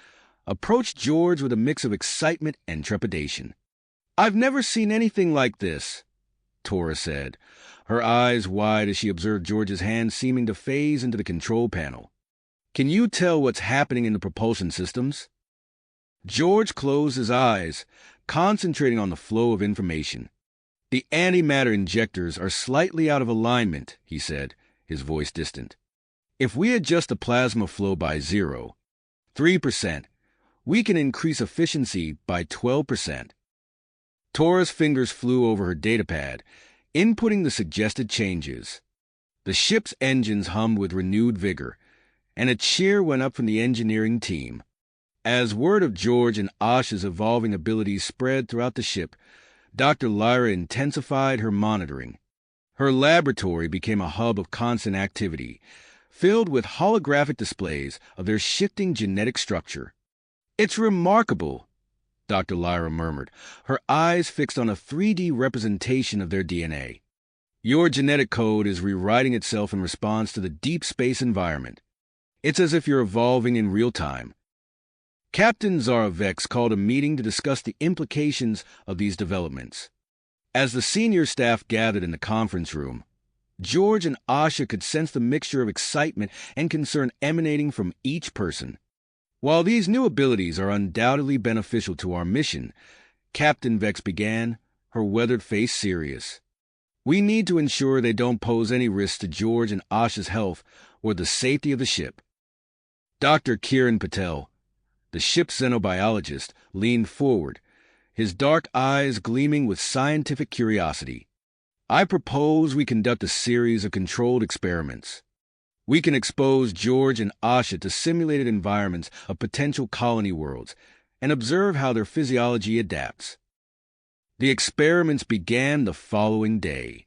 [SPEAKER 1] approached George with a mix of excitement and trepidation. "I've never seen anything like this," Tora said, her eyes wide as she observed George's hand seeming to phase into the control panel. "Can you tell what's happening in the propulsion systems?" George closed his eyes, concentrating on the flow of information. "The antimatter injectors are slightly out of alignment," he said, his voice distant. "If we adjust the plasma flow by 0.3%, we can increase efficiency by 12%. Tora's fingers flew over her datapad, inputting the suggested changes. The ship's engines hummed with renewed vigor, and a cheer went up from the engineering team. As word of George and Asha's evolving abilities spread throughout the ship, Dr. Lyra intensified her monitoring. Her laboratory became a hub of constant activity, filled with holographic displays of their shifting genetic structure. "It's remarkable," Dr. Lyra murmured, her eyes fixed on a 3D representation of their DNA. "Your genetic code is rewriting itself in response to the deep space environment. It's as if you're evolving in real time." Captain Zaravex called a meeting to discuss the implications of these developments. As the senior staff gathered in the conference room, George and Asha could sense the mixture of excitement and concern emanating from each person. "While these new abilities are undoubtedly beneficial to our mission," Captain Vex began, her weathered face serious, "we need to ensure they don't pose any risks to George and Asha's health or the safety of the ship." Dr. Kiran Patel, the ship's xenobiologist, leaned forward, his dark eyes gleaming with scientific curiosity. "I propose we conduct a series of controlled experiments. We can expose George and Asha to simulated environments of potential colony worlds and observe how their physiology adapts." The experiments began the following day.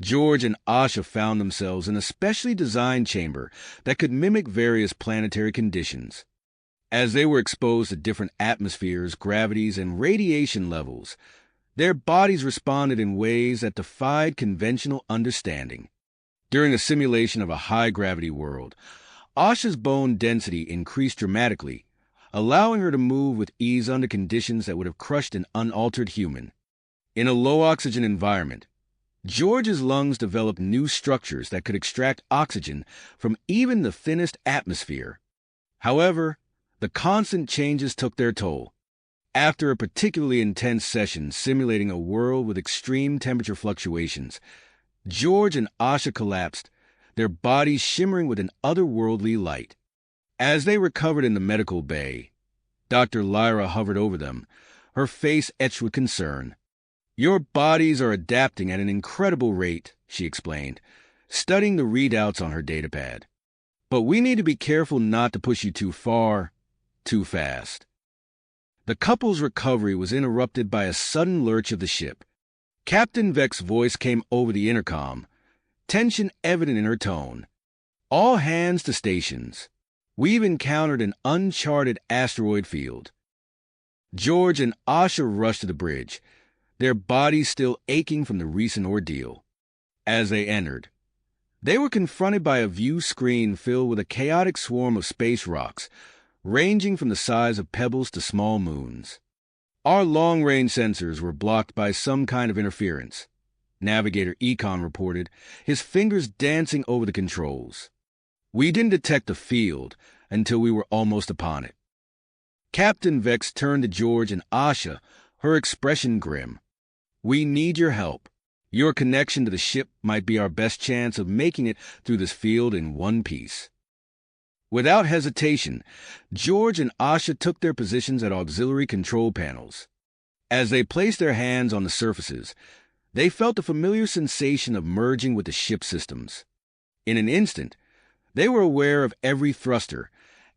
[SPEAKER 1] George and Asha found themselves in a specially designed chamber that could mimic various planetary conditions. As they were exposed to different atmospheres, gravities, and radiation levels, their bodies responded in ways that defied conventional understanding. During a simulation of a high-gravity world, Asha's bone density increased dramatically, allowing her to move with ease under conditions that would have crushed an unaltered human. In a low-oxygen environment, George's lungs developed new structures that could extract oxygen from even the thinnest atmosphere. However, the constant changes took their toll. After a particularly intense session simulating a world with extreme temperature fluctuations, George and Asha collapsed, their bodies shimmering with an otherworldly light. As they recovered in the medical bay, Dr. Lyra hovered over them, her face etched with concern. "Your bodies are adapting at an incredible rate," she explained, studying the readouts on her datapad. "But we need to be careful not to push you too far, too fast." The couple's recovery was interrupted by a sudden lurch of the ship. Captain Vex's voice came over the intercom, tension evident in her tone. "All hands to stations. We've encountered an uncharted asteroid field." George and Asha rushed to the bridge, their bodies still aching from the recent ordeal. As they entered, they were confronted by a view screen filled with a chaotic swarm of space rocks, ranging from the size of pebbles to small moons. Our long-range sensors were blocked by some kind of interference, Navigator Econ reported, his fingers dancing over the controls. We didn't detect the field until we were almost upon it. Captain Vex turned to George and Asha, her expression grim. We need your help. Your connection to the ship might be our best chance of making it through this field in one piece. Without hesitation, George and Asha took their positions at auxiliary control panels. As they placed their hands on the surfaces, they felt the familiar sensation of merging with the ship's systems. In an instant, they were aware of every thruster,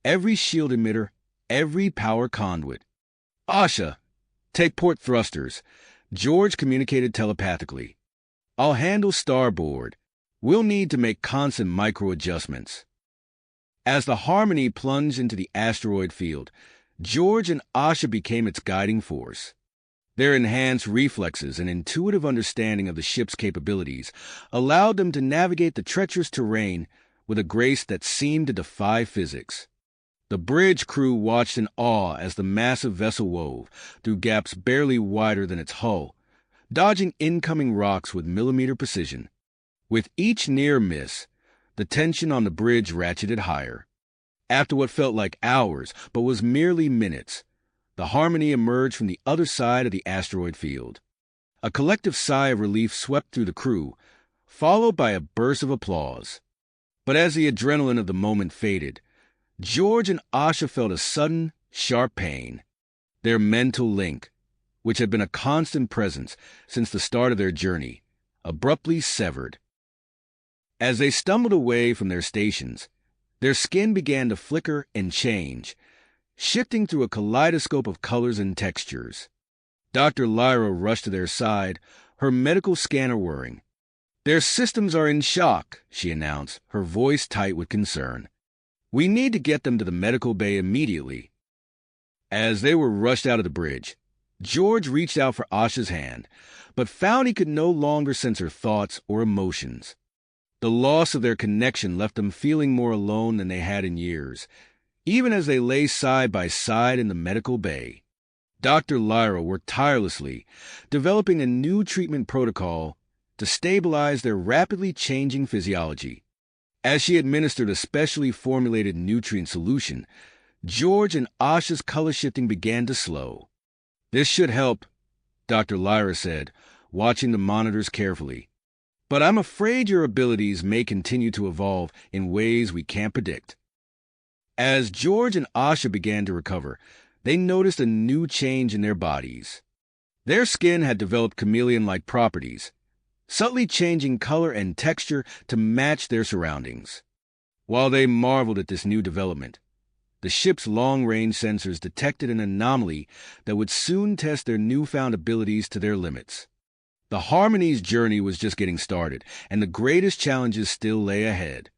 [SPEAKER 1] every shield emitter, every power conduit. Asha, take port thrusters, George communicated telepathically. I'll handle starboard. We'll need to make constant micro-adjustments. As the Harmony plunged into the asteroid field, George and Asha became its guiding force. Their enhanced reflexes and intuitive understanding of the ship's capabilities allowed them to navigate the treacherous terrain with a grace that seemed to defy physics. The bridge crew watched in awe as the massive vessel wove through gaps barely wider than its hull, dodging incoming rocks with millimeter precision. With each near miss, the tension on the bridge ratcheted higher. After what felt like hours, but was merely minutes, the Harmony emerged from the other side of the asteroid field. A collective sigh of relief swept through the crew, followed by a burst of applause. But as the adrenaline of the moment faded, George and Asha felt a sudden, sharp pain. Their mental link, which had been a constant presence since the start of their journey, abruptly severed. As they stumbled away from their stations, their skin began to flicker and change, shifting through a kaleidoscope of colors and textures. Dr. Lyra rushed to their side, her medical scanner whirring. Their systems are in shock, she announced, her voice tight with concern. We need to get them to the medical bay immediately. As they were rushed out of the bridge, George reached out for Asha's hand, but found he could no longer sense her thoughts or emotions. The loss of their connection left them feeling more alone than they had in years, even as they lay side by side in the medical bay. Dr. Lyra worked tirelessly, developing a new treatment protocol to stabilize their rapidly changing physiology. As she administered a specially formulated nutrient solution, George and Asha's color shifting began to slow. This should help, Dr. Lyra said, watching the monitors carefully. But I'm afraid your abilities may continue to evolve in ways we can't predict. As George and Asha began to recover, they noticed a new change in their bodies. Their skin had developed chameleon-like properties, subtly changing color and texture to match their surroundings. While they marveled at this new development, the ship's long-range sensors detected an anomaly that would soon test their newfound abilities to their limits. The Harmony's journey was just getting started, and the greatest challenges still lay ahead.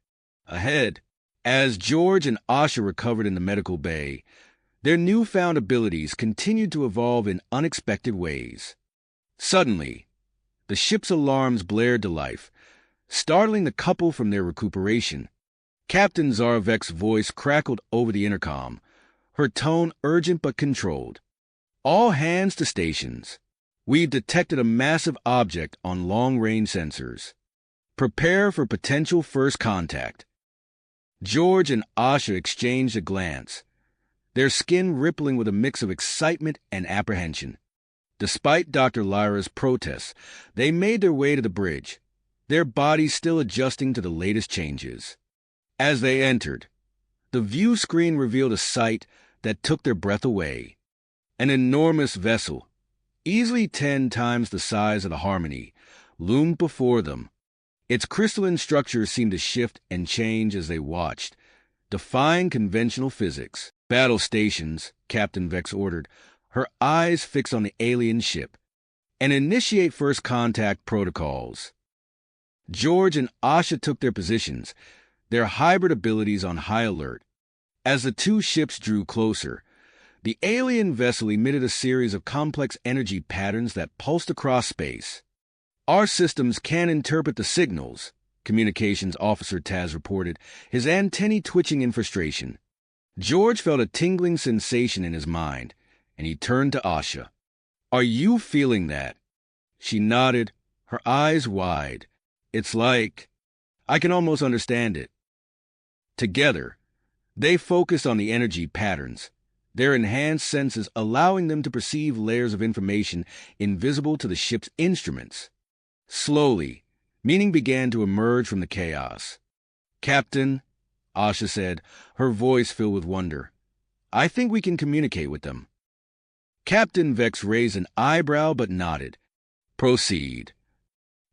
[SPEAKER 1] As George and Asha recovered in the medical bay, their newfound abilities continued to evolve in unexpected ways. Suddenly, the ship's alarms blared to life, startling the couple from their recuperation. Captain Zarvek's voice crackled over the intercom, her tone urgent but controlled. All hands to stations. We've detected a massive object on long-range sensors. Prepare for potential first contact. George and Asha exchanged a glance, their skin rippling with a mix of excitement and apprehension. Despite Dr. Lyra's protests, they made their way to the bridge, their bodies still adjusting to the latest changes. As they entered, the view screen revealed a sight that took their breath away. An enormous vessel, easily 10 times the size of the Harmony, loomed before them. Its crystalline structure seemed to shift and change as they watched, defying conventional physics. Battle stations, Captain Vex ordered, her eyes fixed on the alien ship, and initiate first contact protocols. George and Asha took their positions, their hybrid abilities on high alert. As the two ships drew closer, The alien vessel emitted a series of complex energy patterns that pulsed across space. "Our systems can interpret the signals," Communications Officer Taz reported, his antennae twitching in frustration. George felt a tingling sensation in his mind, and he turned to Asha. "Are you feeling that?" She nodded, her eyes wide. "It's like... I can almost understand it." Together, they focused on the energy patterns, their enhanced senses allowing them to perceive layers of information invisible to the ship's instruments. Slowly, meaning began to emerge from the chaos. "Captain," Asha said, her voice filled with wonder, "I think we can communicate with them." Captain Vex raised an eyebrow but nodded. "Proceed."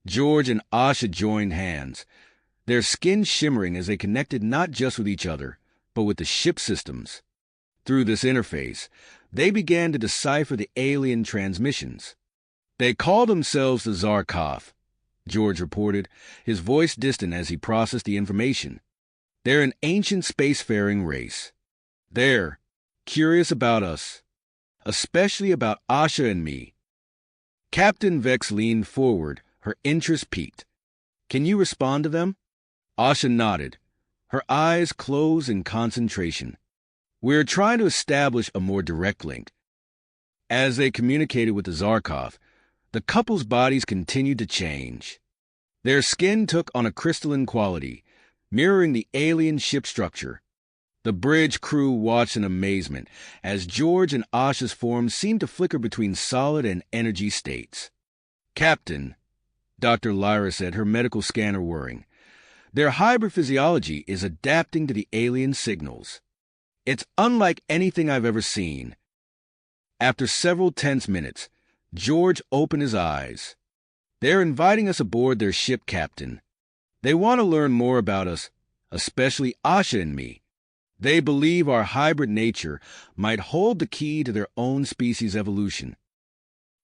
[SPEAKER 1] George and Asha joined hands, their skin shimmering as they connected not just with each other, but with the ship systems. Through this interface, they began to decipher the alien transmissions. "They call themselves the Zarkov," George reported, his voice distant as he processed the information. "They're an ancient spacefaring race. They're curious about us, especially about Asha and me." Captain Vex leaned forward, her interest piqued. "Can you respond to them?" Asha nodded, her eyes closed in concentration. "We're trying to establish a more direct link." As they communicated with the Zarkov, the couple's bodies continued to change. Their skin took on a crystalline quality, mirroring the alien ship structure. The bridge crew watched in amazement as George and Asha's forms seemed to flicker between solid and energy states. "Captain," Dr. Lyra said, her medical scanner whirring, "their hybrid physiology is adapting to the alien signals. It's unlike anything I've ever seen." After several tense minutes, George opened his eyes. "They're inviting us aboard their ship, Captain. They want to learn more about us, especially Asha and me. They believe our hybrid nature might hold the key to their own species' evolution."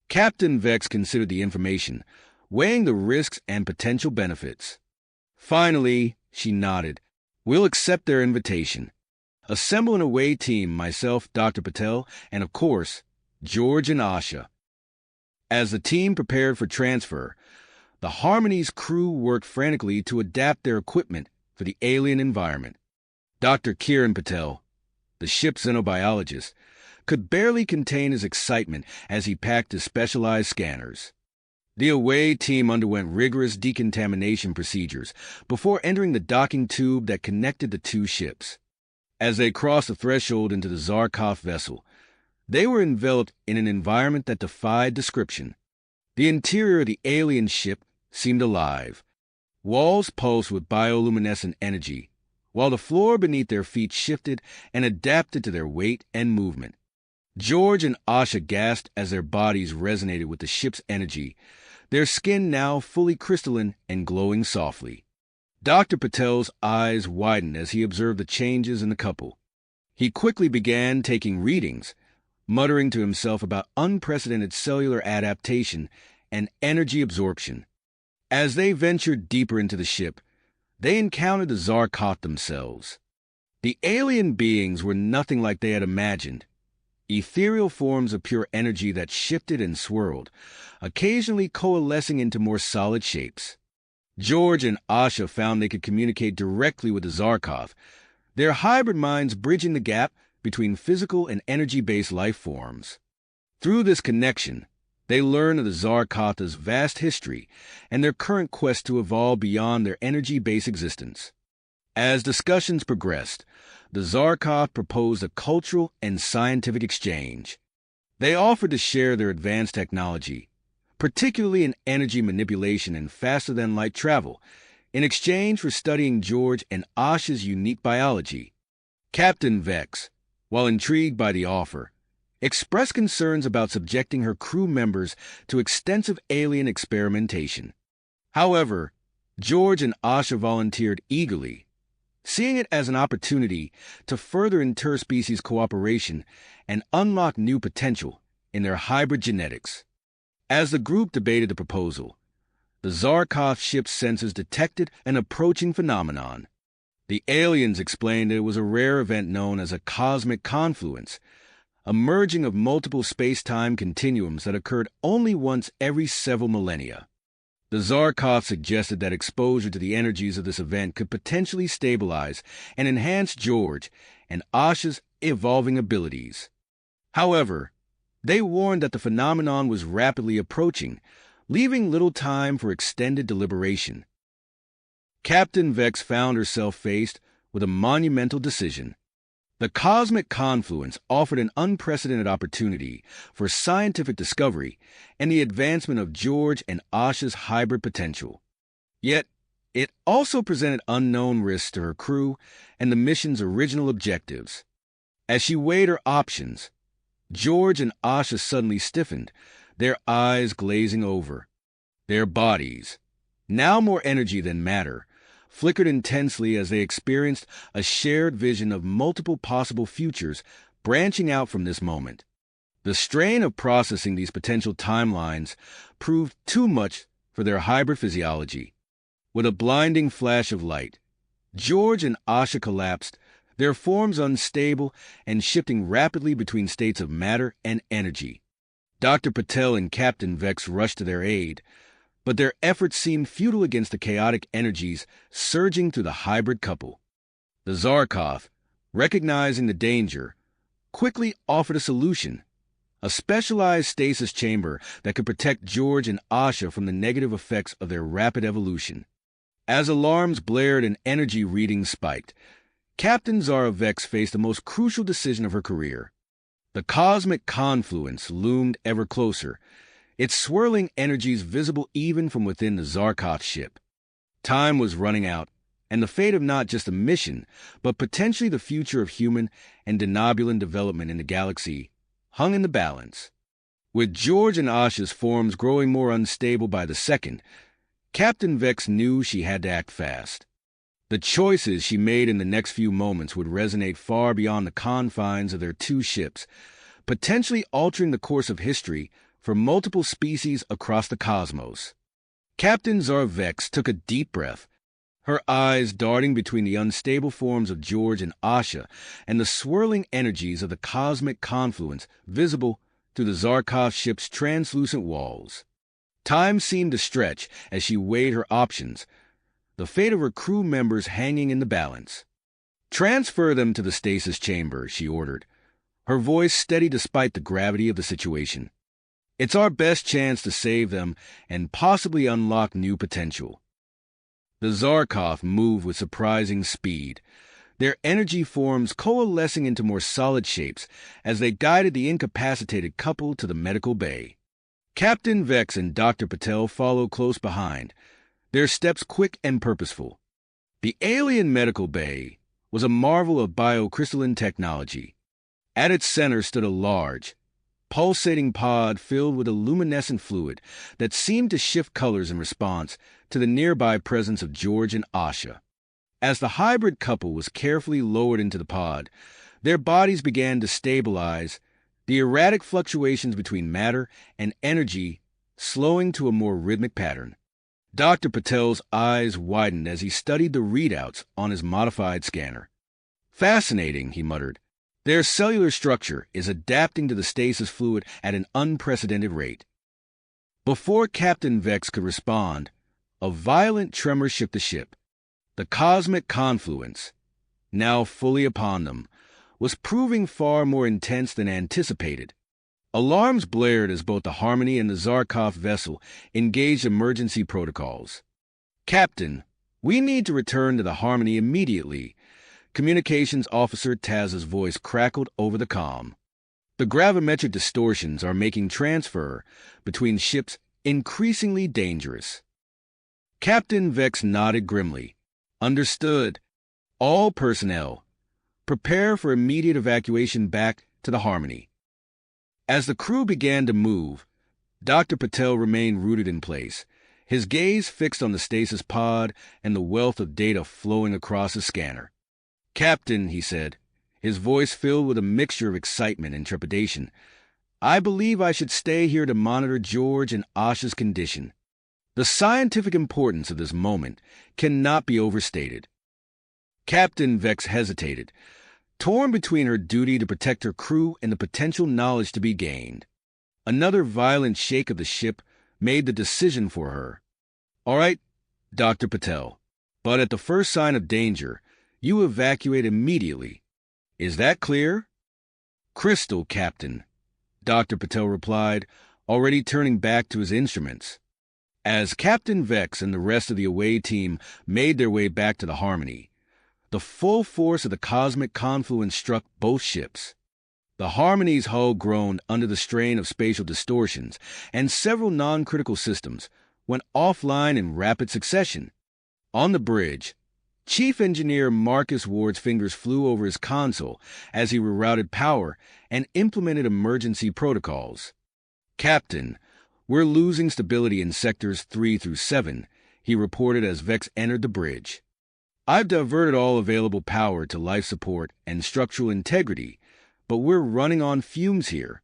[SPEAKER 1] Captain Vex considered the information, weighing the risks and potential benefits. Finally, she nodded. "We'll accept their invitation. Assemble an away team, myself, Dr. Patel, and of course, George and Asha." As the team prepared for transfer, the Harmony's crew worked frantically to adapt their equipment for the alien environment. Dr. Kiran Patel, the ship's xenobiologist, could barely contain his excitement as he packed his specialized scanners. The away team underwent rigorous decontamination procedures before entering the docking tube that connected the two ships. As they crossed the threshold into the Zarkov vessel, they were enveloped in an environment that defied description. The interior of the alien ship seemed alive. Walls pulsed with bioluminescent energy, while the floor beneath their feet shifted and adapted to their weight and movement. George and Asha gasped as their bodies resonated with the ship's energy, their skin now fully crystalline and glowing softly. Dr. Patel's eyes widened as he observed the changes in the couple. He quickly began taking readings, muttering to himself about unprecedented cellular adaptation and energy absorption. As they ventured deeper into the ship, they encountered the Zarkov themselves. The alien beings were nothing like they had imagined. Ethereal forms of pure energy that shifted and swirled, occasionally coalescing into more solid shapes. George and Asha found they could communicate directly with the Zarkov, their hybrid minds bridging the gap between physical and energy-based life forms. Through this connection, they learned of the Zarkov's vast history and their current quest to evolve beyond their energy-based existence. As discussions progressed, the Zarkov proposed a cultural and scientific exchange. They offered to share their advanced technology, particularly in energy manipulation and faster-than-light travel, in exchange for studying George and Asha's unique biology. Captain Vex, while intrigued by the offer, expressed concerns about subjecting her crew members to extensive alien experimentation. However, George and Asha volunteered eagerly, seeing it as an opportunity to further interspecies cooperation and unlock new potential in their hybrid genetics. As the group debated the proposal, the Zarkov ship's sensors detected an approaching phenomenon. The aliens explained that it was a rare event known as a cosmic confluence, a merging of multiple space-time continuums that occurred only once every several millennia. The Zarkov suggested that exposure to the energies of this event could potentially stabilize and enhance George and Asha's evolving abilities. However, they warned that the phenomenon was rapidly approaching, leaving little time for extended deliberation. Captain Vex found herself faced with a monumental decision. The cosmic confluence offered an unprecedented opportunity for scientific discovery and the advancement of George and Asha's hybrid potential. Yet, it also presented unknown risks to her crew and the mission's original objectives. As she weighed her options, George and Asha suddenly stiffened, their eyes glazing over. Their bodies, now more energy than matter, flickered intensely as they experienced a shared vision of multiple possible futures branching out from this moment. The strain of processing these potential timelines proved too much for their hybrid physiology. With a blinding flash of light, George and Asha collapsed, their forms unstable and shifting rapidly between states of matter and energy. Dr. Patel and Captain Vex rushed to their aid, but their efforts seemed futile against the chaotic energies surging through the hybrid couple. The Zarkov, recognizing the danger, quickly offered a solution, a specialized stasis chamber that could protect George and Asha from the negative effects of their rapid evolution. As alarms blared and energy readings spiked, Captain Zara Vex faced the most crucial decision of her career. The cosmic confluence loomed ever closer, its swirling energies visible even from within the Zarkov ship. Time was running out, and the fate of not just the mission, but potentially the future of human and denobulan development in the galaxy hung in the balance. With George and Asha's forms growing more unstable by the second, Captain Vex knew she had to act fast. The choices she made in the next few moments would resonate far beyond the confines of their two ships, potentially altering the course of history for multiple species across the cosmos. Captain Zarvex took a deep breath, her eyes darting between the unstable forms of George and Asha and the swirling energies of the cosmic confluence visible through the Zarkov ship's translucent walls. Time seemed to stretch as she weighed her options, the fate of her crew members hanging in the balance. "Transfer them to the stasis chamber," she ordered, her voice steady despite the gravity of the situation. "It's our best chance to save them and possibly unlock new potential." The Zarkov moved with surprising speed, their energy forms coalescing into more solid shapes as they guided the incapacitated couple to the medical bay. Captain Vex and Dr. Patel followed close behind, their steps quick and purposeful. The alien medical bay was a marvel of biocrystalline technology. At its center stood a large, pulsating pod filled with a luminescent fluid that seemed to shift colors in response to the nearby presence of George and Asha. As the hybrid couple was carefully lowered into the pod, their bodies began to stabilize, the erratic fluctuations between matter and energy slowing to a more rhythmic pattern. Dr. Patel's eyes widened as he studied the readouts on his modified scanner. "Fascinating," he muttered. "Their cellular structure is adapting to the stasis fluid at an unprecedented rate." Before Captain Vex could respond, a violent tremor shook the ship. The cosmic confluence, now fully upon them, was proving far more intense than anticipated. Alarms blared as both the Harmony and the Zarkov vessel engaged emergency protocols. "Captain, we need to return to the Harmony immediately," Communications Officer Taz's voice crackled over the comm. "The gravimetric distortions are making transfer between ships increasingly dangerous." Captain Vex nodded grimly. "Understood. All personnel, prepare for immediate evacuation back to the Harmony." As the crew began to move, Dr. Patel remained rooted in place, his gaze fixed on the stasis pod and the wealth of data flowing across his scanner. "Captain," he said, his voice filled with a mixture of excitement and trepidation, "I believe I should stay here to monitor George and Asha's condition. The scientific importance of this moment cannot be overstated." Captain Vex hesitated, torn between her duty to protect her crew and the potential knowledge to be gained. Another violent shake of the ship made the decision for her. All right, Dr. Patel, but at the first sign of danger, you evacuate immediately. Is that clear? Crystal, Captain, Dr. Patel replied, already turning back to his instruments. As Captain Vex and the rest of the away team made their way back to the Harmony, the full force of the cosmic confluence struck both ships. The Harmony's hull groaned under the strain of spatial distortions, and several non-critical systems went offline in rapid succession. On the bridge, Chief Engineer Marcus Ward's fingers flew over his console as he rerouted power and implemented emergency protocols. Captain, we're losing stability in sectors 3 through 7, he reported as Vex entered the bridge. I've diverted all available power to life support and structural integrity, but we're running on fumes here.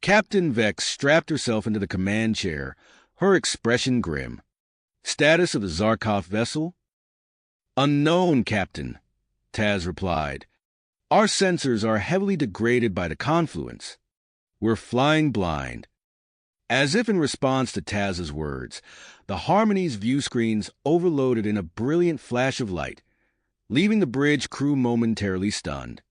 [SPEAKER 1] Captain Vex strapped herself into the command chair, her expression grim. Status of the Zarkov vessel? Unknown, Captain, Taz replied. Our sensors are heavily degraded by the confluence. We're flying blind. As if in response to Taz's words, the Harmony's view screens overloaded in a brilliant flash of light, leaving the bridge crew momentarily stunned.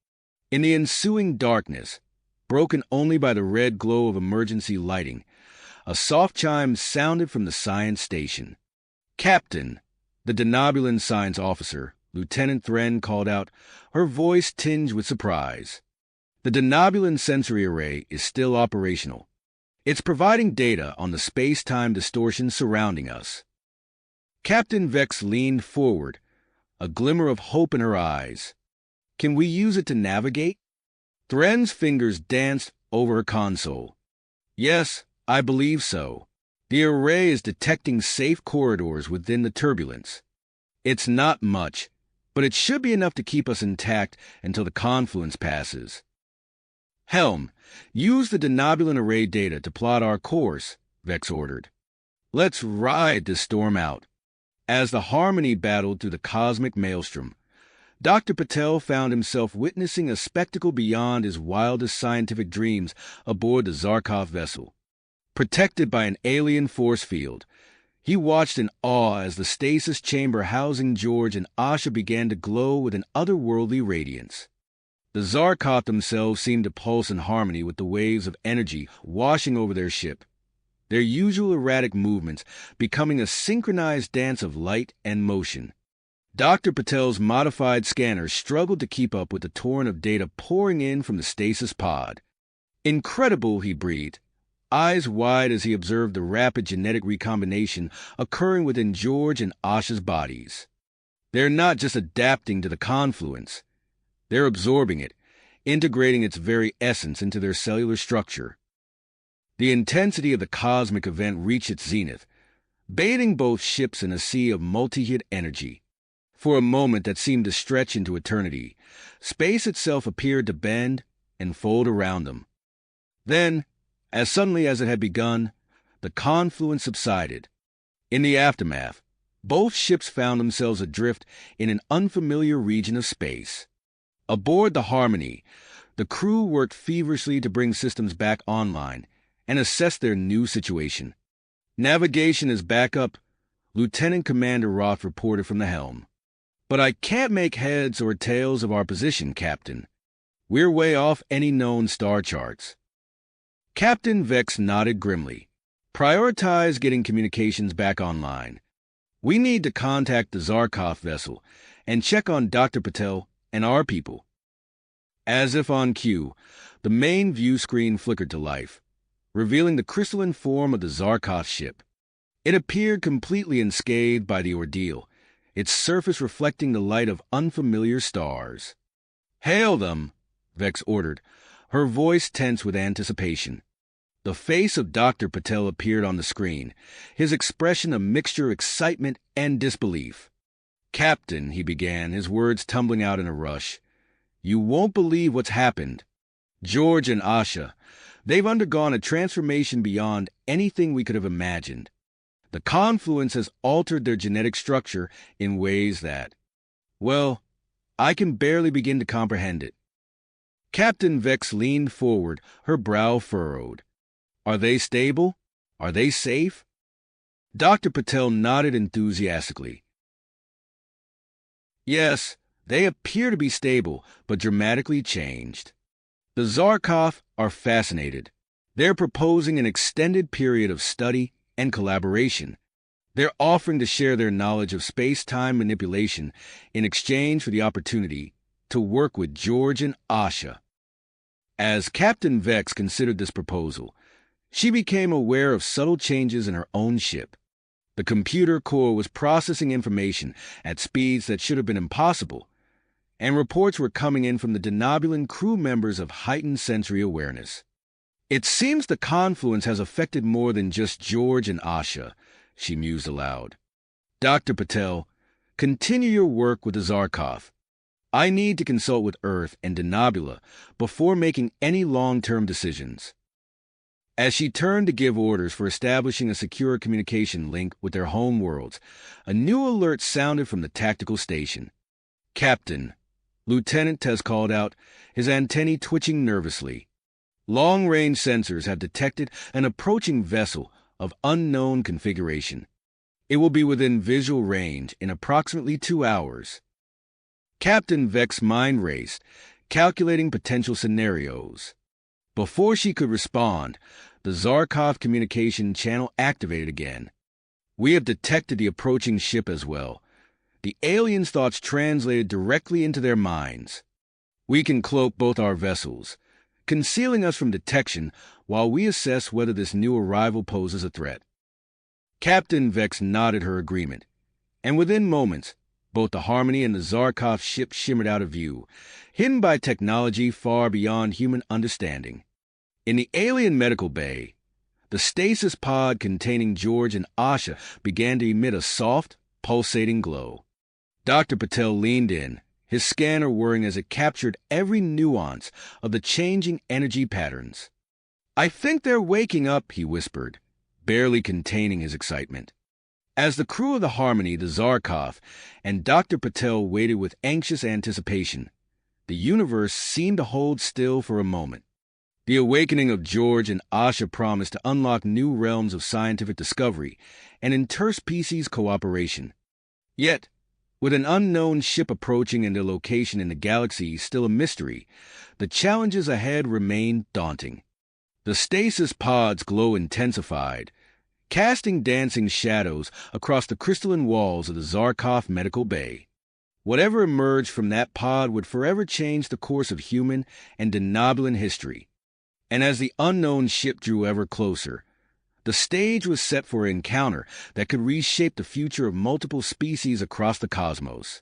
[SPEAKER 1] In the ensuing darkness, broken only by the red glow of emergency lighting, a soft chime sounded from the science station. Captain, the Denobulan science officer, Lieutenant Thren called out, her voice tinged with surprise. The Denobulan sensory array is still operational. It's providing data on the space-time distortion surrounding us. Captain Vex leaned forward, a glimmer of hope in her eyes. Can we use it to navigate? Thren's fingers danced over her console. Yes, I believe so. The array is detecting safe corridors within the turbulence. It's not much, but it should be enough to keep us intact until the confluence passes. Helm, use the Denobulan array data to plot our course, Vex ordered. Let's ride this storm out. As the Harmony battled through the cosmic maelstrom, Dr. Patel found himself witnessing a spectacle beyond his wildest scientific dreams aboard the Zarkov vessel. Protected by an alien force field, he watched in awe as the stasis chamber housing George and Asha began to glow with an otherworldly radiance. The Zarkov themselves seemed to pulse in harmony with the waves of energy washing over their ship, their usual erratic movements becoming a synchronized dance of light and motion. Dr. Patel's modified scanner struggled to keep up with the torrent of data pouring in from the stasis pod. Incredible, he breathed, eyes wide as he observed the rapid genetic recombination occurring within George and Asha's bodies. They're not just adapting to the confluence. They're absorbing it, integrating its very essence into their cellular structure. The intensity of the cosmic event reached its zenith, bathing both ships in a sea of multi-hit energy. For a moment that seemed to stretch into eternity, space itself appeared to bend and fold around them. Then, as suddenly as it had begun, the confluence subsided. In the aftermath, both ships found themselves adrift in an unfamiliar region of space. Aboard the Harmony, the crew worked feverishly to bring systems back online and assess their new situation. Navigation is back up, Lieutenant Commander Roth reported from the helm. But I can't make heads or tails of our position, Captain. We're way off any known star charts. Captain Vex nodded grimly. Prioritize getting communications back online. We need to contact the Zarkov vessel and check on Dr. Patel and our people. As if on cue, the main view screen flickered to life, revealing the crystalline form of the Zarkov ship. It appeared completely unscathed by the ordeal, its surface reflecting the light of unfamiliar stars. Hail them, Vex ordered, her voice tense with anticipation. The face of Dr. Patel appeared on the screen, his expression a mixture of excitement and disbelief. Captain, he began, his words tumbling out in a rush. You won't believe what's happened. George and Asha, they've undergone a transformation beyond anything we could have imagined. The confluence has altered their genetic structure in ways that, well, I can barely begin to comprehend it." Captain Vex leaned forward, her brow furrowed. "Are they stable? Are they safe?" Dr. Patel nodded enthusiastically. "Yes, they appear to be stable, but dramatically changed. The Zarkov are fascinated. They're proposing an extended period of study and collaboration. They're offering to share their knowledge of space-time manipulation in exchange for the opportunity to work with George and Asha." As Captain Vex considered this proposal, she became aware of subtle changes in her own ship. The computer core was processing information at speeds that should have been impossible, and reports were coming in from the Denobulan crew members of heightened sensory awareness. "It seems the confluence has affected more than just George and Asha," she mused aloud. "Dr. Patel, continue your work with the Zarkov. I need to consult with Earth and Denobula before making any long-term decisions." As she turned to give orders for establishing a secure communication link with their home worlds, a new alert sounded from the tactical station. "Captain," Lieutenant Tez called out, his antennae twitching nervously. "Long-range sensors have detected an approaching vessel of unknown configuration. It will be within visual range in approximately 2 hours." Captain Vex's mind raced, calculating potential scenarios. Before she could respond, the Zarkov communication channel activated again. "We have detected the approaching ship as well. The aliens' thoughts translated directly into their minds. We can cloak both our vessels, concealing us from detection while we assess whether this new arrival poses a threat." Captain Vex nodded her agreement, and within moments, both the Harmony and the Zarkov ship shimmered out of view, hidden by technology far beyond human understanding. In the alien medical bay, the stasis pod containing George and Asha began to emit a soft, pulsating glow. Dr. Patel leaned in, his scanner whirring as it captured every nuance of the changing energy patterns. "I think they're waking up," he whispered, barely containing his excitement. As the crew of the Harmony, the Zarkov, and Dr. Patel waited with anxious anticipation, the universe seemed to hold still for a moment. The awakening of George and Asha promised to unlock new realms of scientific discovery and interspecies cooperation. Yet, with an unknown ship approaching and their location in the galaxy still a mystery, the challenges ahead remained daunting. The stasis pod's glow intensified, casting dancing shadows across the crystalline walls of the Zarkov medical bay. Whatever emerged from that pod would forever change the course of human and Denobulan history. And as the unknown ship drew ever closer, the stage was set for an encounter that could reshape the future of multiple species across the cosmos.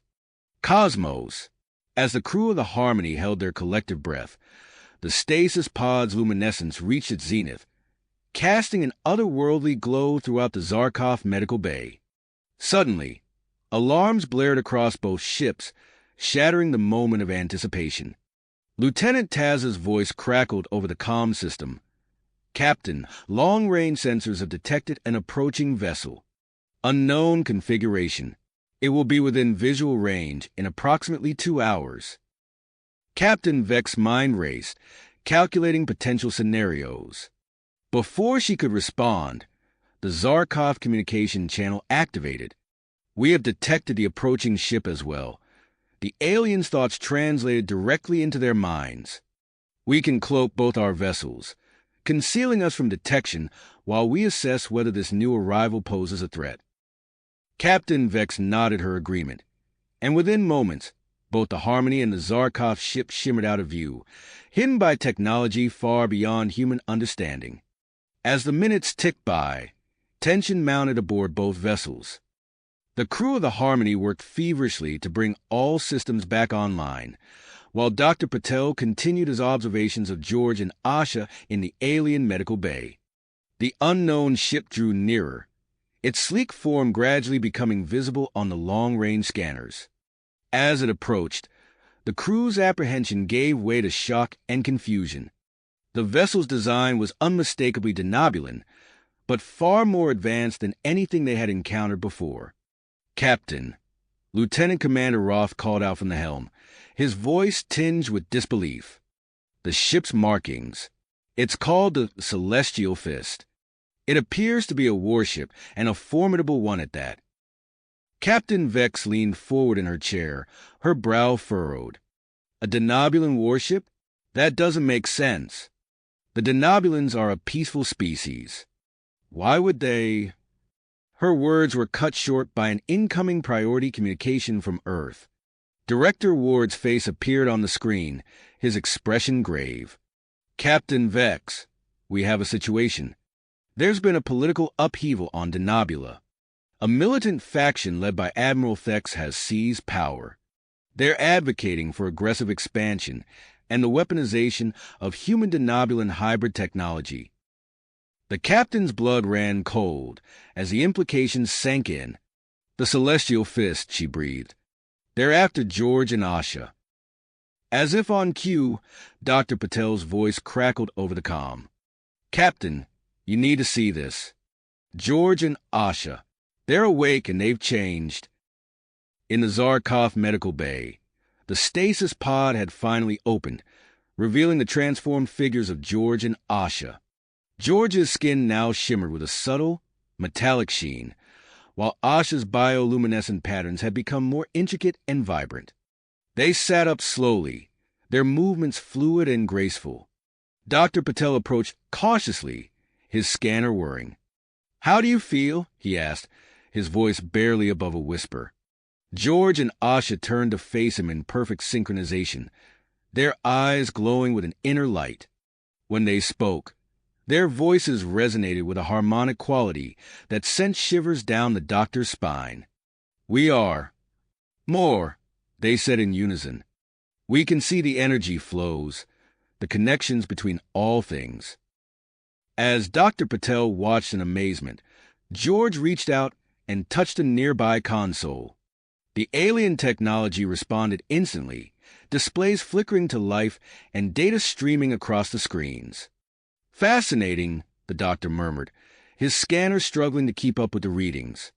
[SPEAKER 1] As the crew of the Harmony held their collective breath, the stasis pod's luminescence reached its zenith, casting an otherworldly glow throughout the Zarkov medical bay. Suddenly, alarms blared across both ships, shattering the moment of anticipation. Lieutenant Taz's voice crackled over the comm system. "Captain, long-range sensors have detected an approaching vessel. Unknown configuration. It will be within visual range in approximately 2 hours." Captain Vex's mind raced, calculating potential scenarios. Before she could respond, the Zarkov communication channel activated. "We have detected the approaching ship as well. The aliens' thoughts translated directly into their minds. We can cloak both our vessels, concealing us from detection while we assess whether this new arrival poses a threat." Captain Vex nodded her agreement, and within moments, both the Harmony and the Zarkov ship shimmered out of view, hidden by technology far beyond human understanding. As the minutes ticked by, tension mounted aboard both vessels. The crew of the Harmony worked feverishly to bring all systems back online, while Dr. Patel continued his observations of George and Asha in the alien medical bay. The unknown ship drew nearer, its sleek form gradually becoming visible on the long-range scanners. As it approached, the crew's apprehension gave way to shock and confusion. The vessel's design was unmistakably Denobulan, but far more advanced than anything they had encountered before. "Captain," Lieutenant Commander Roth called out from the helm, his voice tinged with disbelief. "The ship's markings. It's called the Celestial Fist. It appears to be a warship, and a formidable one at that." Captain Vex leaned forward in her chair, her brow furrowed. "A Denobulan warship? That doesn't make sense. The Denobulans are a peaceful species. Why would they—" Her words were cut short by an incoming priority communication from Earth. Director Ward's face appeared on the screen, his expression grave. "Captain Vex, we have a situation. There's been a political upheaval on Denobula. A militant faction led by Admiral Thex has seized power. They're advocating for aggressive expansion and the weaponization of human Denobulan hybrid technology." The captain's blood ran cold as the implications sank in. "The Celestial Fist," she breathed. "They're after George and Asha." As if on cue, Dr. Patel's voice crackled over the comm. "Captain, you need to see this. George and Asha. They're awake and they've changed." In the Zarkov medical bay, the stasis pod had finally opened, revealing the transformed figures of George and Asha. George's skin now shimmered with a subtle, metallic sheen, while Asha's bioluminescent patterns had become more intricate and vibrant. They sat up slowly, their movements fluid and graceful. Dr. Patel approached cautiously, his scanner whirring. "How do you feel?" he asked, his voice barely above a whisper. George and Asha turned to face him in perfect synchronization, their eyes glowing with an inner light. When they spoke, their voices resonated with a harmonic quality that sent shivers down the doctor's spine. "We are. More," they said in unison. "We can see the energy flows, the connections between all things." As Dr. Patel watched in amazement, George reached out and touched a nearby console. The alien technology responded instantly, displays flickering to life and data streaming across the screens. "Fascinating," the doctor murmured, his scanner struggling to keep up with the readings.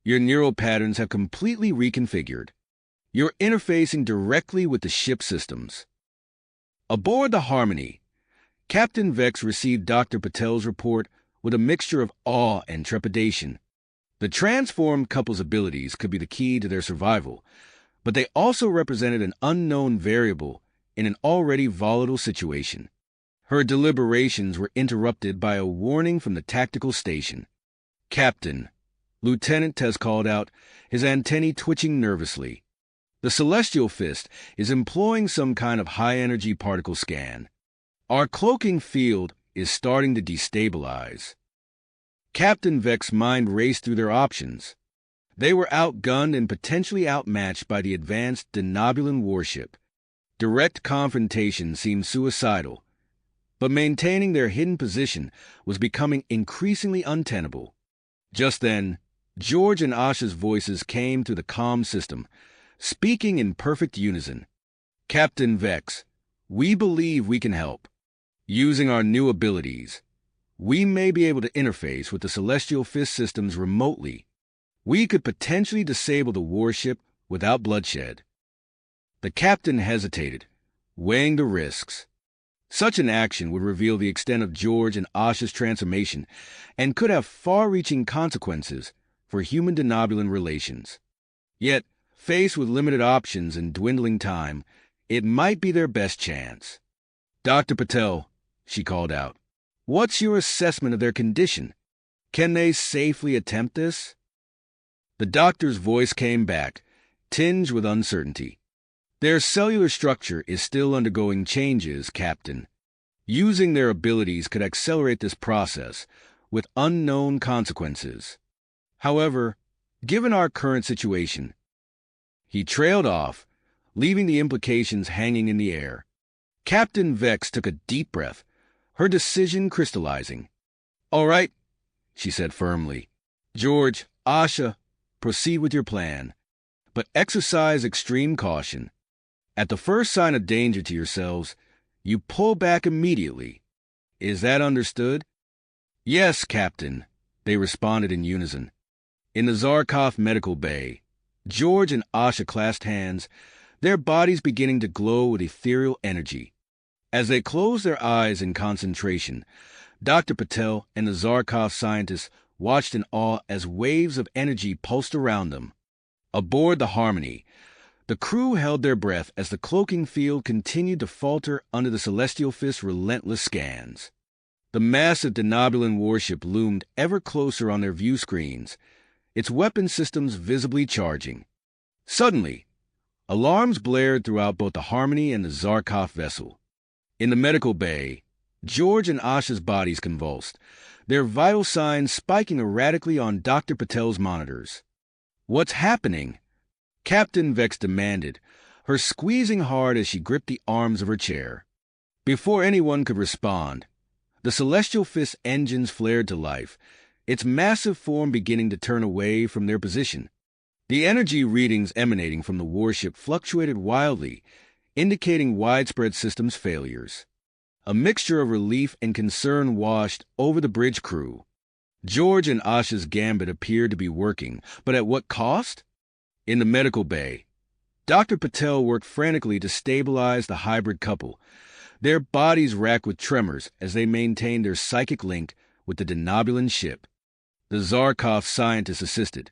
[SPEAKER 1] "Your neural patterns have completely reconfigured. You're interfacing directly with the ship systems." Aboard the Harmony, Captain Vex received Dr. Patel's report with a mixture of awe and trepidation. The transformed couple's abilities could be the key to their survival, but they also represented an unknown variable in an already volatile situation. Her deliberations were interrupted by a warning from the tactical station. "Captain," Lieutenant Tez called out, his antennae twitching nervously. "The Celestial Fist is employing some kind of high-energy particle scan. Our cloaking field is starting to destabilize." Captain Vex's mind raced through their options. They were outgunned and potentially outmatched by the advanced Denobulan warship. Direct confrontation seemed suicidal, but maintaining their hidden position was becoming increasingly untenable. Just then, George and Asha's voices came through the comm system, speaking in perfect unison. "Captain Vex, we believe we can help. Using our new abilities, we may be able to interface with the Celestial Fist systems remotely. We could potentially disable the warship without bloodshed." The captain hesitated, weighing the risks. Such an action would reveal the extent of George and Asha's transformation and could have far-reaching consequences for human-Denobulan relations. Yet, faced with limited options and dwindling time, it might be their best chance. "Dr. Patel," she called out, "what's your assessment of their condition? Can they safely attempt this?" The doctor's voice came back, tinged with uncertainty. "Their cellular structure is still undergoing changes, Captain. Using their abilities could accelerate this process, with unknown consequences. However, given our current situation..." He trailed off, leaving the implications hanging in the air. Captain Vex took a deep breath, her decision crystallizing. "All right," she said firmly. "George, Asha, proceed with your plan, but exercise extreme caution. At the first sign of danger to yourselves, you pull back immediately. Is that understood?" "Yes, Captain," they responded in unison. In the Zarkov medical bay, George and Asha clasped hands, their bodies beginning to glow with ethereal energy. As they closed their eyes in concentration, Dr. Patel and the Zarkov scientists watched in awe as waves of energy pulsed around them. Aboard the Harmony, the crew held their breath as the cloaking field continued to falter under the Celestial Fist's relentless scans. The massive Denobulan warship loomed ever closer on their view screens, its weapon systems visibly charging. Suddenly, alarms blared throughout both the Harmony and the Zarkov vessel. In the medical bay, George and Asha's bodies convulsed, their vital signs spiking erratically on Dr. Patel's monitors. "What's happening?" Captain Vex demanded, her squeezing hard as she gripped the arms of her chair. Before anyone could respond, the Celestial Fist's engines flared to life, its massive form beginning to turn away from their position. The energy readings emanating from the warship fluctuated wildly, indicating widespread systems failures. A mixture of relief and concern washed over the bridge crew. George and Asha's gambit appeared to be working, but at what cost? In the medical bay, Dr. Patel worked frantically to stabilize the hybrid couple, their bodies racked with tremors as they maintained their psychic link with the Denobulan ship. The Zarkov scientists assisted,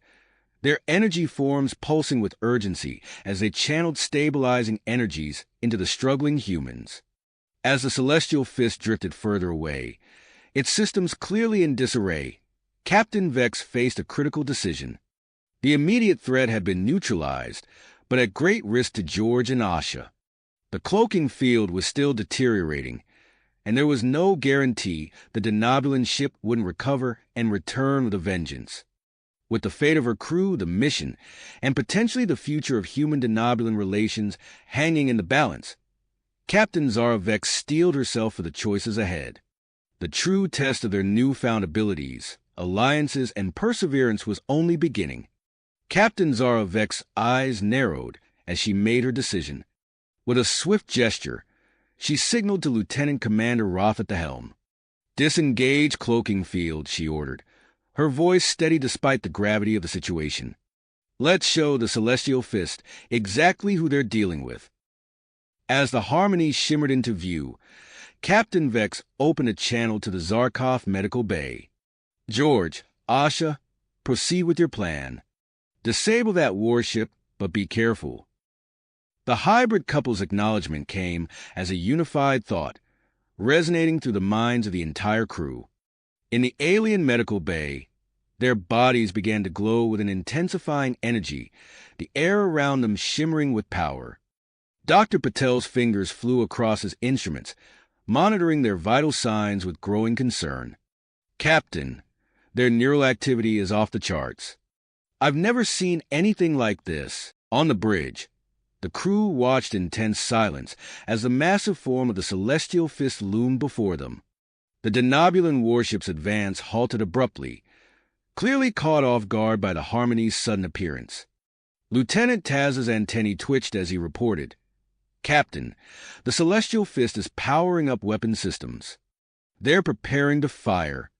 [SPEAKER 1] their energy forms pulsing with urgency as they channeled stabilizing energies into the struggling humans. As the Celestial Fist drifted further away, its systems clearly in disarray, Captain Vex faced a critical decision. The immediate threat had been neutralized, but at great risk to George and Asha. The cloaking field was still deteriorating, and there was no guarantee the Denobulan ship wouldn't recover and return with a vengeance. With the fate of her crew, the mission, and potentially the future of human-Denobulan relations hanging in the balance, Captain Zara Vex steeled herself for the choices ahead. The true test of their newfound abilities, alliances, and perseverance was only beginning. Captain Zara Vex's eyes narrowed as she made her decision. With a swift gesture, she signaled to Lieutenant Commander Roth at the helm. "Disengage cloaking field," she ordered, her voice steady despite the gravity of the situation. "Let's show the Celestial Fist exactly who they're dealing with." As the Harmony shimmered into view, Captain Vex opened a channel to the Zarkov medical bay. "George, Asha, proceed with your plan. Disable that warship, but be careful." The hybrid couple's acknowledgement came as a unified thought, resonating through the minds of the entire crew. In the alien medical bay, their bodies began to glow with an intensifying energy, the air around them shimmering with power. Dr. Patel's fingers flew across his instruments, monitoring their vital signs with growing concern. "Captain, their neural activity is off the charts. I've never seen anything like this." On the bridge, the crew watched in tense silence as the massive form of the Celestial Fist loomed before them. The Denobulan warship's advance halted abruptly, clearly caught off guard by the Harmony's sudden appearance. Lieutenant Taz's antennae twitched as he reported, "Captain, the Celestial Fist is powering up weapon systems. They're preparing to fire."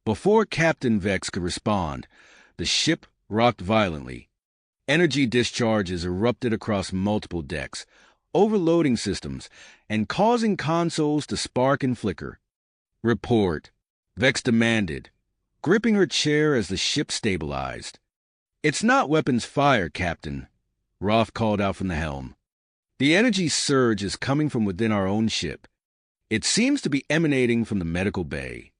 [SPEAKER 1] Before Captain Vex could respond, the ship rocked violently. Energy discharges erupted across multiple decks, overloading systems and causing consoles to spark and flicker. "Report," Vex demanded, gripping her chair as the ship stabilized. "It's not weapons fire, Captain," Roth called out from the helm. "The energy surge is coming from within our own ship. It seems to be emanating from the medical bay."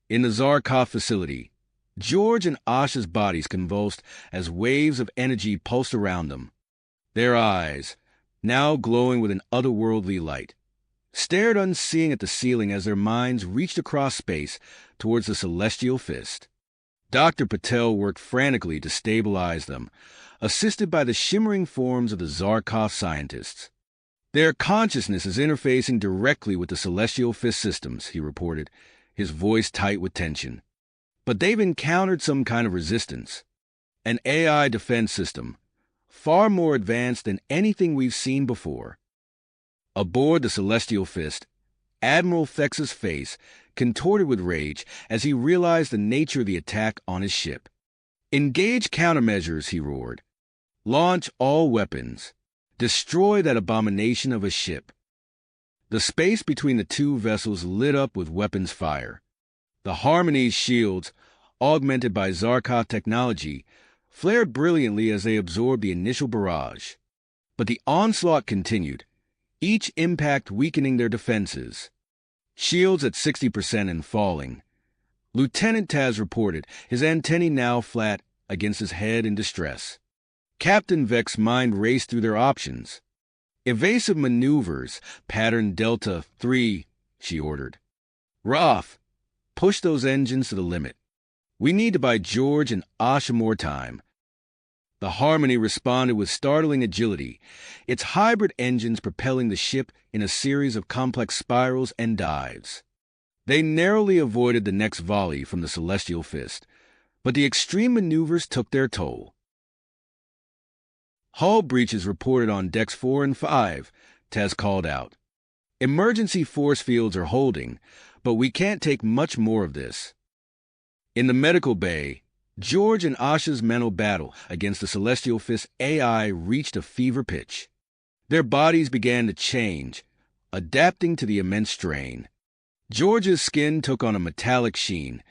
[SPEAKER 1] In the Zarkov facility, George and Asha's bodies convulsed as waves of energy pulsed around them. Their eyes, now glowing with an otherworldly light, stared unseeing at the ceiling as their minds reached across space towards the Celestial Fist. Dr. Patel worked frantically to stabilize them, assisted by the shimmering forms of the Zarkov scientists. "Their consciousness is interfacing directly with the Celestial Fist systems," he reported, his voice tight with tension. "But they've encountered some kind of resistance. An AI defense system, far more advanced than anything we've seen before." Aboard the Celestial Fist, Admiral Thex's face contorted with rage as he realized the nature of the attack on his ship. "Engage countermeasures," he roared. "Launch all weapons. Destroy that abomination of a ship. The space between the two vessels lit up with weapons fire. The Harmony's shields, augmented by Zarkov technology, flared brilliantly as they absorbed the initial barrage. But the onslaught continued, each impact weakening their defenses. Shields at 60% and falling. Lieutenant Taz reported, his antennae now flat against his head in distress. Captain Vex's mind raced through their options. Evasive maneuvers, pattern Delta 3, she ordered. Roth, push those engines to the limit. We need to buy George and Asha more time. The Harmony responded with startling agility, its hybrid engines propelling the ship in a series of complex spirals and dives. They narrowly avoided the next volley from the Celestial Fist, but the extreme maneuvers took their toll. Hull breaches reported on decks 4 and 5, Tez called out. Emergency force fields are holding, but we can't take much more of this. In the medical bay, George and Asha's mental battle against the Celestial Fist AI reached a fever pitch. Their bodies began to change, adapting to the immense strain. George's skin took on a metallic sheen,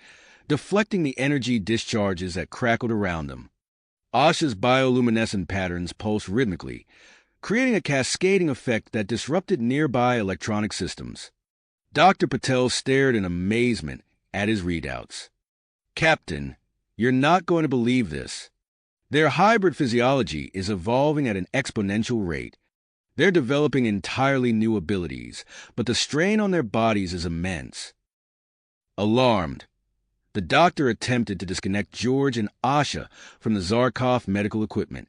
[SPEAKER 1] deflecting the energy discharges that crackled around them. Asha's bioluminescent patterns pulsed rhythmically, creating a cascading effect that disrupted nearby electronic systems. Dr. Patel stared in amazement at his readouts. Captain, you're not going to believe this. Their hybrid physiology is evolving at an exponential rate. They're developing entirely new abilities, but the strain on their bodies is immense. Alarmed, the doctor attempted to disconnect George and Asha from the Zarkov medical equipment.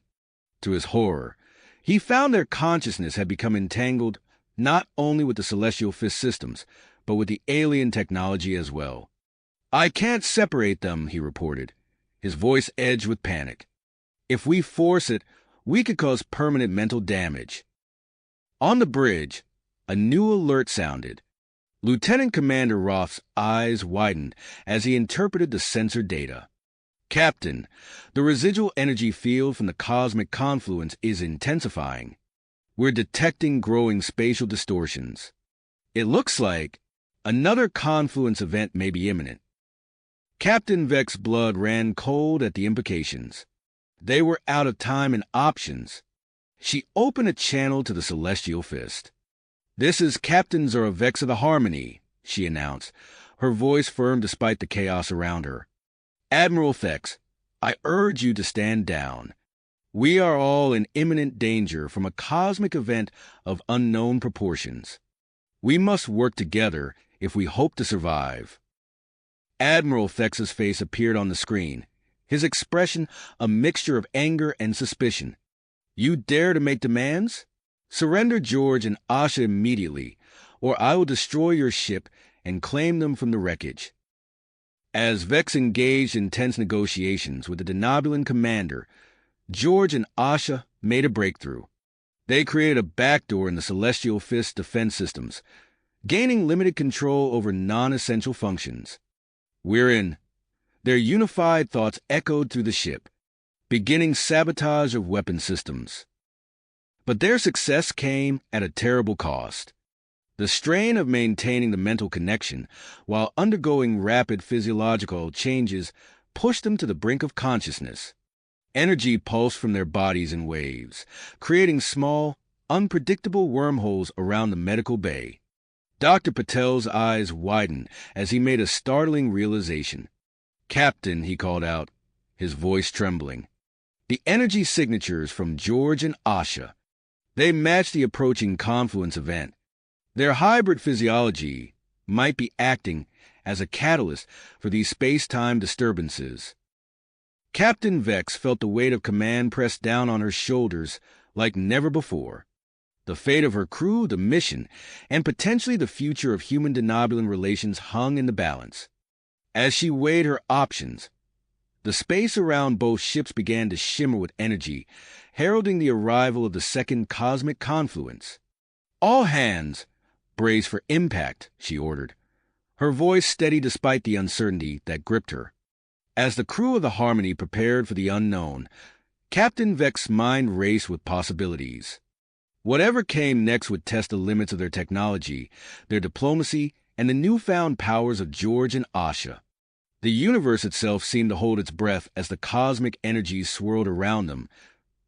[SPEAKER 1] To his horror, he found their consciousness had become entangled not only with the Celestial Fist systems, but with the alien technology as well. I can't separate them, he reported, his voice edged with panic. If we force it, we could cause permanent mental damage. On the bridge, a new alert sounded. Lieutenant Commander Roth's eyes widened as he interpreted the sensor data. Captain, the residual energy field from the cosmic confluence is intensifying. We're detecting growing spatial distortions. It looks like another confluence event may be imminent. Captain Vex's blood ran cold at the implications. They were out of time and options. She opened a channel to the Celestial Fist. This is Captain Zora Vex of the Harmony, she announced, her voice firm despite the chaos around her. Admiral Vex, I urge you to stand down. We are all in imminent danger from a cosmic event of unknown proportions. We must work together if we hope to survive. Admiral Vex's face appeared on the screen, his expression a mixture of anger and suspicion. You dare to make demands? Surrender George and Asha immediately, or I will destroy your ship and claim them from the wreckage. As Vex engaged in tense negotiations with the Denobulan commander, George and Asha made a breakthrough. They created a backdoor in the Celestial Fist defense systems, gaining limited control over non-essential functions. We're in. Their unified thoughts echoed through the ship, beginning sabotage of weapon systems. But their success came at a terrible cost. The strain of maintaining the mental connection while undergoing rapid physiological changes pushed them to the brink of consciousness. Energy pulsed from their bodies in waves, creating small, unpredictable wormholes around the medical bay. Dr. Patel's eyes widened as he made a startling realization. Captain, he called out, his voice trembling. The energy signatures from George and Asha. They matched the approaching confluence event. Their hybrid physiology might be acting as a catalyst for these space-time disturbances. Captain Vex felt the weight of command pressed down on her shoulders like never before. The fate of her crew, the mission, and potentially the future of human-Denobulan relations hung in the balance. As she weighed her options, the space around both ships began to shimmer with energy, heralding the arrival of the second cosmic confluence. All hands, brace for impact, she ordered, her voice steady despite the uncertainty that gripped her. As the crew of the Harmony prepared for the unknown, Captain Vex's mind raced with possibilities. Whatever came next would test the limits of their technology, their diplomacy, and the newfound powers of George and Asha. The universe itself seemed to hold its breath as the cosmic energies swirled around them,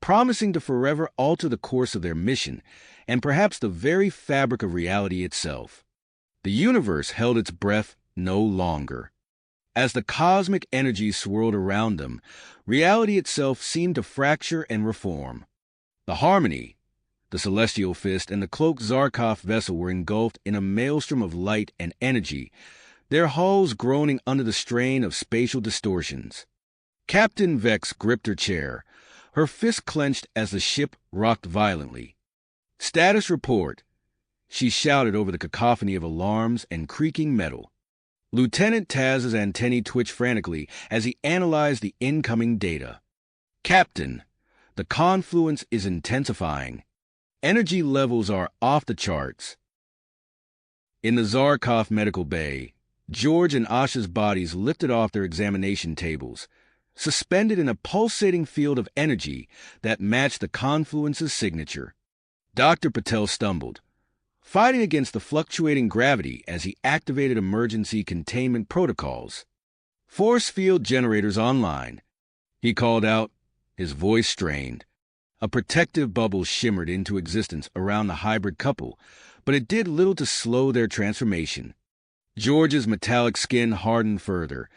[SPEAKER 1] promising to forever alter the course of their mission, and perhaps the very fabric of reality itself. The universe held its breath no longer. As the cosmic energies swirled around them, reality itself seemed to fracture and reform. The Harmony, the Celestial Fist, and the cloaked Zarkov vessel were engulfed in a maelstrom of light and energy, their hulls groaning under the strain of spatial distortions. Captain Vex gripped her chair, her fist clenched as the ship rocked violently. "Status report," she shouted over the cacophony of alarms and creaking metal. Lieutenant Taz's antennae twitched frantically as he analyzed the incoming data. "Captain, the confluence is intensifying. Energy levels are off the charts." In the Zarkov medical bay, George and Asha's bodies lifted off their examination tables, suspended in a pulsating field of energy that matched the confluence's signature. Dr. Patel stumbled, fighting against the fluctuating gravity as he activated emergency containment protocols. "Force field generators online," he called out, his voice strained. A protective bubble shimmered into existence around the hybrid couple, but it did little to slow their transformation. George's metallic skin hardened further,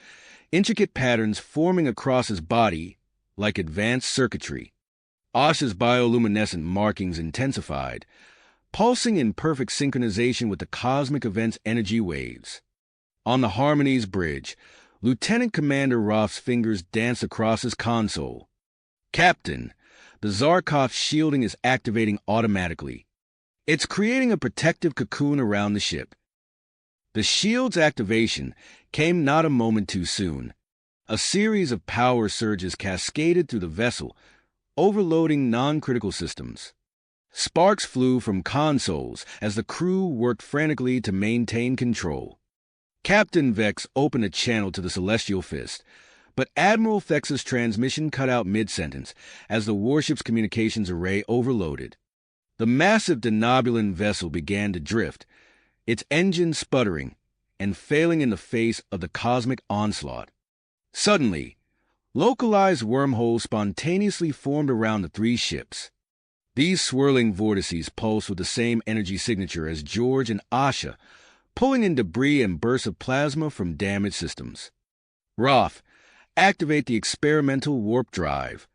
[SPEAKER 1] intricate patterns forming across his body like advanced circuitry. Asha's bioluminescent markings intensified, pulsing in perfect synchronization with the cosmic event's energy waves. On the Harmony's bridge, Lieutenant Commander Roth's fingers danced across his console. "Captain, the Zarkov shielding is activating automatically. It's creating a protective cocoon around the ship." The shield's activation came not a moment too soon. A series of power surges cascaded through the vessel, overloading non-critical systems. Sparks flew from consoles as the crew worked frantically to maintain control. Captain Vex opened a channel to the Celestial Fist, but Admiral Vex's transmission cut out mid-sentence as the warship's communications array overloaded. The massive denobulan vessel began to drift, its engine sputtering and failing in the face of the cosmic onslaught. Suddenly, localized wormholes spontaneously formed around the three ships. These swirling vortices pulsed with the same energy signature as George and Asha, pulling in debris and bursts of plasma from damaged systems. "Roth, activate the experimental warp drive,"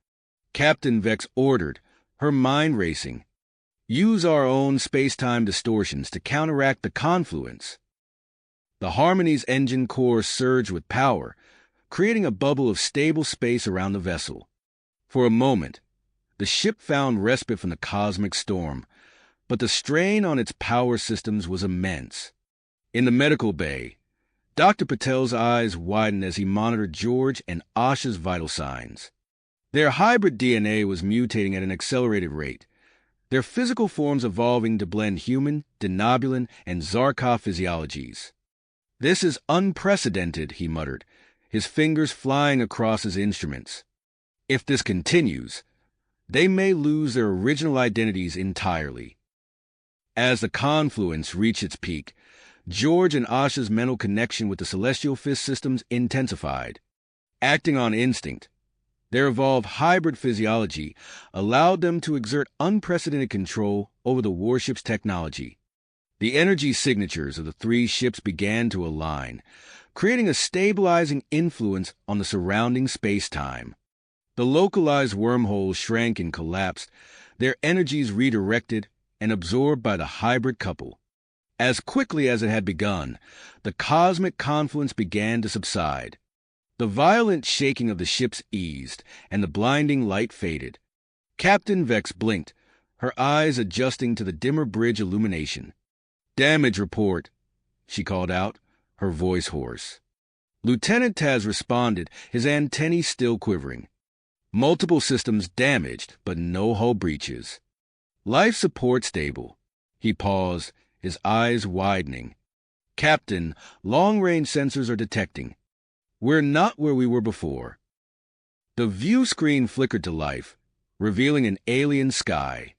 [SPEAKER 1] Captain Vex ordered, her mind racing. "Use our own space-time distortions to counteract the confluence." The Harmony's engine core surged with power, creating a bubble of stable space around the vessel. For a moment, the ship found respite from the cosmic storm, but the strain on its power systems was immense. In the medical bay, Dr. Patel's eyes widened as he monitored George and Asha's vital signs. Their hybrid DNA was mutating at an accelerated rate, their physical forms evolving to blend human, denobulan, and Zarkov physiologies. "This is unprecedented," he muttered, his fingers flying across his instruments. "If this continues, they may lose their original identities entirely." As the confluence reached its peak, George and Asha's mental connection with the Celestial Fist systems intensified. Acting on instinct, their evolved hybrid physiology allowed them to exert unprecedented control over the warship's technology. The energy signatures of the three ships began to align, creating a stabilizing influence on the surrounding space-time. The localized wormholes shrank and collapsed, their energies redirected and absorbed by the hybrid couple. As quickly as it had begun, the cosmic confluence began to subside. The violent shaking of the ships eased, and the blinding light faded. Captain Vex blinked, her eyes adjusting to the dimmer bridge illumination. "Damage report," she called out, her voice hoarse. Lieutenant Taz responded, his antennae still quivering. "Multiple systems damaged, but no hull breaches. Life support stable." He paused, his eyes widening. "Captain, long-range sensors are detecting. We're not where we were before." The view screen flickered to life, revealing an alien sky.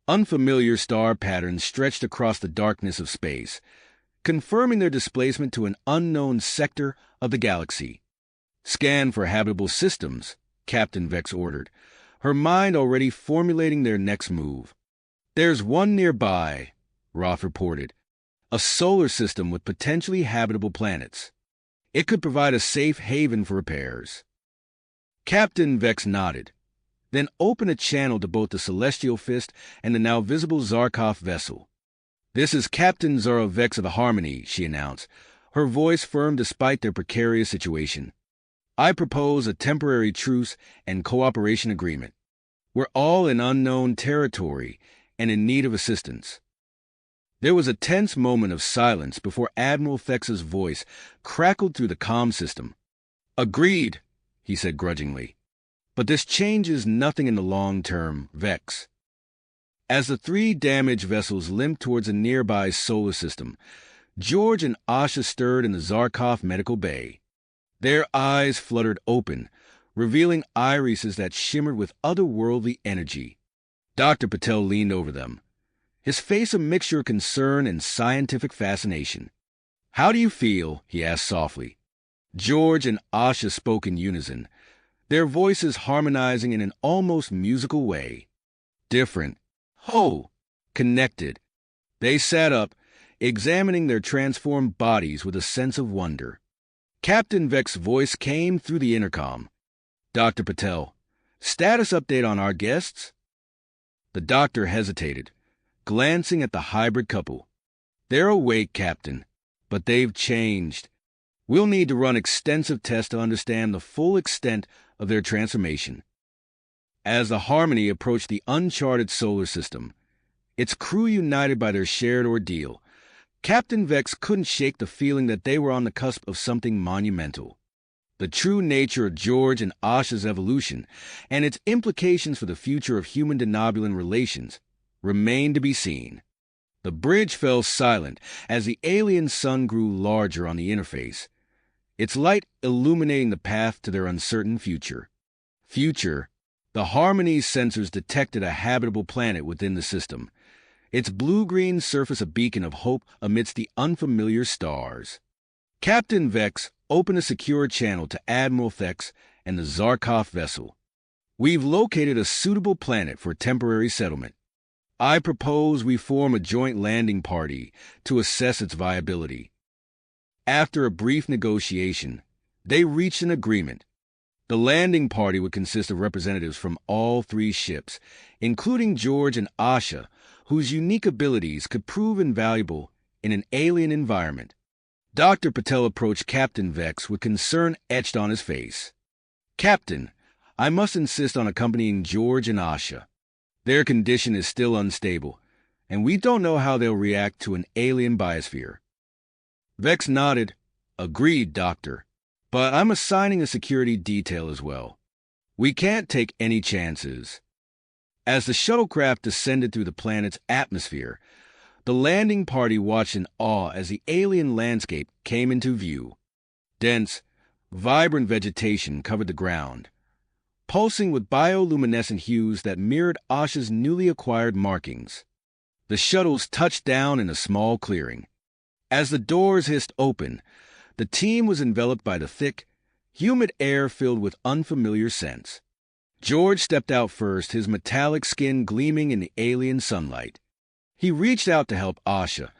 [SPEAKER 1] Unfamiliar star patterns stretched across the darkness of space, confirming their displacement to an unknown sector of the galaxy. "Scan for habitable systems," Captain Vex ordered, her mind already formulating their next move. "There's one nearby," Roth reported, "a solar system with potentially habitable planets. It could provide a safe haven for repairs." Captain Vex nodded, then opened a channel to both the Celestial Fist and the now visible Zarkov vessel. "This is Captain Zara Vex of the Harmony," she announced, her voice firm despite their precarious situation. "I propose a temporary truce and cooperation agreement. We're all in unknown territory and in need of assistance." There was a tense moment of silence before Admiral Vex's voice crackled through the comm system. "Agreed," he said grudgingly. "But this changes nothing in the long term, Vex." As the three damaged vessels limped towards a nearby solar system, George and Asha stirred in the Zarkov medical bay. Their eyes fluttered open, revealing irises that shimmered with otherworldly energy. Dr. Patel leaned over them, his face a mixture of concern and scientific fascination. "How do you feel?" he asked softly. George and Asha spoke in unison, their voices harmonizing in an almost musical way. "Different. Whole. Connected." They sat up, examining their transformed bodies with a sense of wonder. Captain Vex's voice came through the intercom. "Dr. Patel, status update on our guests?" The doctor hesitated, glancing at the hybrid couple. "They're awake, Captain, but they've changed. We'll need to run extensive tests to understand the full extent of their transformation." As the Harmony approached the uncharted solar system, its crew united by their shared ordeal, Captain Vex couldn't shake the feeling that they were on the cusp of something monumental. The true nature of George and Asha's evolution and its implications for the future of human-denobulan relations remained to be seen. The bridge fell silent as the alien sun grew larger on the interface, its light illuminating the path to their uncertain future. The Harmony's sensors detected a habitable planet within the system, its blue-green surface a beacon of hope amidst the unfamiliar stars. Captain Vex opened a secure channel to Admiral Vex and the Zarkov vessel. "We've located a suitable planet for temporary settlement. I propose we form a joint landing party to assess its viability." After a brief negotiation, they reached an agreement. The landing party would consist of representatives from all three ships, including George and Asha, whose unique abilities could prove invaluable in an alien environment. Dr. Patel approached Captain Vex with concern etched on his face. "Captain, I must insist on accompanying George and Asha. Their condition is still unstable, and we don't know how they'll react to an alien biosphere." Vex nodded. "Agreed, Doctor. But I'm assigning a security detail as well. We can't take any chances." As the shuttlecraft descended through the planet's atmosphere, the landing party watched in awe as the alien landscape came into view. Dense, vibrant vegetation covered the ground, pulsing with bioluminescent hues that mirrored Asha's newly acquired markings. The shuttles touched down in a small clearing. As the doors hissed open, the team was enveloped by the thick, humid air filled with unfamiliar scents. George stepped out first, his metallic skin gleaming in the alien sunlight. He reached out to help Asha,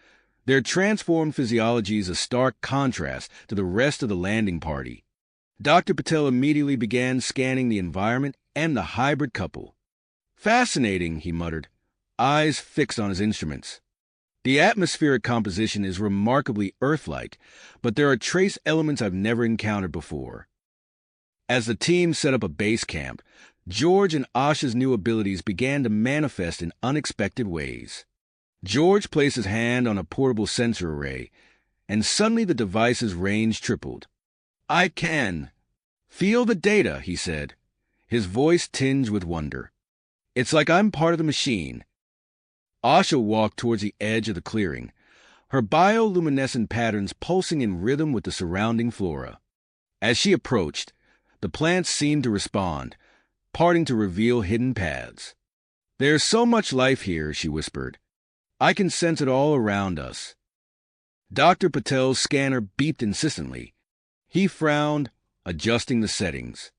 [SPEAKER 1] their transformed physiologies a stark contrast to the rest of the landing party. Dr. Patel immediately began scanning the environment and the hybrid couple. "Fascinating," he muttered, eyes fixed on his instruments. "The atmospheric composition is remarkably Earth-like, but there are trace elements I've never encountered before." As the team set up a base camp, George and Asha's new abilities began to manifest in unexpected ways. George placed his hand on a portable sensor array, and suddenly the device's range tripled. "I can feel the data," he said, his voice tinged with wonder. "It's like I'm part of the machine." Asha walked towards the edge of the clearing, her bioluminescent patterns pulsing in rhythm with the surrounding flora. As she approached, the plants seemed to respond, parting to reveal hidden paths. There's so much life here, she whispered. I can sense it all around us. Dr. Patel's scanner beeped insistently. He frowned, adjusting the settings.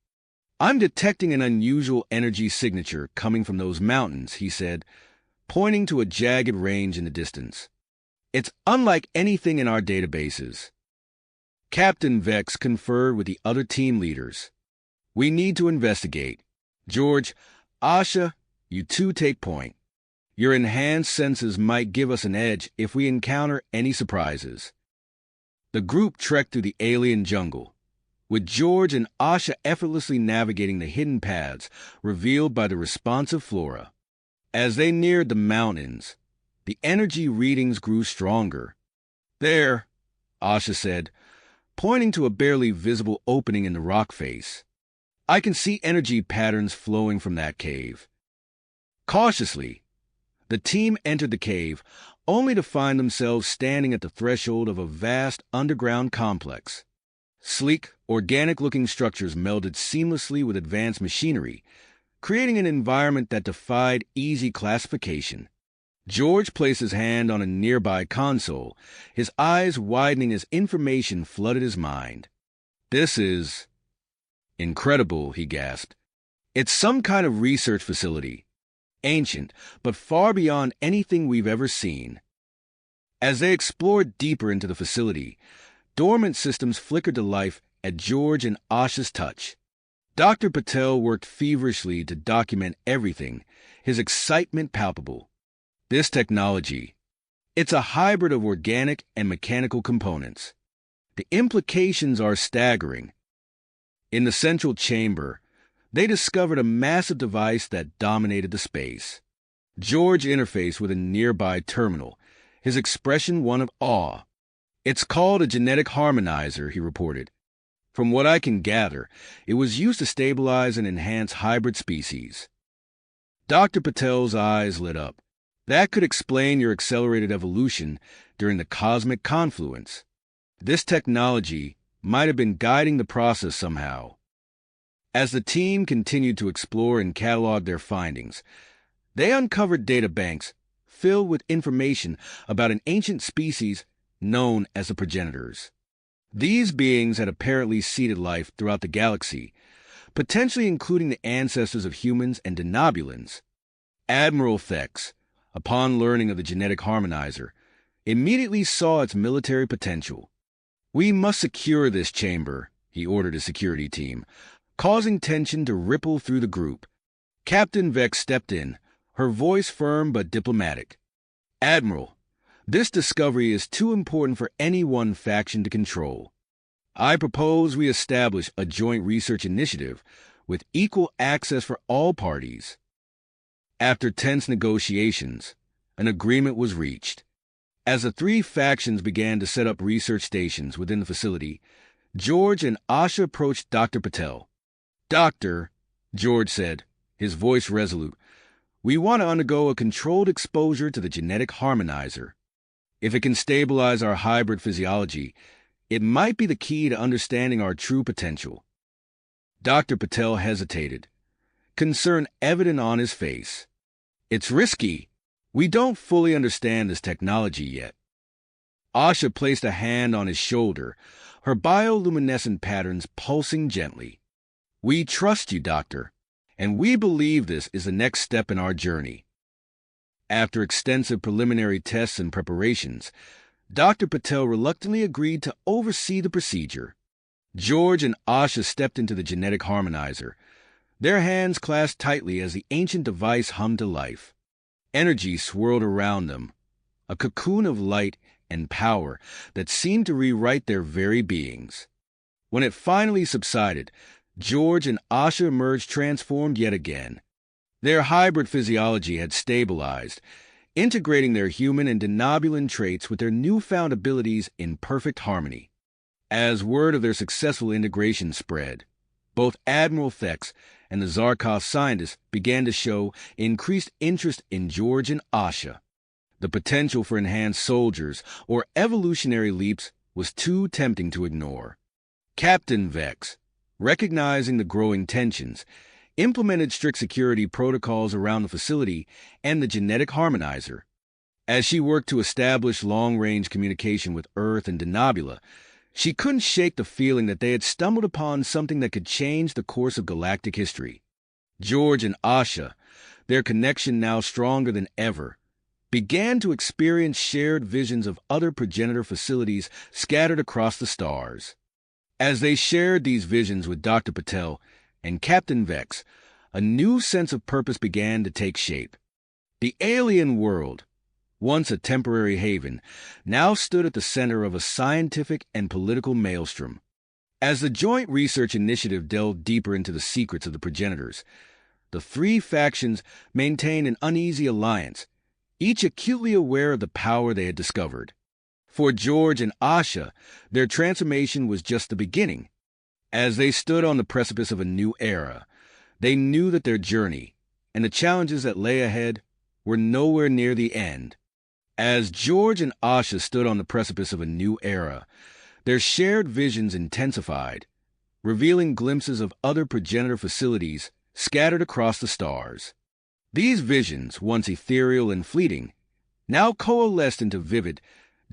[SPEAKER 1] I'm detecting an unusual energy signature coming from those mountains, he said, pointing to a jagged range in the distance. It's unlike anything in our databases. Captain Vex conferred with the other team leaders. We need to investigate. George, Asha, you two take point. Your enhanced senses might give us an edge if we encounter any surprises. The group trekked through the alien jungle, with George and Asha effortlessly navigating the hidden paths revealed by the responsive flora. As they neared the mountains, the energy readings grew stronger. There, Asha said, pointing to a barely visible opening in the rock face. I can see energy patterns flowing from that cave. Cautiously, the team entered the cave, only to find themselves standing at the threshold of a vast underground complex. Sleek, organic-looking structures melded seamlessly with advanced machinery, creating an environment that defied easy classification. George placed his hand on a nearby console, his eyes widening as information flooded his mind. This is incredible, he gasped. It's some kind of research facility. Ancient, but far beyond anything we've ever seen. As they explored deeper into the facility, dormant systems flickered to life at George and Asha's touch. Dr. Patel worked feverishly to document everything, his excitement palpable. This technology, it's a hybrid of organic and mechanical components. The implications are staggering. In the central chamber, they discovered a massive device that dominated the space. George interfaced with a nearby terminal, his expression one of awe. It's called a genetic harmonizer, he reported. From what I can gather, it was used to stabilize and enhance hybrid species. Dr. Patel's eyes lit up. That could explain your accelerated evolution during the cosmic confluence. This technology might have been guiding the process somehow. As the team continued to explore and catalog their findings, they uncovered databanks filled with information about an ancient species known as the progenitors. These beings had apparently seeded life throughout the galaxy, potentially including the ancestors of humans and denobulans. Admiral Thex, upon learning of the genetic harmonizer, immediately saw its military potential. We must secure this chamber, he ordered his security team, causing tension to ripple through the group. Captain Vex stepped in, her voice firm but diplomatic. Admiral, this discovery is too important for any one faction to control. I propose we establish a joint research initiative with equal access for all parties. After tense negotiations, an agreement was reached. As the three factions began to set up research stations within the facility, George and Asha approached Dr. Patel. Doctor, George said, his voice resolute, we want to undergo a controlled exposure to the genetic harmonizer. If it can stabilize our hybrid physiology, it might be the key to understanding our true potential. Dr. Patel hesitated, concern evident on his face. It's risky. We don't fully understand this technology yet. Asha placed a hand on his shoulder, her bioluminescent patterns pulsing gently. We trust you, Doctor, and we believe this is the next step in our journey. After extensive preliminary tests and preparations, Dr. Patel reluctantly agreed to oversee the procedure. George and Asha stepped into the genetic harmonizer, their hands clasped tightly as the ancient device hummed to life. Energy swirled around them, a cocoon of light and power that seemed to rewrite their very beings. When it finally subsided, George and Asha emerged transformed yet again. Their hybrid physiology had stabilized, integrating their human and denobulan traits with their newfound abilities in perfect harmony. As word of their successful integration spread, both Admiral Thex and the Zarkov scientists began to show increased interest in George and Asha. The potential for enhanced soldiers or evolutionary leaps was too tempting to ignore. Captain Vex, recognizing the growing tensions, implemented strict security protocols around the facility and the genetic harmonizer. As she worked to establish long-range communication with Earth and Denobula, she couldn't shake the feeling that they had stumbled upon something that could change the course of galactic history. George and Asha, their connection now stronger than ever, began to experience shared visions of other progenitor facilities scattered across the stars. As they shared these visions with Dr. Patel and Captain Vex, a new sense of purpose began to take shape. The alien world, once a temporary haven, now stood at the center of a scientific and political maelstrom. As the Joint Research Initiative delved deeper into the secrets of the progenitors, the three factions maintained an uneasy alliance, each acutely aware of the power they had discovered. For George and Asha, their transformation was just the beginning. As they stood on the precipice of a new era, they knew that their journey and the challenges that lay ahead were nowhere near the end. As George and Asha stood on the precipice of a new era, their shared visions intensified, revealing glimpses of other progenitor facilities scattered across the stars. These visions, once ethereal and fleeting, now coalesced into vivid,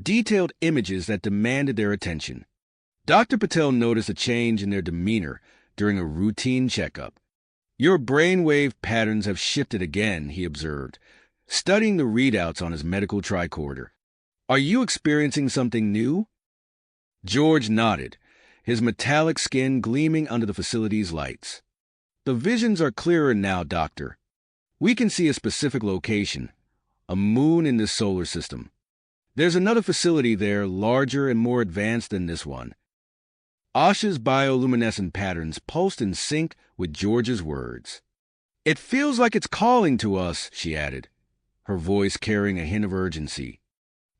[SPEAKER 1] detailed images that demanded their attention. Dr. Patel noticed a change in their demeanor during a routine checkup. "Your brainwave patterns have shifted again," he observed, studying the readouts on his medical tricorder. "Are you experiencing something new?" George nodded, his metallic skin gleaming under the facility's lights. "The visions are clearer now, Doctor. We can see a specific location, a moon in this solar system. There's another facility there, larger and more advanced than this one." Asha's bioluminescent patterns pulsed in sync with George's words. "It feels like it's calling to us," she added, her voice carrying a hint of urgency.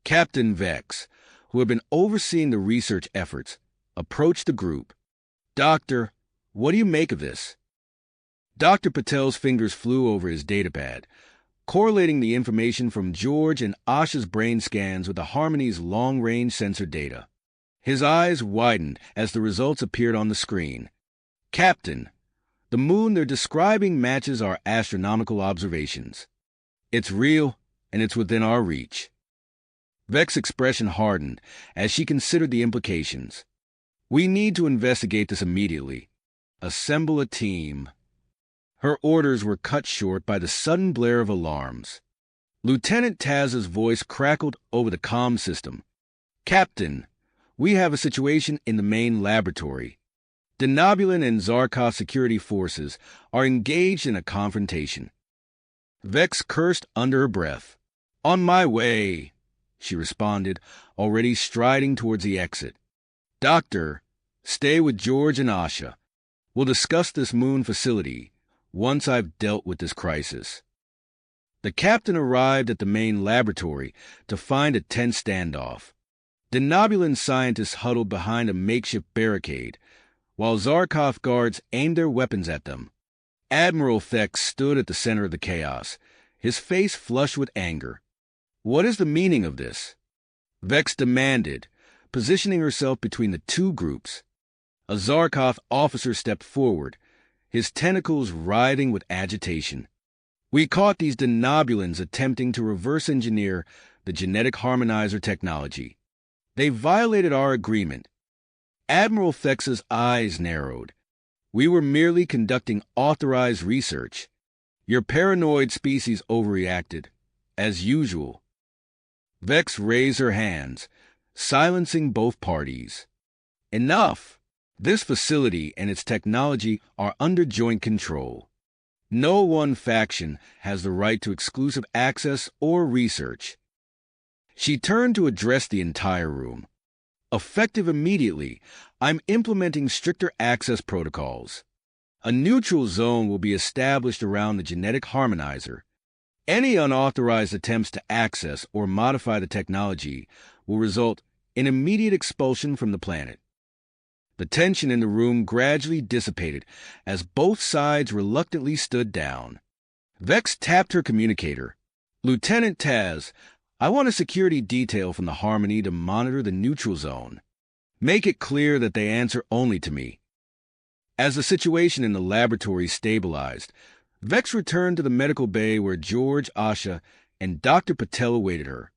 [SPEAKER 1] Captain Vex, who had been overseeing the research efforts, approached the group. "Doctor, what do you make of this?" Dr. Patel's fingers flew over his datapad, correlating the information from George and Asha's brain scans with the Harmony's long-range sensor data. His eyes widened as the results appeared on the screen. "Captain, the moon they're describing matches our astronomical observations. It's real, and it's within our reach." Vex's expression hardened as she considered the implications. "We need to investigate this immediately. Assemble a team." Her orders were cut short by the sudden blare of alarms. Lieutenant Taz's voice crackled over the comm system. "Captain, we have a situation in the main laboratory. Denobulan and Zarkov security forces are engaged in a confrontation." Vex cursed under her breath. "On my way," she responded, already striding towards the exit. "Doctor, stay with George and Asha. We'll discuss this moon facility once I've dealt with this crisis." The captain arrived at the main laboratory to find a tense standoff. Denobulan scientists huddled behind a makeshift barricade, while Zarkov guards aimed their weapons at them. Admiral Vex stood at the center of the chaos, his face flushed with anger. "What is the meaning of this?" Vex demanded, positioning herself between the two groups. A Zarkov officer stepped forward, his tentacles writhing with agitation. "We caught these Denobulans attempting to reverse engineer the genetic harmonizer technology. They violated our agreement." Admiral Vex's eyes narrowed. "We were merely conducting authorized research. Your paranoid species overreacted, as usual." Vex raised her hands, silencing both parties. "Enough! This facility and its technology are under joint control. No one faction has the right to exclusive access or research." She turned to address the entire room. "Effective immediately, I'm implementing stricter access protocols. A neutral zone will be established around the genetic harmonizer. Any unauthorized attempts to access or modify the technology will result in immediate expulsion from the planet." The tension in the room gradually dissipated as both sides reluctantly stood down. Vex tapped her communicator. "Lieutenant Taz, I want a security detail from the Harmony to monitor the neutral zone. Make it clear that they answer only to me." As the situation in the laboratory stabilized, Vex returned to the medical bay where George, Asha, and Dr. Patel awaited her.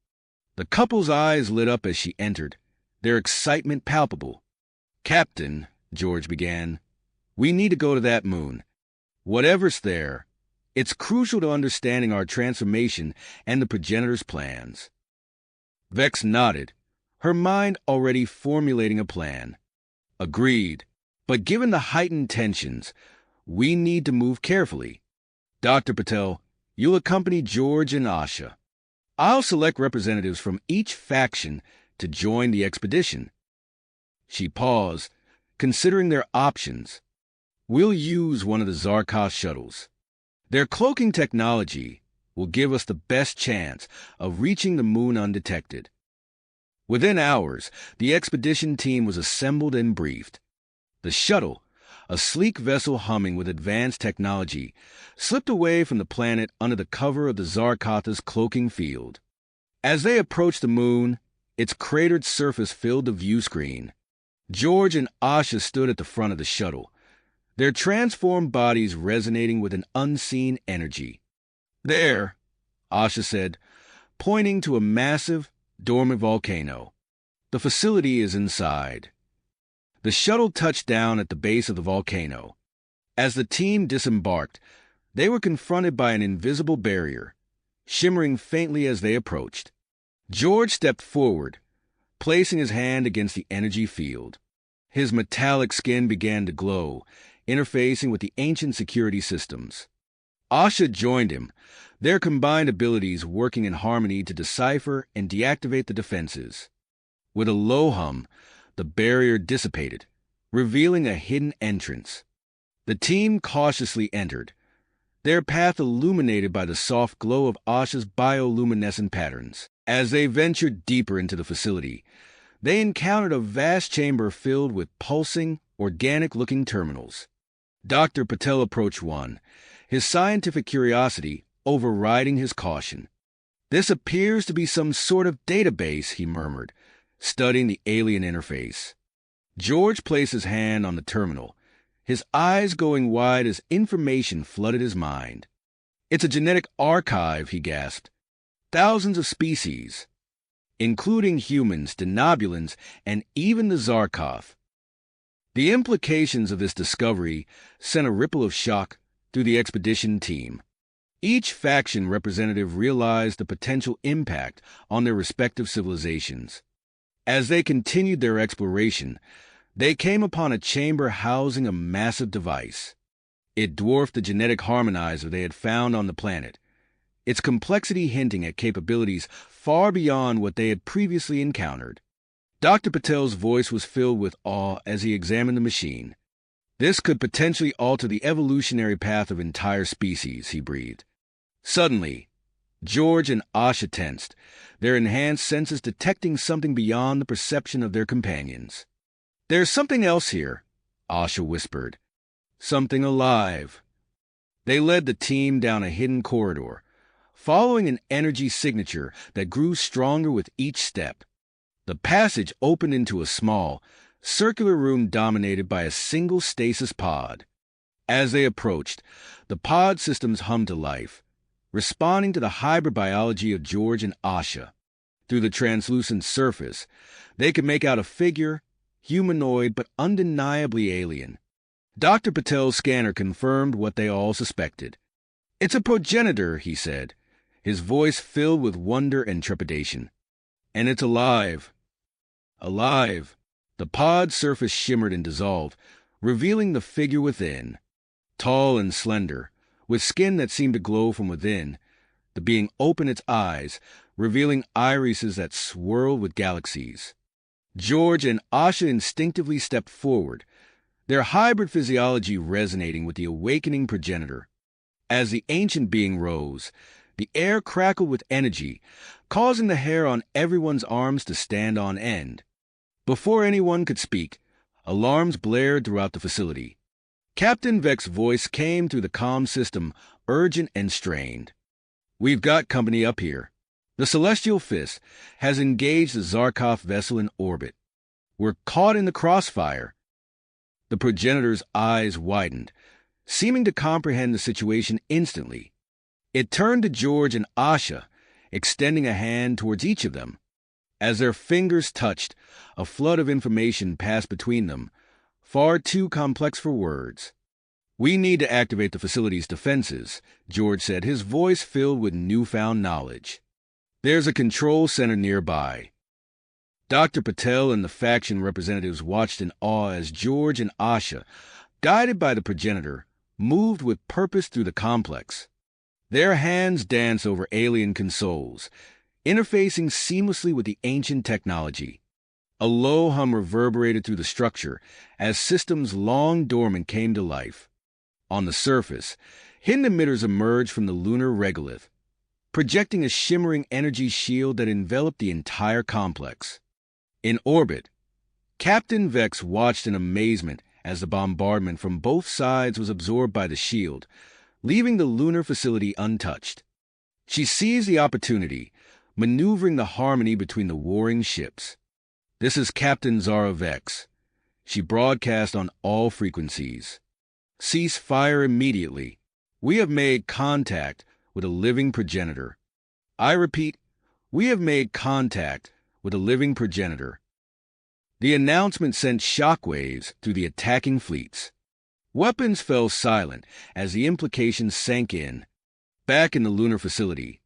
[SPEAKER 1] The couple's eyes lit up as she entered, their excitement palpable. "Captain," George began, "we need to go to that moon. Whatever's there, it's crucial to understanding our transformation and the progenitor's plans." Vex nodded, her mind already formulating a plan. "Agreed. But given the heightened tensions, we need to move carefully. Dr. Patel, you'll accompany George and Asha. I'll select representatives from each faction to join the expedition." She paused, considering their options. "We'll use one of the Zarkov shuttles. Their cloaking technology will give us the best chance of reaching the moon undetected." Within hours, the expedition team was assembled and briefed. The shuttle, a sleek vessel humming with advanced technology, slipped away from the planet under the cover of the Zarkotha's cloaking field. As they approached the moon, its cratered surface filled the view screen. George and Asha stood at the front of the shuttle, their transformed bodies resonating with an unseen energy. "There," Asha said, pointing to a massive, dormant volcano. "The facility is inside." The shuttle touched down at the base of the volcano. As the team disembarked, they were confronted by an invisible barrier, shimmering faintly as they approached. George stepped forward, placing his hand against the energy field. His metallic skin began to glow, interfacing with the ancient security systems. Asha joined him, their combined abilities working in harmony to decipher and deactivate the defenses. With a low hum, the barrier dissipated, revealing a hidden entrance. The team cautiously entered, their path illuminated by the soft glow of Asha's bioluminescent patterns. As they ventured deeper into the facility, they encountered a vast chamber filled with pulsing, organic-looking terminals. Dr. Patel approached one, his scientific curiosity overriding his caution. "This appears to be some sort of database," he murmured, studying the alien interface. George placed his hand on the terminal, his eyes going wide as information flooded his mind. "It's a genetic archive," he gasped. "Thousands of species, including humans, denobulans, and even the Zarkov." The implications of this discovery sent a ripple of shock through the expedition team. Each faction representative realized the potential impact on their respective civilizations. As they continued their exploration, they came upon a chamber housing a massive device. It dwarfed the genetic harmonizer they had found on the planet, its complexity hinting at capabilities far beyond what they had previously encountered. Dr. Patel's voice was filled with awe as he examined the machine. "This could potentially alter the evolutionary path of entire species," he breathed. Suddenly, George and Asha tensed, their enhanced senses detecting something beyond the perception of their companions. "There's something else here," Asha whispered. "Something alive." They led the team down a hidden corridor, following an energy signature that grew stronger with each step. The passage opened into a small, circular room dominated by a single stasis pod. As they approached, the pod systems hummed to life, responding to the hybrid biology of George and Asha. Through the translucent surface, they could make out a figure, humanoid but undeniably alien. Dr. Patel's scanner confirmed what they all suspected. "It's a progenitor," he said, his voice filled with wonder and trepidation. "And it's alive." Alive. The pod surface shimmered and dissolved, revealing the figure within. Tall and slender, with skin that seemed to glow from within, the being opened its eyes, revealing irises that swirled with galaxies. George and Asha instinctively stepped forward, their hybrid physiology resonating with the awakening progenitor. As the ancient being rose, the air crackled with energy, causing the hair on everyone's arms to stand on end. Before anyone could speak, alarms blared throughout the facility. Captain Vex's voice came through the comm system, urgent and strained. "We've got company up here. The Celestial Fist has engaged the Zarkov vessel in orbit. We're caught in the crossfire." The progenitor's eyes widened, seeming to comprehend the situation instantly. It turned to George and Asha, extending a hand towards each of them. As their fingers touched, a flood of information passed between them, far too complex for words. "We need to activate the facility's defenses," George said, his voice filled with newfound knowledge. "There's a control center nearby." Dr. Patel and the faction representatives watched in awe as George and Asha, guided by the progenitor, moved with purpose through the complex. Their hands danced over alien consoles, interfacing seamlessly with the ancient technology. A low hum reverberated through the structure as systems long dormant came to life. On the surface, hidden emitters emerged from the lunar regolith, projecting a shimmering energy shield that enveloped the entire complex. In orbit, Captain Vex watched in amazement as the bombardment from both sides was absorbed by the shield, leaving the lunar facility untouched. She seized the opportunity, maneuvering the harmony between the warring ships. "This is Captain Zara Vex." She broadcast on all frequencies. "Cease fire immediately. We have made contact with a living progenitor. I repeat, we have made contact with a living progenitor." The announcement sent shockwaves through the attacking fleets. Weapons fell silent as the implications sank in. Back in the lunar facility,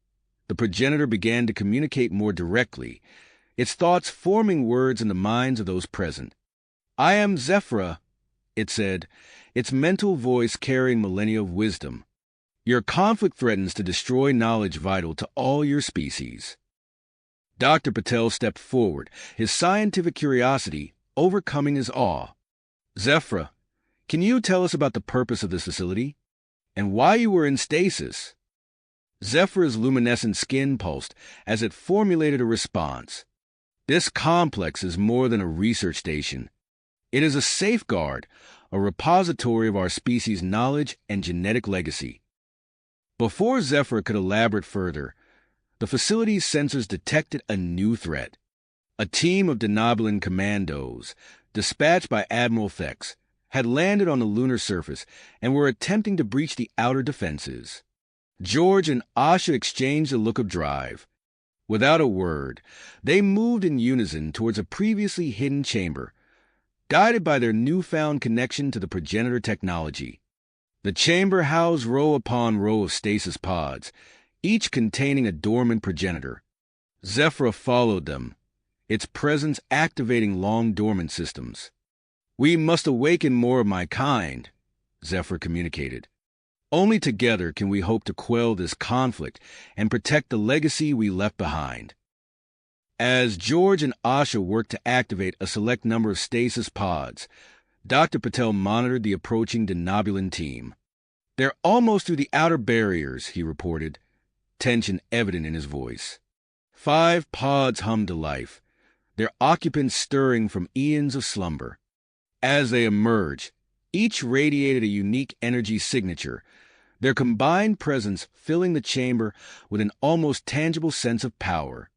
[SPEAKER 1] the progenitor began to communicate more directly, its thoughts forming words in the minds of those present. "I am Zephyra," it said, its mental voice carrying millennia of wisdom. "Your conflict threatens to destroy knowledge vital to all your species." Dr. Patel stepped forward, his scientific curiosity overcoming his awe. "Zephyra, can you tell us about the purpose of this facility? And why you were in stasis?" Zephyra's luminescent skin pulsed as it formulated a response. "This complex is more than a research station. It is a safeguard, a repository of our species' knowledge and genetic legacy." Before Zephyr could elaborate further, the facility's sensors detected a new threat. A team of Denobulan commandos, dispatched by Admiral Thex, had landed on the lunar surface and were attempting to breach the outer defenses. George and Asha exchanged a look of drive. Without a word, they moved in unison towards a previously hidden chamber, guided by their newfound connection to the progenitor technology. The chamber housed row upon row of stasis pods, each containing a dormant progenitor. Zephyr followed them, its presence activating long-dormant systems. "We must awaken more of my kind," Zephyr communicated. "Only together can we hope to quell this conflict and protect the legacy we left behind." As George and Asha worked to activate a select number of stasis pods, Dr. Patel monitored the approaching Denobulan team. "They're almost through the outer barriers," he reported, tension evident in his voice. 5 pods hummed to life, their occupants stirring from eons of slumber. As they emerged, each radiated a unique energy signature, their combined presence filling the chamber with an almost tangible sense of power.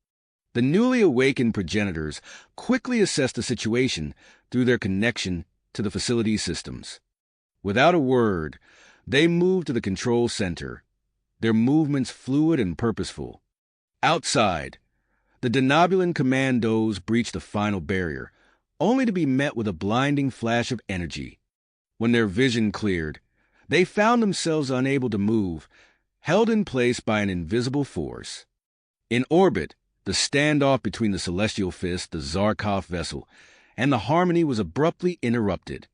[SPEAKER 1] The newly awakened progenitors quickly assessed the situation through their connection to the facility's systems. Without a word, they moved to the control center, their movements fluid and purposeful. Outside, the Denobulan commandos breached the final barrier, only to be met with a blinding flash of energy. When their vision cleared, they found themselves unable to move, held in place by an invisible force. In orbit, the standoff between the Celestial Fist, the Zarkov vessel, and the Harmony was abruptly interrupted.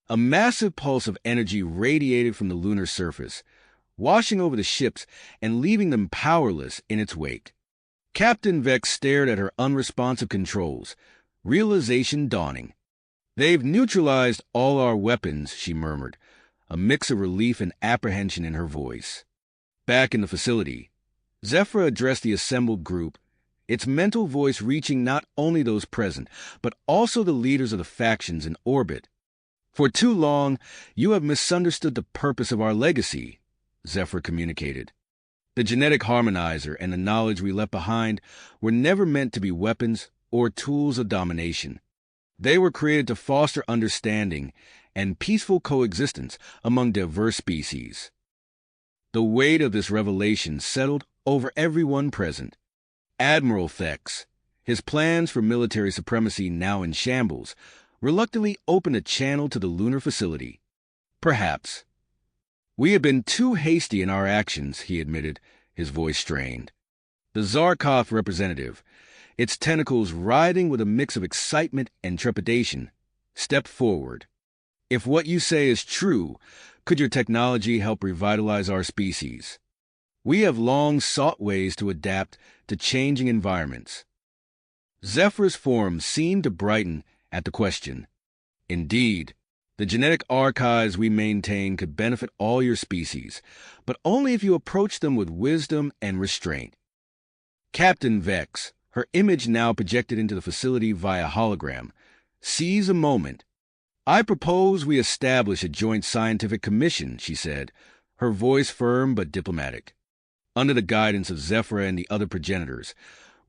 [SPEAKER 1] A massive pulse of energy radiated from the lunar surface, washing over the ships and leaving them powerless in its wake. Captain Vex stared at her unresponsive controls, realization dawning. "They've neutralized all our weapons," she murmured, a mix of relief and apprehension in her voice. Back in the facility, Zephyr addressed the assembled group, its mental voice reaching not only those present, but also the leaders of the factions in orbit. "For too long, you have misunderstood the purpose of our legacy," Zephyr communicated. "The genetic harmonizer and the knowledge we left behind were never meant to be weapons or tools of domination. They were created to foster understanding and peaceful coexistence among diverse species. The weight of this revelation settled over everyone present. Admiral Thex, his plans for military supremacy now in shambles, reluctantly opened a channel to the lunar facility. Perhaps. We have been too hasty in our actions, he admitted, his voice strained. The Zarkov representative, its tentacles writhing with a mix of excitement and trepidation, stepped forward. If what you say is true, could your technology help revitalize our species? We have long sought ways to adapt to changing environments. Zephyr's form seemed to brighten at the question. Indeed, the genetic archives we maintain could benefit all your species, but only if you approach them with wisdom and restraint. Captain Vex, her image now projected into the facility via hologram, seized a moment. I propose we establish a joint scientific commission, she said, her voice firm but diplomatic. Under the guidance of Zephyr and the other progenitors,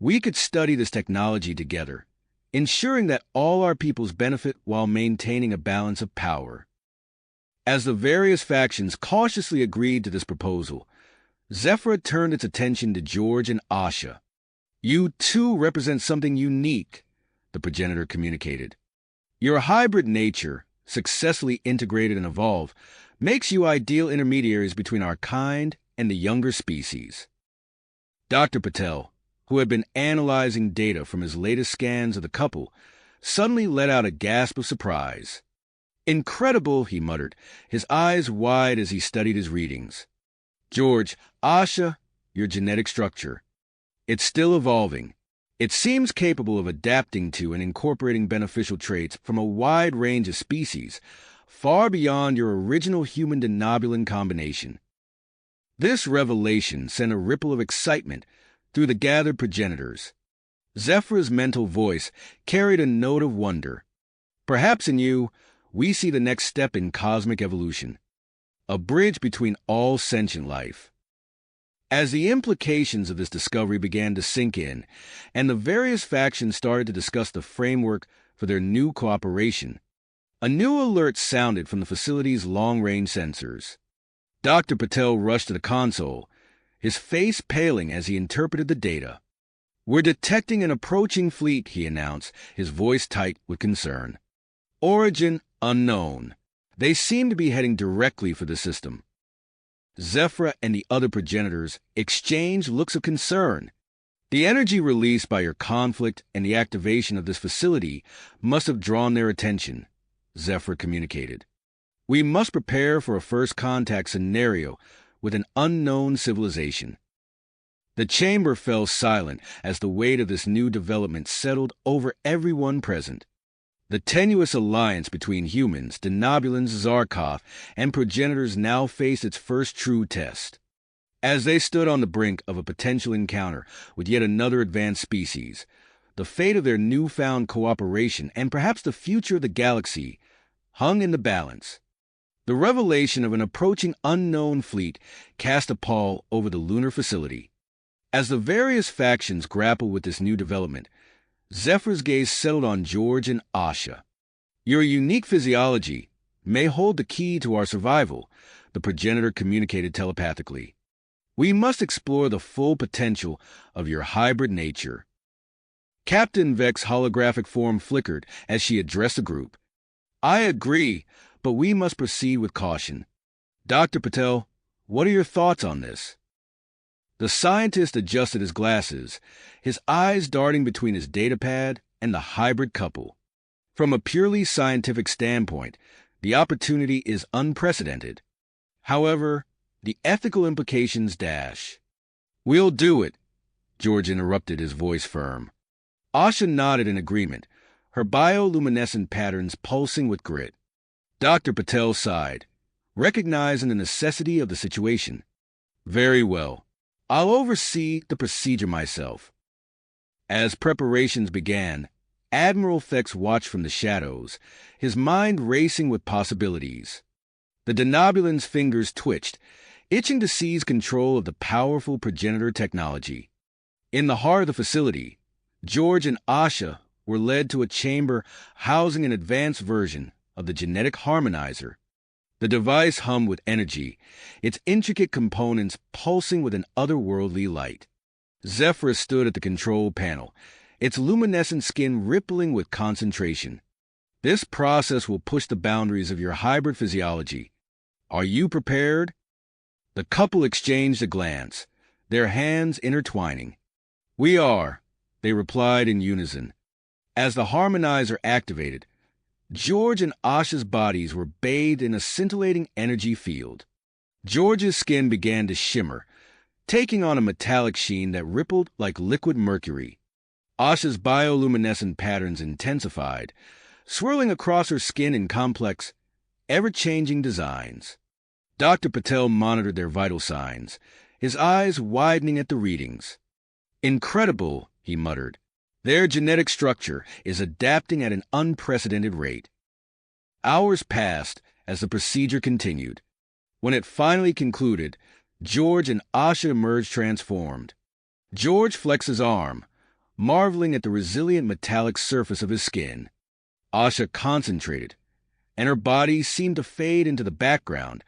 [SPEAKER 1] we could study this technology together, ensuring that all our peoples benefit while maintaining a balance of power. As the various factions cautiously agreed to this proposal, Zephyr turned its attention to George and Asha. You too represent something unique, the progenitor communicated. Your hybrid nature, successfully integrated and evolved, makes you ideal intermediaries between our kind and the younger species. Dr. Patel, who had been analyzing data from his latest scans of the couple, suddenly let out a gasp of surprise. Incredible, he muttered, his eyes wide as he studied his readings. George, Asha, your genetic structure. It's still evolving. It seems capable of adapting to and incorporating beneficial traits from a wide range of species, far beyond your original human-denobulin combination. This revelation sent a ripple of excitement through the gathered progenitors. Zephyr's mental voice carried a note of wonder. Perhaps in you, we see the next step in cosmic evolution, a bridge between all sentient life. As the implications of this discovery began to sink in, and the various factions started to discuss the framework for their new cooperation, a new alert sounded from the facility's long-range sensors. Dr. Patel rushed to the console, his face paling as he interpreted the data. We're detecting an approaching fleet, he announced, his voice tight with concern. Origin unknown. They seem to be heading directly for the system. Zephyr and the other progenitors exchanged looks of concern. The energy released by your conflict and the activation of this facility must have drawn their attention, Zephyr communicated. We must prepare for a first contact scenario with an unknown civilization. The chamber fell silent as the weight of this new development settled over everyone present. The tenuous alliance between humans, denobulins, Zarkov, and progenitors now faced its first true test. As they stood on the brink of a potential encounter with yet another advanced species, the fate of their newfound cooperation and perhaps the future of the galaxy hung in the balance. The revelation of an approaching unknown fleet cast a pall over the lunar facility. As the various factions grappled with this new development, Zephyr's gaze settled on George and Asha. Your unique physiology may hold the key to our survival, the progenitor communicated telepathically. We must explore the full potential of your hybrid nature. Captain Vex's holographic form flickered as she addressed the group. I agree, but we must proceed with caution. Dr. Patel, what are your thoughts on this? The scientist adjusted his glasses, his eyes darting between his datapad and the hybrid couple. From a purely scientific standpoint, the opportunity is unprecedented. However, the ethical implications dash. We'll do it, George interrupted, his voice firm. Asha nodded in agreement, her bioluminescent patterns pulsing with grit. Dr. Patel sighed, recognizing the necessity of the situation. Very well. I'll oversee the procedure myself. As preparations began, Admiral Thex watched from the shadows, his mind racing with possibilities. The denobulin's fingers twitched, itching to seize control of the powerful progenitor technology. In the heart of the facility, George and Asha were led to a chamber housing an advanced version of the genetic harmonizer. The device hummed with energy, its intricate components pulsing with an otherworldly light. Zephyr stood at the control panel, its luminescent skin rippling with concentration. This process will push the boundaries of your hybrid physiology. Are you prepared? The couple exchanged a glance, their hands intertwining. We are, they replied in unison. As the harmonizer activated, George and Asha's bodies were bathed in a scintillating energy field. George's skin began to shimmer, taking on a metallic sheen that rippled like liquid mercury. Asha's bioluminescent patterns intensified, swirling across her skin in complex, ever-changing designs. Dr. Patel monitored their vital signs, his eyes widening at the readings. Incredible, he muttered. Their genetic structure is adapting at an unprecedented rate. Hours passed as the procedure continued. When it finally concluded, George and Asha emerged transformed. George flexed his arm, marveling at the resilient metallic surface of his skin. Asha concentrated, and her body seemed to fade into the background,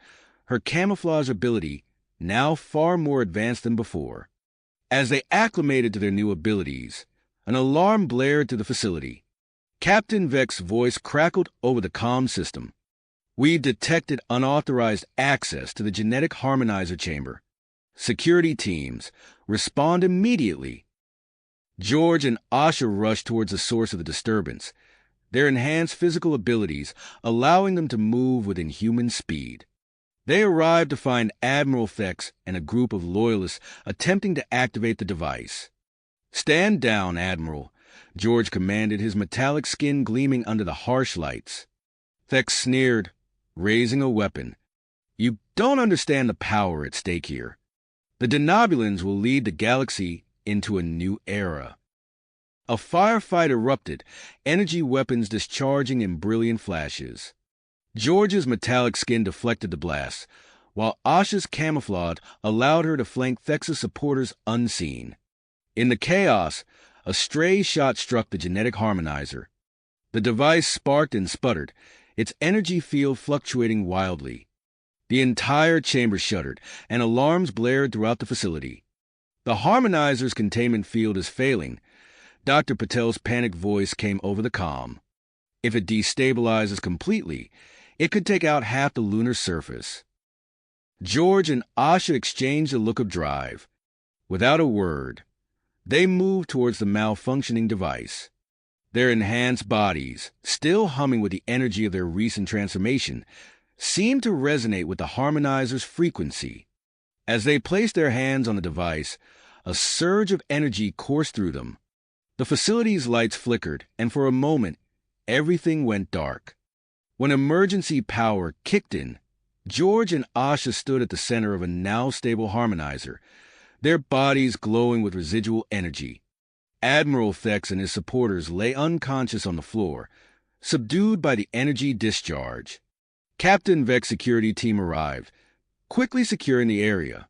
[SPEAKER 1] her camouflage ability now far more advanced than before. As they acclimated to their new abilities, an alarm blared through the facility. Captain Vex's voice crackled over the comm system. We've detected unauthorized access to the genetic harmonizer chamber. Security teams, respond immediately. George and Asha rushed towards the source of the disturbance, their enhanced physical abilities allowing them to move with inhuman speed. They arrived to find Admiral Vex and a group of loyalists attempting to activate the device. Stand down, Admiral, George commanded, his metallic skin gleaming under the harsh lights. Vex sneered, raising a weapon. You don't understand the power at stake here. The Denobulans will lead the galaxy into a new era. A firefight erupted, energy weapons discharging in brilliant flashes. George's metallic skin deflected the blast, while Asha's camouflage allowed her to flank Vex's supporters unseen. In the chaos, a stray shot struck the genetic harmonizer. The device sparked and sputtered, its energy field fluctuating wildly. The entire chamber shuddered, and alarms blared throughout the facility. The harmonizer's containment field is failing. Dr. Patel's panicked voice came over the comm. If it destabilizes completely, it could take out half the lunar surface. George and Asha exchanged a look of drive. Without a word, they moved towards the malfunctioning device. Their enhanced bodies, still humming with the energy of their recent transformation, seemed to resonate with the harmonizer's frequency. As they placed their hands on the device, a surge of energy coursed through them. The facility's lights flickered, and for a moment, everything went dark. When emergency power kicked in, George and Asha stood at the center of a now stable harmonizer, their bodies glowing with residual energy. Admiral Vex and his supporters lay unconscious on the floor, subdued by the energy discharge. Captain Vex's security team arrived, quickly securing the area.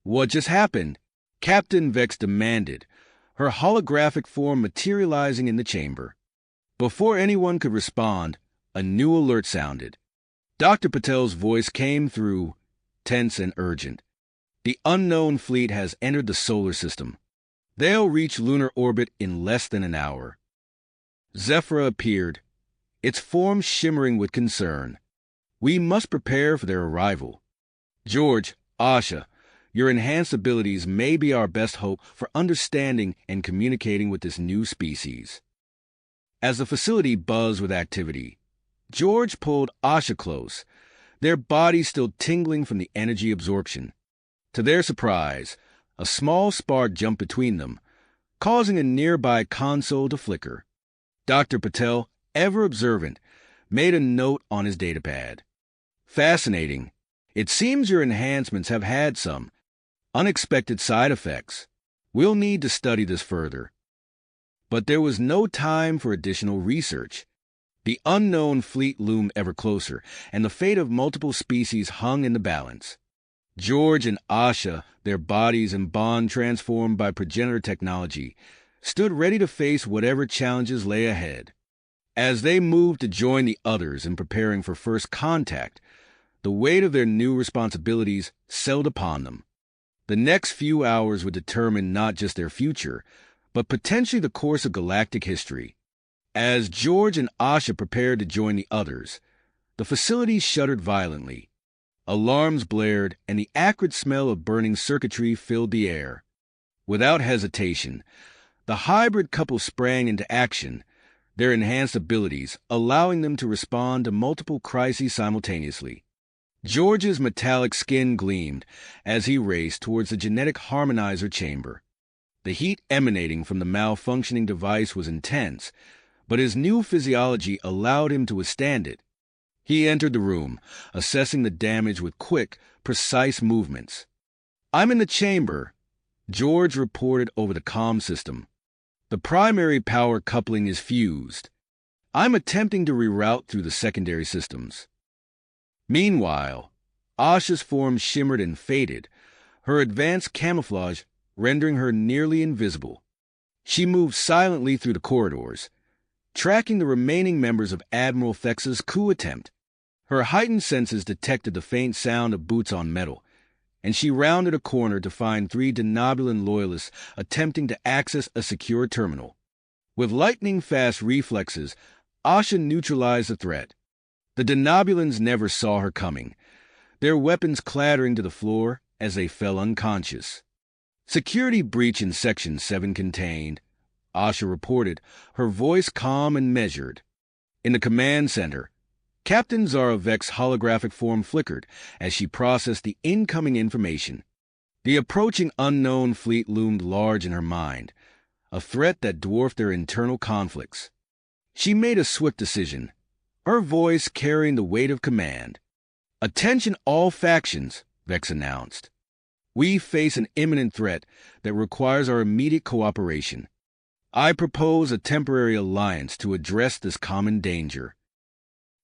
[SPEAKER 1] What just happened? Captain Vex demanded, her holographic form materializing in the chamber. Before anyone could respond, a new alert sounded. Dr. Patel's voice came through, tense and urgent. The unknown fleet has entered the solar system. They'll reach lunar orbit in less than an hour. Zephyr appeared, its form shimmering with concern. We must prepare for their arrival. George, Asha, your enhanced abilities may be our best hope for understanding and communicating with this new species. As the facility buzzed with activity, George pulled Asha close, their bodies still tingling from the energy absorption. To their surprise, a small spark jumped between them, causing a nearby console to flicker. Dr. Patel, ever observant, made a note on his datapad. Fascinating. It seems your enhancements have had some unexpected side effects. We'll need to study this further. But there was no time for additional research. The unknown fleet loomed ever closer, and the fate of multiple species hung in the balance. George and Asha, their bodies and bond transformed by progenitor technology, stood ready to face whatever challenges lay ahead. As they moved to join the others in preparing for first contact, the weight of their new responsibilities settled upon them. The next few hours would determine not just their future, but potentially the course of galactic history. As George and Asha prepared to join the others, the facility shuddered violently. Alarms blared, and the acrid smell of burning circuitry filled the air. Without hesitation, the hybrid couple sprang into action, their enhanced abilities allowing them to respond to multiple crises simultaneously. George's metallic skin gleamed as he raced towards the genetic harmonizer chamber. The heat emanating from the malfunctioning device was intense, but his new physiology allowed him to withstand it. He entered the room, assessing the damage with quick, precise movements. "I'm in the chamber," George reported over the comm system. "The primary power coupling is fused. I'm attempting to reroute through the secondary systems." Meanwhile, Asha's form shimmered and faded, her advanced camouflage rendering her nearly invisible. She moved silently through the corridors, tracking the remaining members of Admiral Thex's coup attempt. Her heightened senses detected the faint sound of boots on metal, and she rounded a corner to find 3 Denobulan loyalists attempting to access a secure terminal. With lightning-fast reflexes, Asha neutralized the threat. The Denobulans never saw her coming, their weapons clattering to the floor as they fell unconscious. "Security breach in Section 7 contained," Asha reported, her voice calm and measured. In the command center, Captain Zarovek's holographic form flickered as she processed the incoming information. The approaching unknown fleet loomed large in her mind, a threat that dwarfed their internal conflicts. She made a swift decision, her voice carrying the weight of command. "Attention all factions," Vex announced. "We face an imminent threat that requires our immediate cooperation. I propose a temporary alliance to address this common danger."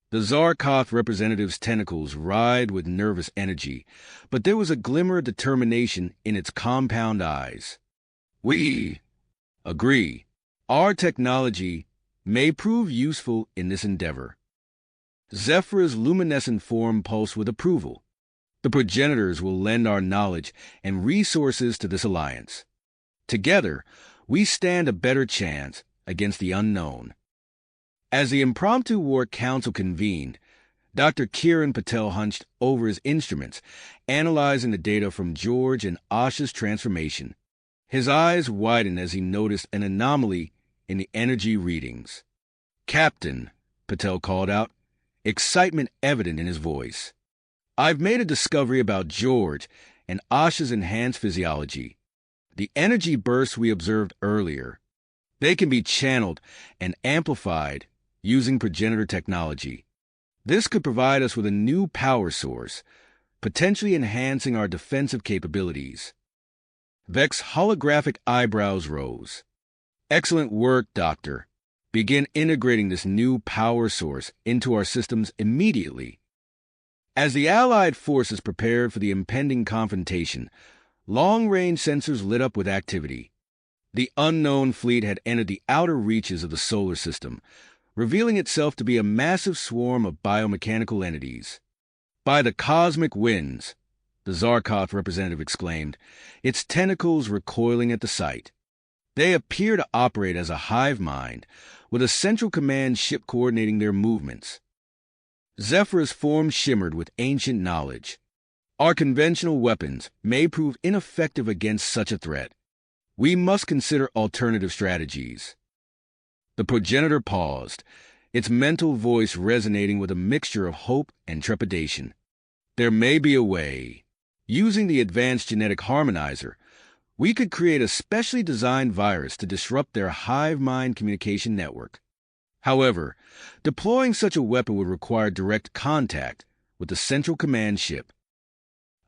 [SPEAKER 1] The Zarkoth representative's tentacles writhed with nervous energy, but there was a glimmer of determination in its compound eyes. "We agree. Our technology may prove useful in this endeavor." Zephyr's luminescent form pulsed with approval. "The progenitors will lend our knowledge and resources to this alliance. Together, we stand a better chance against the unknown." As the impromptu war council convened, Dr. Kiran Patel hunched over his instruments, analyzing the data from George and Asha's transformation. His eyes widened as he noticed an anomaly in the energy readings. "Captain," Patel called out, excitement evident in his voice, "I've made a discovery about George and Asha's enhanced physiology. The energy bursts we observed earlier, they can be channeled and amplified using progenitor technology. This could provide us with a new power source, potentially enhancing our defensive capabilities." Vex's holographic eyebrows rose. "Excellent work, Doctor. Begin integrating this new power source into our systems immediately." As the Allied forces prepared for the impending confrontation, long-range sensors lit up with activity. The unknown fleet had entered the outer reaches of the solar system, revealing itself to be a massive swarm of biomechanical entities. "By the cosmic winds," the Zarkoth representative exclaimed, its tentacles recoiling at the sight. "They appear to operate as a hive mind, with a central command ship coordinating their movements." Zephyr's form shimmered with ancient knowledge. "Our conventional weapons may prove ineffective against such a threat. We must consider alternative strategies." The progenitor paused, its mental voice resonating with a mixture of hope and trepidation. "There may be a way. Using the advanced genetic harmonizer, we could create a specially designed virus to disrupt their hive mind communication network. However, deploying such a weapon would require direct contact with the central command ship."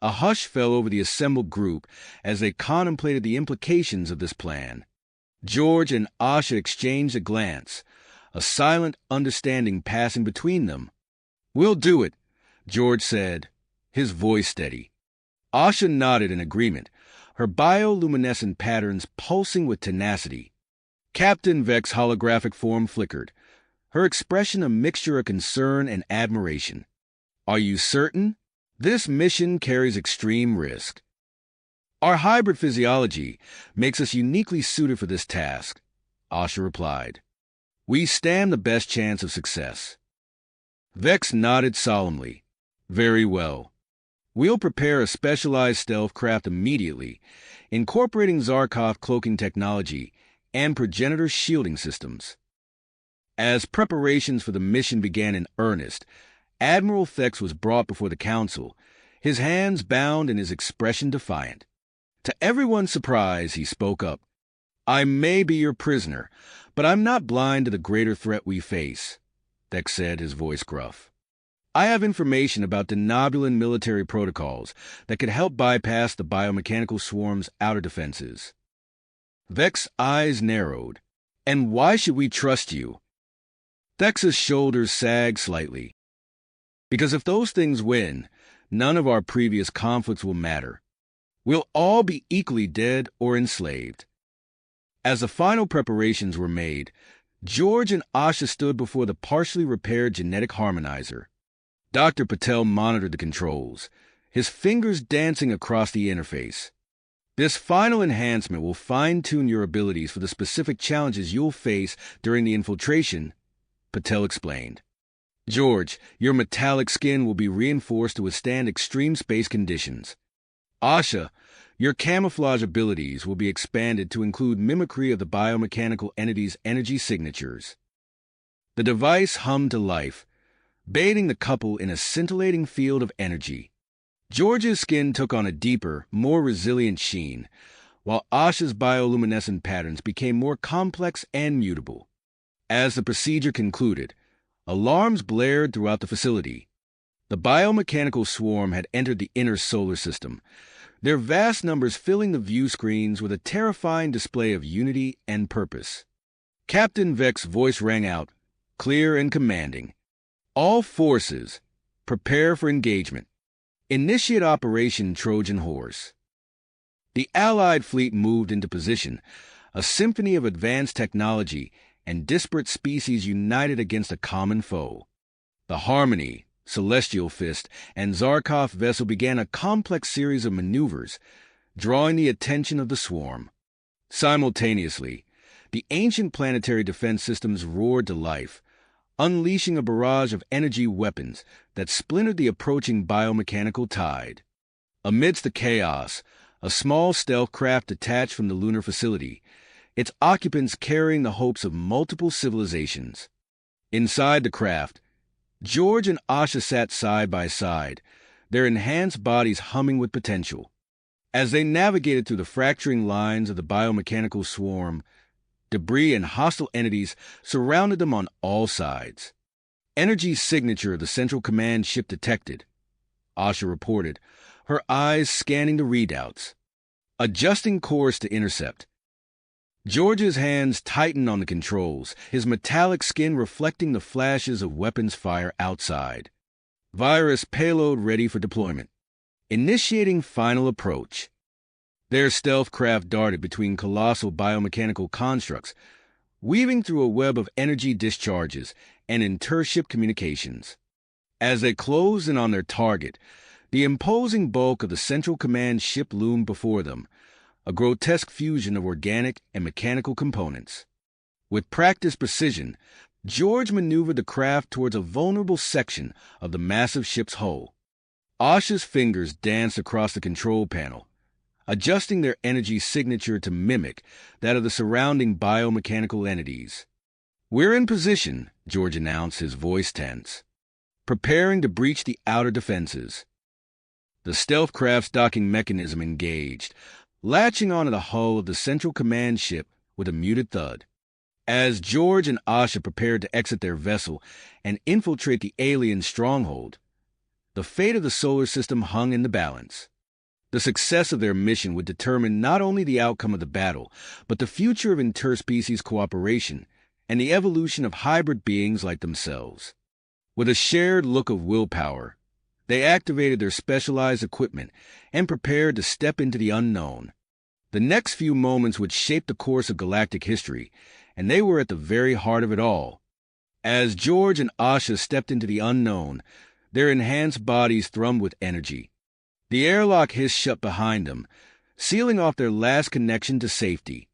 [SPEAKER 1] A hush fell over the assembled group as they contemplated the implications of this plan. George and Asha exchanged a glance, a silent understanding passing between them. "We'll do it," George said, his voice steady. Asha nodded in agreement, her bioluminescent patterns pulsing with tenacity. Captain Vex's holographic form flickered, her expression a mixture of concern and admiration. Are you certain? This mission carries extreme risk. Our hybrid physiology makes us uniquely suited for this task, Asha replied. We stand the best chance of success. Vex nodded solemnly. Very well. We'll prepare a specialized stealth craft immediately, incorporating Zarkov cloaking technology and progenitor shielding systems. As preparations for the mission began in earnest, Admiral Vex was brought before the council, his hands bound and his expression defiant. To everyone's surprise, he spoke up. I may be your prisoner, but I'm not blind to the greater threat we face, Vex said, his voice gruff. I have information about denobulan military protocols that could help bypass the biomechanical swarm's outer defenses. Vex's eyes narrowed. And why should we trust you? Vex's shoulders sagged slightly. Because if those things win, none of our previous conflicts will matter. We'll all be equally dead or enslaved. As the final preparations were made, George and Asha stood before the partially repaired genetic harmonizer. Dr. Patel monitored the controls, his fingers dancing across the interface. This final enhancement will fine-tune your abilities for the specific challenges you'll face during the infiltration, Patel explained. George, your metallic skin will be reinforced to withstand extreme space conditions. Asha, your camouflage abilities will be expanded to include mimicry of the biomechanical entity's energy signatures. The device hummed to life, bathing the couple in a scintillating field of energy. George's skin took on a deeper, more resilient sheen, while Asha's bioluminescent patterns became more complex and mutable. As the procedure concluded, alarms blared throughout the facility. The biomechanical swarm had entered the inner solar system, their vast numbers filling the view screens with a terrifying display of unity and purpose. Captain Vex's voice rang out, clear and commanding. All forces, prepare for engagement. Initiate Operation Trojan Horse. The Allied fleet moved into position, a symphony of advanced technology and disparate species united against a common foe. The Harmony, Celestial Fist, and Zarkov vessel began a complex series of maneuvers, drawing the attention of the swarm. Simultaneously, the ancient planetary defense systems roared to life, unleashing a barrage of energy weapons that splintered the approaching biomechanical tide. Amidst the chaos, a small stealth craft detached from the lunar facility, its occupants carrying the hopes of multiple civilizations. Inside the craft, George and Asha sat side by side, their enhanced bodies humming with potential. As they navigated through the fracturing lines of the biomechanical swarm, debris and hostile entities surrounded them on all sides. Energy signature of the Central Command ship detected, Asha reported, her eyes scanning the readouts. Adjusting course to intercept. George's hands tightened on the controls, his metallic skin reflecting the flashes of weapons fire outside. Virus payload ready for deployment. Initiating final approach. Their stealth craft darted between colossal biomechanical constructs, weaving through a web of energy discharges and intership communications. As they closed in on their target, the imposing bulk of the Central Command ship loomed before them, a grotesque fusion of organic and mechanical components. With practiced precision, George maneuvered the craft towards a vulnerable section of the massive ship's hull. Asha's fingers danced across the control panel, adjusting their energy signature to mimic that of the surrounding biomechanical entities. We're in position, George announced, his voice tense, preparing to breach the outer defenses. The stealth craft's docking mechanism engaged, latching onto the hull of the Central Command ship with a muted thud. As George and Asha prepared to exit their vessel and infiltrate the alien stronghold, the fate of the solar system hung in the balance. The success of their mission would determine not only the outcome of the battle, but the future of interspecies cooperation and the evolution of hybrid beings like themselves. With a shared look of willpower, they activated their specialized equipment and prepared to step into the unknown. The next few moments would shape the course of galactic history and they were at the very heart of it all. As George and Asha stepped into the unknown, their enhanced bodies thrummed with energy. The airlock hissed shut behind them, sealing off their last connection to safety.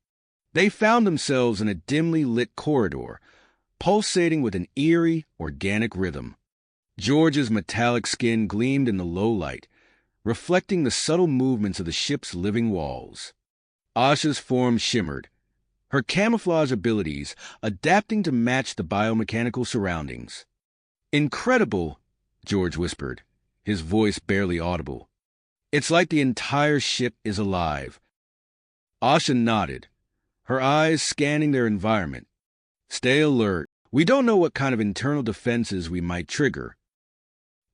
[SPEAKER 1] They found themselves in a dimly lit corridor, pulsating with an eerie, organic rhythm. George's metallic skin gleamed in the low light, reflecting the subtle movements of the ship's living walls. Asha's form shimmered, her camouflage abilities adapting to match the biomechanical surroundings. "Incredible," George whispered, his voice barely audible. "It's like the entire ship is alive." Asha nodded, her eyes scanning their environment. "Stay alert. We don't know what kind of internal defenses we might trigger."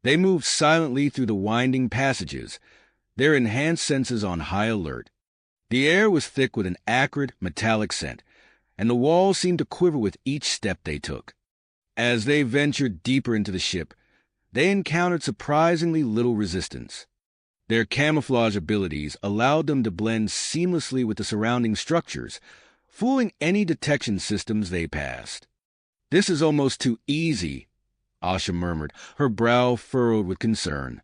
[SPEAKER 1] They moved silently through the winding passages, their enhanced senses on high alert. The air was thick with an acrid, metallic scent, and the walls seemed to quiver with each step they took. As they ventured deeper into the ship, they encountered surprisingly little resistance. Their camouflage abilities allowed them to blend seamlessly with the surrounding structures, fooling any detection systems they passed. "This is almost too easy," Asha murmured, her brow furrowed with concern.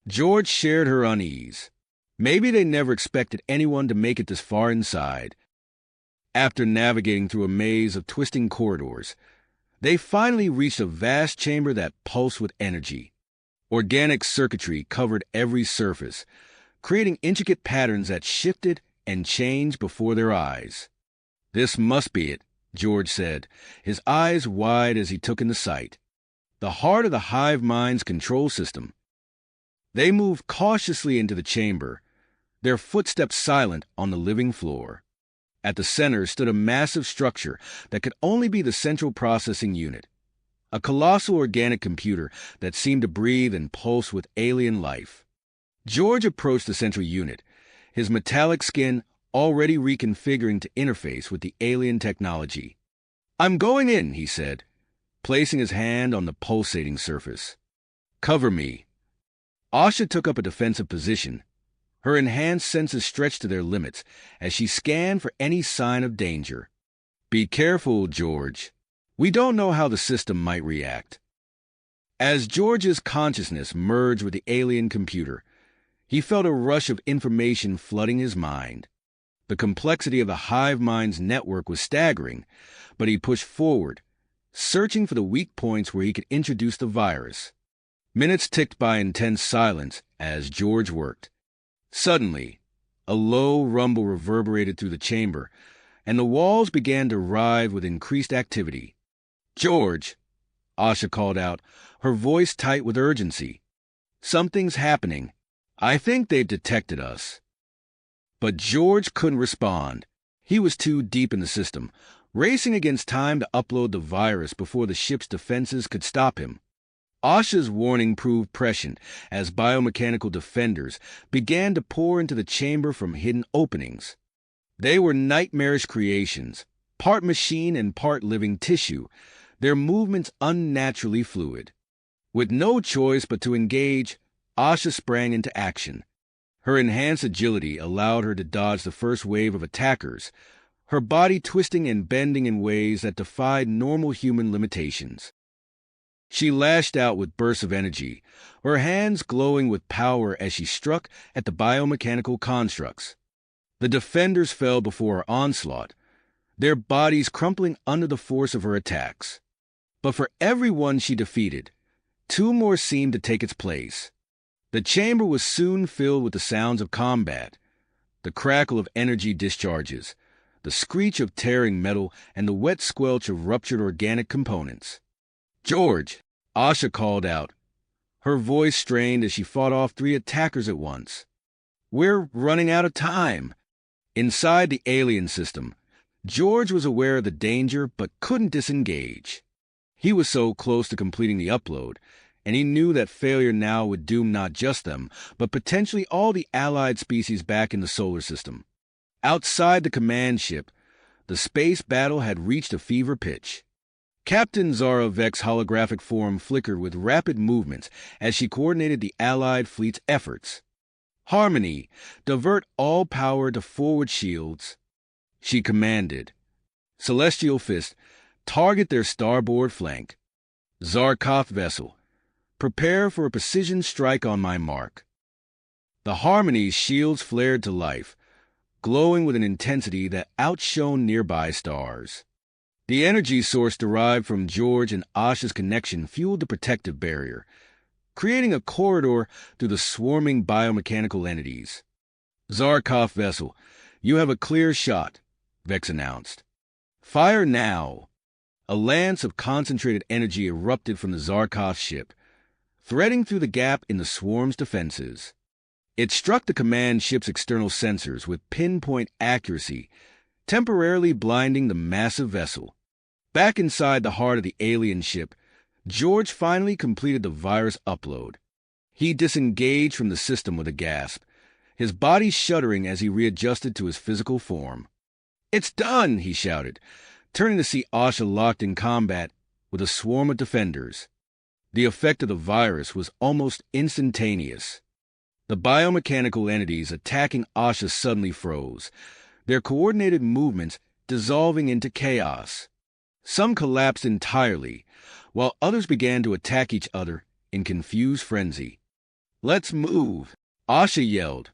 [SPEAKER 1] George shared her unease. Maybe they never expected anyone to make it this far inside. After navigating through a maze of twisting corridors, they finally reached a vast chamber that pulsed with energy. Organic circuitry covered every surface, creating intricate patterns that shifted and changed before their eyes. "This must be it," George said, his eyes wide as he took in the sight. "The heart of the hive mind's control system." They moved cautiously into the chamber, their footsteps silent on the living floor. At the center stood a massive structure that could only be the central processing unit, a colossal organic computer that seemed to breathe and pulse with alien life. George approached the central unit, his metallic skin already reconfiguring to interface with the alien technology. "I'm going in," he said, placing his hand on the pulsating surface. "Cover me." Asha took up a defensive position, her enhanced senses stretched to their limits as she scanned for any sign of danger. "Be careful, George. We don't know how the system might react." As George's consciousness merged with the alien computer, he felt a rush of information flooding his mind. The complexity of the hive mind's network was staggering, but he pushed forward, searching for the weak points where he could introduce the virus. Minutes ticked by in tense silence as George worked. Suddenly, a low rumble reverberated through the chamber, and the walls began to writhe with increased activity. "George," Asha called out, her voice tight with urgency. "Something's happening. I think they've detected us." But George couldn't respond. He was too deep in the system, racing against time to upload the virus before the ship's defenses could stop him. Asha's warning proved prescient as biomechanical defenders began to pour into the chamber from hidden openings. They were nightmarish creations, part machine and part living tissue, their movements unnaturally fluid. With no choice but to engage, Asha sprang into action. Her enhanced agility allowed her to dodge the first wave of attackers, her body twisting and bending in ways that defied normal human limitations. She lashed out with bursts of energy, her hands glowing with power as she struck at the biomechanical constructs. The defenders fell before her onslaught, their bodies crumpling under the force of her attacks. But for every one she defeated, two more seemed to take its place. The chamber was soon filled with the sounds of combat, the crackle of energy discharges, the screech of tearing metal, and the wet squelch of ruptured organic components. "George," Asha called out, her voice strained as she fought off 3 attackers at once. "We're running out of time." Inside the alien system, George was aware of the danger but couldn't disengage. He was so close to completing the upload, and he knew that failure now would doom not just them, but potentially all the allied species back in the solar system. Outside the command ship, the space battle had reached a fever pitch. Captain Zara Vek's holographic form flickered with rapid movements as she coordinated the Allied fleet's efforts. "Harmony, divert all power to forward shields," she commanded. Celestial Fist, target their starboard flank. Zarkov vessel, prepare for a precision strike on my mark. The Harmony's shields flared to life, glowing with an intensity that outshone nearby stars. The energy source derived from George and Asha's connection fueled the protective barrier, creating a corridor through the swarming biomechanical entities. Zarkov vessel, you have a clear shot, Vex announced. Fire now. A lance of concentrated energy erupted from the Zarkov ship, threading through the gap in the swarm's defenses. It struck the command ship's external sensors with pinpoint accuracy, temporarily blinding the massive vessel. Back inside the heart of the alien ship, George finally completed the virus upload. He disengaged from the system with a gasp, his body shuddering as he readjusted to his physical form. "It's done!" he shouted, turning to see Asha locked in combat with a swarm of defenders. The effect of the virus was almost instantaneous. The biomechanical entities attacking Asha suddenly froze, their coordinated movements dissolving into chaos. Some collapsed entirely, while others began to attack each other in confused frenzy. "Let's move," Asha yelled,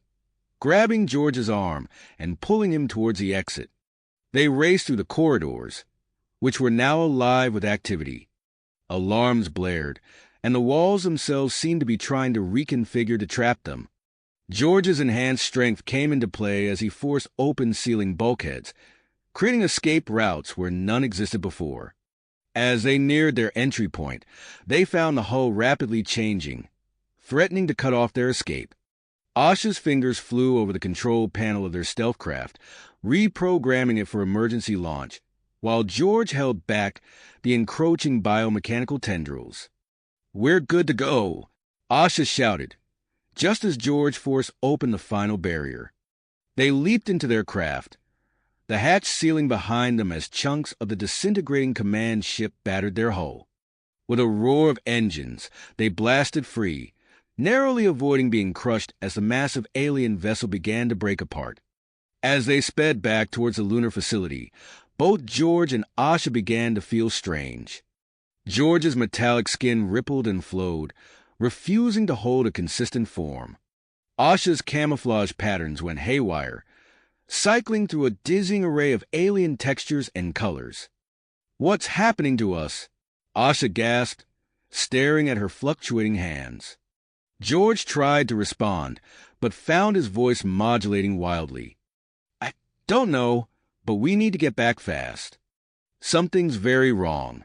[SPEAKER 1] grabbing George's arm and pulling him towards the exit. They raced through the corridors, which were now alive with activity. Alarms blared, and the walls themselves seemed to be trying to reconfigure to trap them. George's enhanced strength came into play as he forced open ceiling bulkheads, creating escape routes where none existed before. As they neared their entry point, they found the hull rapidly changing, threatening to cut off their escape. Asha's fingers flew over the control panel of their stealth craft, reprogramming it for emergency launch, while George held back the encroaching biomechanical tendrils. "We're good to go," Asha shouted, just as George forced open the final barrier. They leaped into their craft, the hatch sealing behind them as chunks of the disintegrating command ship battered their hull. With a roar of engines, they blasted free, narrowly avoiding being crushed as the massive alien vessel began to break apart. As they sped back towards the lunar facility, both George and Asha began to feel strange. George's metallic skin rippled and flowed, refusing to hold a consistent form. Asha's camouflage patterns went haywire, cycling through a dizzying array of alien textures and colors. "What's happening to us?" Asha gasped, staring at her fluctuating hands. George tried to respond, but found his voice modulating wildly. "I don't know, but we need to get back fast. Something's very wrong."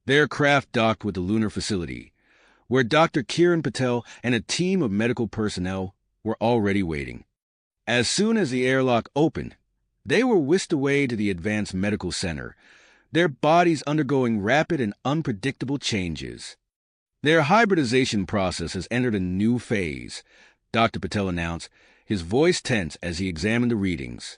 [SPEAKER 1] Their craft docked with the lunar facility, where Dr. Kiran Patel and a team of medical personnel were already waiting. As soon as the airlock opened, they were whisked away to the Advanced Medical Center, their bodies undergoing rapid and unpredictable changes. "Their hybridization process has entered a new phase," Dr. Patel announced, his voice tense as he examined the readings.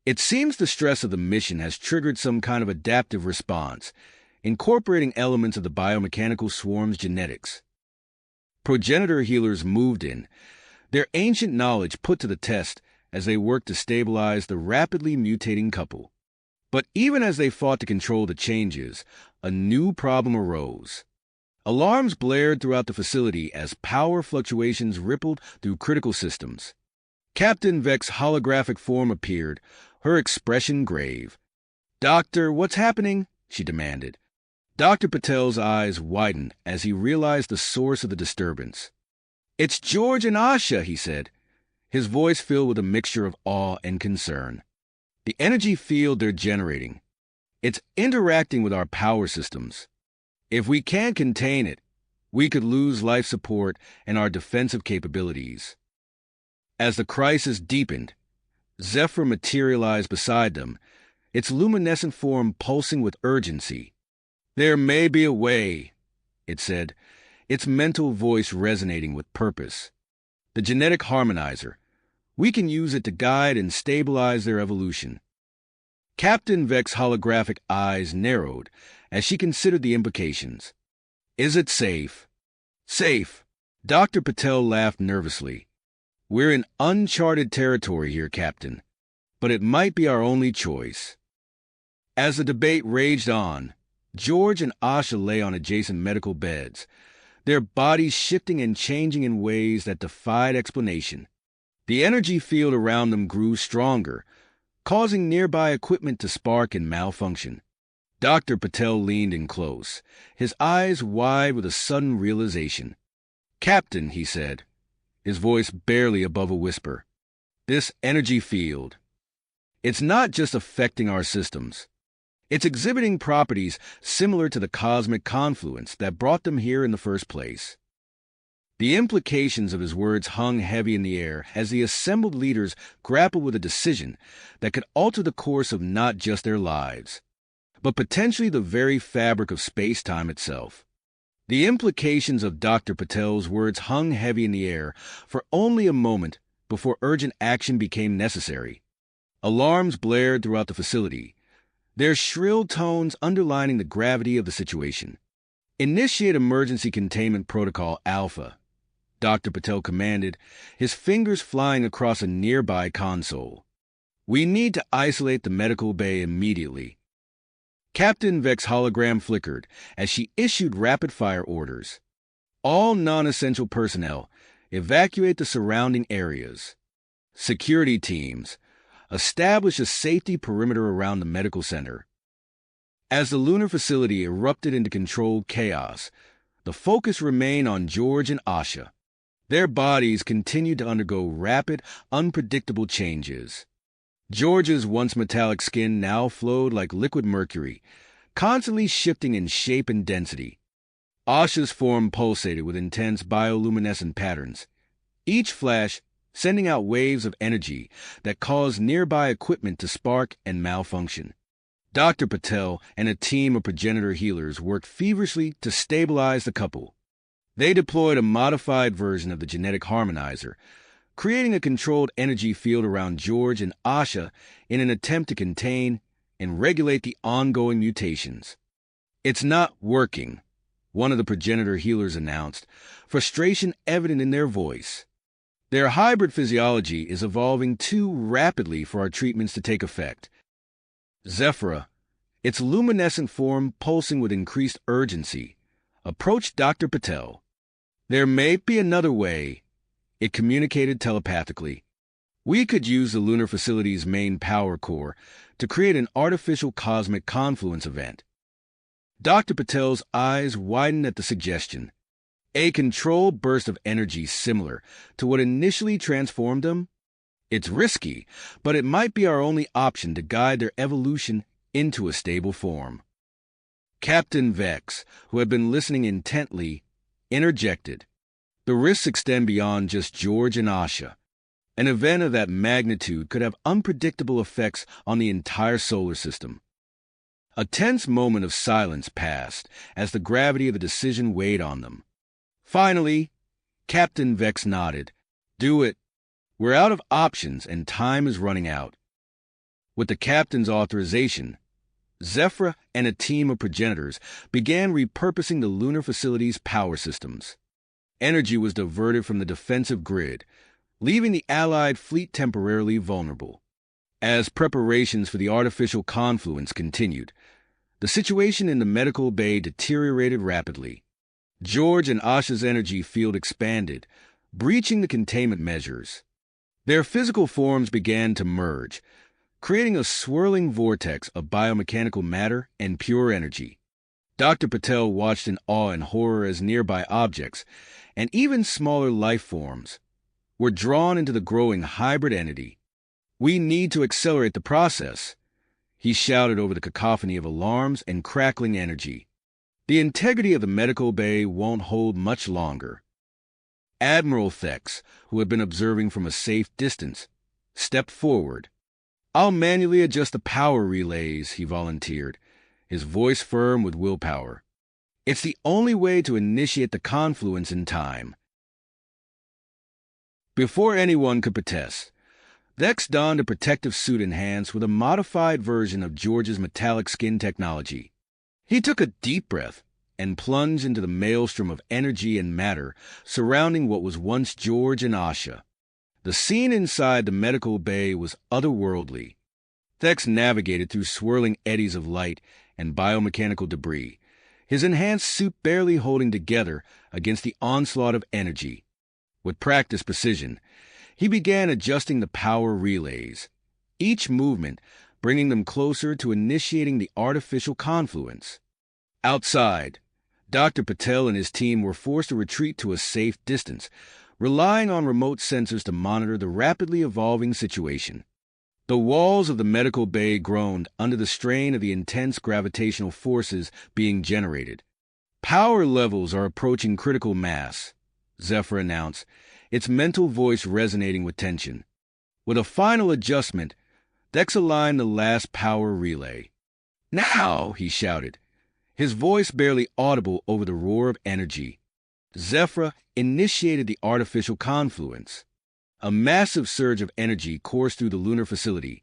[SPEAKER 1] "It seems the stress of the mission has triggered some kind of adaptive response, incorporating elements of the biomechanical swarm's genetics." Progenitor healers moved in, their ancient knowledge put to the test as they worked to stabilize the rapidly mutating couple. But even as they fought to control the changes, a new problem arose. Alarms blared throughout the facility as power fluctuations rippled through critical systems. Captain Vex's holographic form appeared, her expression grave. "Doctor, what's happening?" she demanded. Dr. Patel's eyes widened as he realized the source of the disturbance. "It's George and Asha," he said, his voice filled with a mixture of awe and concern. "The energy field they're generating, it's interacting with our power systems. If we can't contain it, we could lose life support and our defensive capabilities." As the crisis deepened, Zephyr materialized beside them, its luminescent form pulsing with urgency. "There may be a way," it said, its mental voice resonating with purpose. "The genetic harmonizer. We can use it to guide and stabilize their evolution." Captain Vex's holographic eyes narrowed as she considered the implications. "Is it safe?" "Safe." Dr. Patel laughed nervously. "We're in uncharted territory here, Captain, but it might be our only choice." As the debate raged on, George and Asha lay on adjacent medical beds, their bodies shifting and changing in ways that defied explanation. The energy field around them grew stronger, causing nearby equipment to spark and malfunction. Dr. Patel leaned in close, his eyes wide with a sudden realization. "Captain," he said, his voice barely above a whisper, "this energy field, it's not just affecting our systems. It's exhibiting properties similar to the cosmic confluence that brought them here in the first place." The implications of his words hung heavy in the air as the assembled leaders grappled with a decision that could alter the course of not just their lives, but potentially the very fabric of space-time itself. The implications of Dr. Patel's words hung heavy in the air for only a moment before urgent action became necessary. Alarms blared throughout the facility, their shrill tones underlining the gravity of the situation. "Initiate Emergency Containment Protocol Alpha," Dr. Patel commanded, his fingers flying across a nearby console. "We need to isolate the medical bay immediately." Captain Vek's hologram flickered as she issued rapid-fire orders. "All non-essential personnel, evacuate the surrounding areas. Security teams, establish a safety perimeter around the medical center." As the lunar facility erupted into controlled chaos, the focus remained on George and Asha. Their bodies continued to undergo rapid, unpredictable changes. George's once metallic skin now flowed like liquid mercury, constantly shifting in shape and density. Asha's form pulsated with intense bioluminescent patterns, each flash sending out waves of energy that caused nearby equipment to spark and malfunction. Dr. Patel and a team of progenitor healers worked feverishly to stabilize the couple. They deployed a modified version of the genetic harmonizer, creating a controlled energy field around George and Asha in an attempt to contain and regulate the ongoing mutations. "It's not working," one of the progenitor healers announced, frustration evident in their voice. "Their hybrid physiology is evolving too rapidly for our treatments to take effect." Zephyra, its luminescent form pulsing with increased urgency, approached Dr. Patel. "There may be another way," it communicated telepathically. "We could use the lunar facility's main power core to create an artificial cosmic confluence event." Dr. Patel's eyes widened at the suggestion. "A controlled burst of energy similar to what initially transformed them? It's risky, but it might be our only option to guide their evolution into a stable form." Captain Vex, who had been listening intently, interjected. "The risks extend beyond just George and Asha. An event of that magnitude could have unpredictable effects on the entire solar system." A tense moment of silence passed as the gravity of the decision weighed on them. Finally, Captain Vex nodded. "Do it. We're out of options and time is running out." With the captain's authorization, Zephyra and a team of progenitors began repurposing the lunar facility's power systems. Energy was diverted from the defensive grid, leaving the Allied fleet temporarily vulnerable. As preparations for the artificial confluence continued, the situation in the medical bay deteriorated rapidly. George and Asha's energy field expanded, breaching the containment measures. Their physical forms began to merge, creating a swirling vortex of biomechanical matter and pure energy. Dr. Patel watched in awe and horror as nearby objects, and even smaller life forms, were drawn into the growing hybrid entity. "We need to accelerate the process," he shouted over the cacophony of alarms and crackling energy. "The integrity of the medical bay won't hold much longer." Admiral Thex, who had been observing from a safe distance, stepped forward. "I'll manually adjust the power relays," he volunteered, his voice firm with willpower. "It's the only way to initiate the confluence in time." Before anyone could protest, Vex donned a protective suit enhanced with a modified version of George's metallic skin technology. He took a deep breath and plunged into the maelstrom of energy and matter surrounding what was once George and Asha. The scene inside the medical bay was otherworldly. Thex navigated through swirling eddies of light and biomechanical debris, his enhanced suit barely holding together against the onslaught of energy. With practiced precision, he began adjusting the power relays, each movement bringing them closer to initiating the artificial confluence. Outside, Dr. Patel and his team were forced to retreat to a safe distance, relying on remote sensors to monitor the rapidly evolving situation. The walls of the medical bay groaned under the strain of the intense gravitational forces being generated. "Power levels are approaching critical mass," Zephyr announced, its mental voice resonating with tension. With a final adjustment, Dex aligned the last power relay. "Now!" he shouted, his voice barely audible over the roar of energy. Zephyr initiated the artificial confluence. A massive surge of energy coursed through the lunar facility,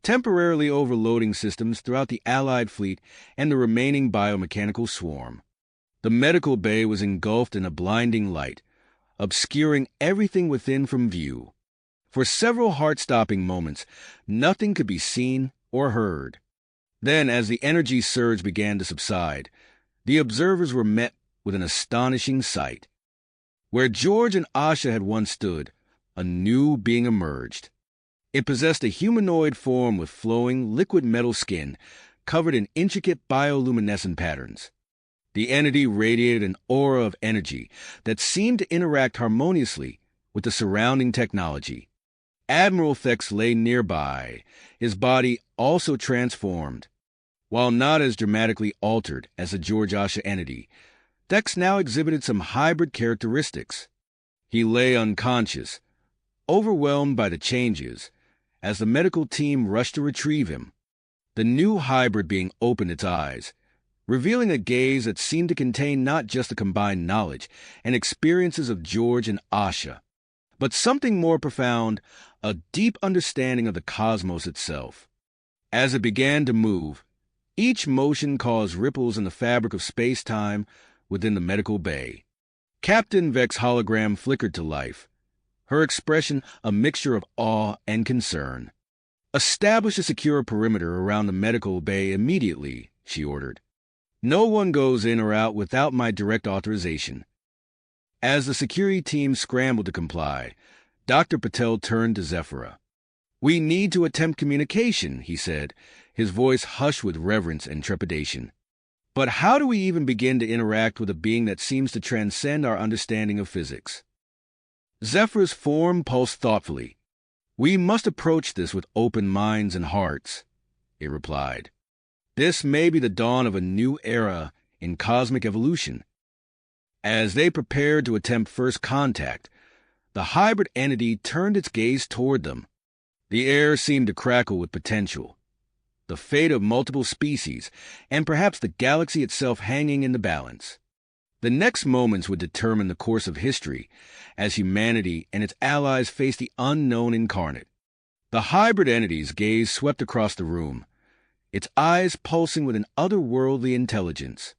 [SPEAKER 1] temporarily overloading systems throughout the Allied fleet and the remaining biomechanical swarm. The medical bay was engulfed in a blinding light, obscuring everything within from view. For several heart-stopping moments, nothing could be seen or heard. Then, as the energy surge began to subside, the observers were met with an astonishing sight. Where George and Asha had once stood, a new being emerged. It possessed a humanoid form with flowing, liquid metal skin covered in intricate bioluminescent patterns. The entity radiated an aura of energy that seemed to interact harmoniously with the surrounding technology. Admiral Thex lay nearby, his body also transformed. While not as dramatically altered as the George Asha entity, Thex now exhibited some hybrid characteristics. He lay unconscious, overwhelmed by the changes, as the medical team rushed to retrieve him. The new hybrid being opened its eyes, revealing a gaze that seemed to contain not just the combined knowledge and experiences of George and Asha, but something more profound, a deep understanding of the cosmos itself. As it began to move, each motion caused ripples in the fabric of space-time within the medical bay. Captain Vex's hologram flickered to life, her expression a mixture of awe and concern. "Establish a secure perimeter around the medical bay immediately," she ordered. "No one goes in or out without my direct authorization." As the security team scrambled to comply, Dr. Patel turned to Zephyr. "We need to attempt communication," he said, his voice hushed with reverence and trepidation. "But how do we even begin to interact with a being that seems to transcend our understanding of physics?" Zephyr's form pulsed thoughtfully. "We must approach this with open minds and hearts," it replied. "This may be the dawn of a new era in cosmic evolution." As they prepared to attempt first contact, the hybrid entity turned its gaze toward them. The air seemed to crackle with potential, the fate of multiple species, and perhaps the galaxy itself hanging in the balance. The next moments would determine the course of history as humanity and its allies faced the unknown incarnate. The hybrid entity's gaze swept across the room, its eyes pulsing with an otherworldly intelligence.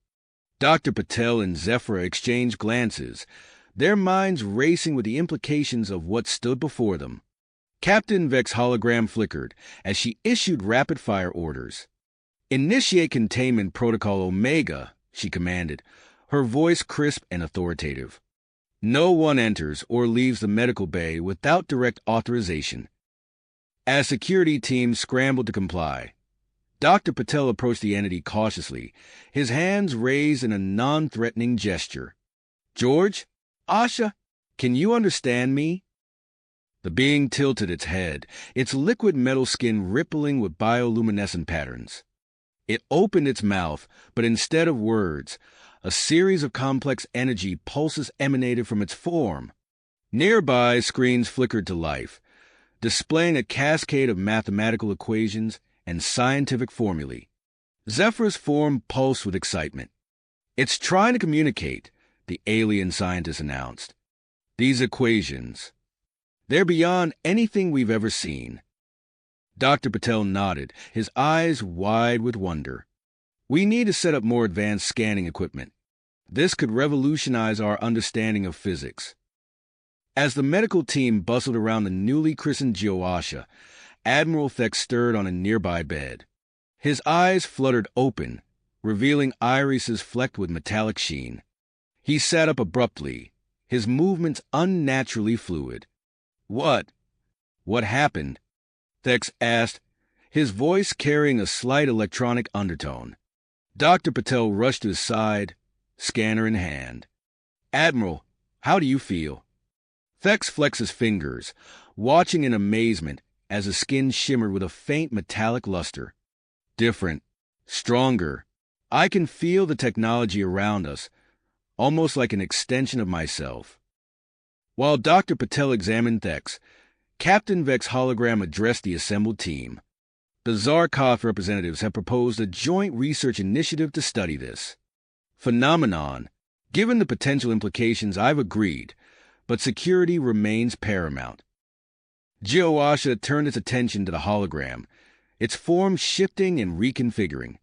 [SPEAKER 1] Dr. Patel and Zephyr exchanged glances, their minds racing with the implications of what stood before them. Captain Vex's hologram flickered as she issued rapid-fire orders. "Initiate containment protocol Omega," she commanded, her voice crisp and authoritative. "No one enters or leaves the medical bay without direct authorization." As security teams scrambled to comply, Dr. Patel approached the entity cautiously, his hands raised in a non-threatening gesture. "George? Asha? Can you understand me?" The being tilted its head, its liquid metal skin rippling with bioluminescent patterns. It opened its mouth, but instead of words, a series of complex energy pulses emanated from its form. Nearby, screens flickered to life, displaying a cascade of mathematical equations and scientific formulae. Zephyr's form pulsed with excitement. "It's trying to communicate," the alien scientist announced. "These equations, they're beyond anything we've ever seen." Dr. Patel nodded, his eyes wide with wonder. "We need to set up more advanced scanning equipment. This could revolutionize our understanding of physics." As the medical team bustled around the newly christened Geoasha, Admiral Thex stirred on a nearby bed. His eyes fluttered open, revealing irises flecked with metallic sheen. He sat up abruptly, his movements unnaturally fluid. What happened? Thex asked, his voice carrying a slight electronic undertone. Dr. Patel rushed to his side, scanner in hand. Admiral, how do you feel? Thex flexed his fingers, watching in amazement as his skin shimmered with a faint metallic luster. Different, stronger. I can feel the technology around us, almost like an extension of myself. While Dr. Patel examined Thex, Captain Vex's hologram addressed the assembled team. The Zarkov representatives have proposed a joint research initiative to study this phenomenon. Given the potential implications, I've agreed, but security remains paramount. Geoasha turned its attention to the hologram, its form shifting and reconfiguring.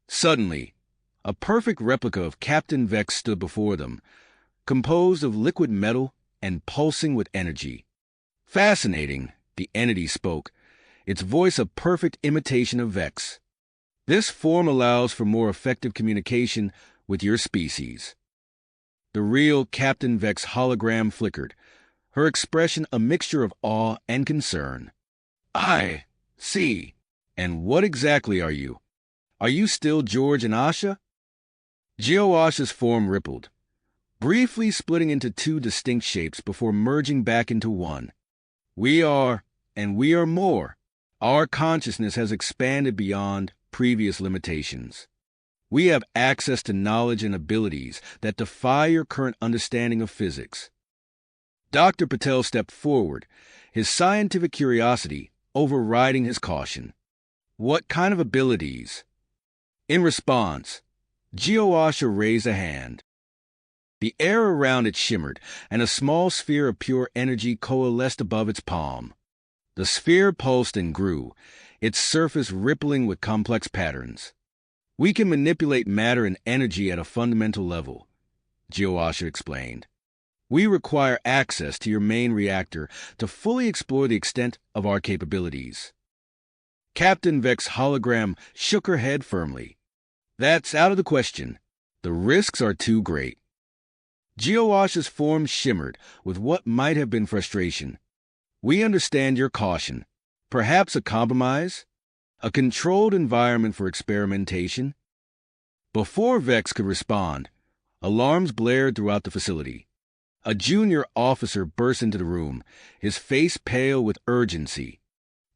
[SPEAKER 1] Suddenly, a perfect replica of Captain Vex stood before them, composed of liquid metal and pulsing with energy. Fascinating, the entity spoke, its voice a perfect imitation of Vex. This form allows for more effective communication with your species. The real Captain Vex hologram flickered, her expression a mixture of awe and concern. I see. And what exactly are you? Are you still George and Asha? Geoasha's form rippled, briefly splitting into two distinct shapes before merging back into one. We are, and we are more. Our consciousness has expanded beyond previous limitations. We have access to knowledge and abilities that defy your current understanding of physics. Dr. Patel stepped forward, his scientific curiosity overriding his caution. What kind of abilities? In response, Geoasha raised a hand. The air around it shimmered, and a small sphere of pure energy coalesced above its palm. The sphere pulsed and grew, its surface rippling with complex patterns. We can manipulate matter and energy at a fundamental level, Geoasha explained. We require access to your main reactor to fully explore the extent of our capabilities. Captain Vex's hologram shook her head firmly. That's out of the question. The risks are too great. Geoasha's form shimmered with what might have been frustration. We understand your caution. Perhaps a compromise? A controlled environment for experimentation? Before Vex could respond, alarms blared throughout the facility. A junior officer burst into the room, his face pale with urgency.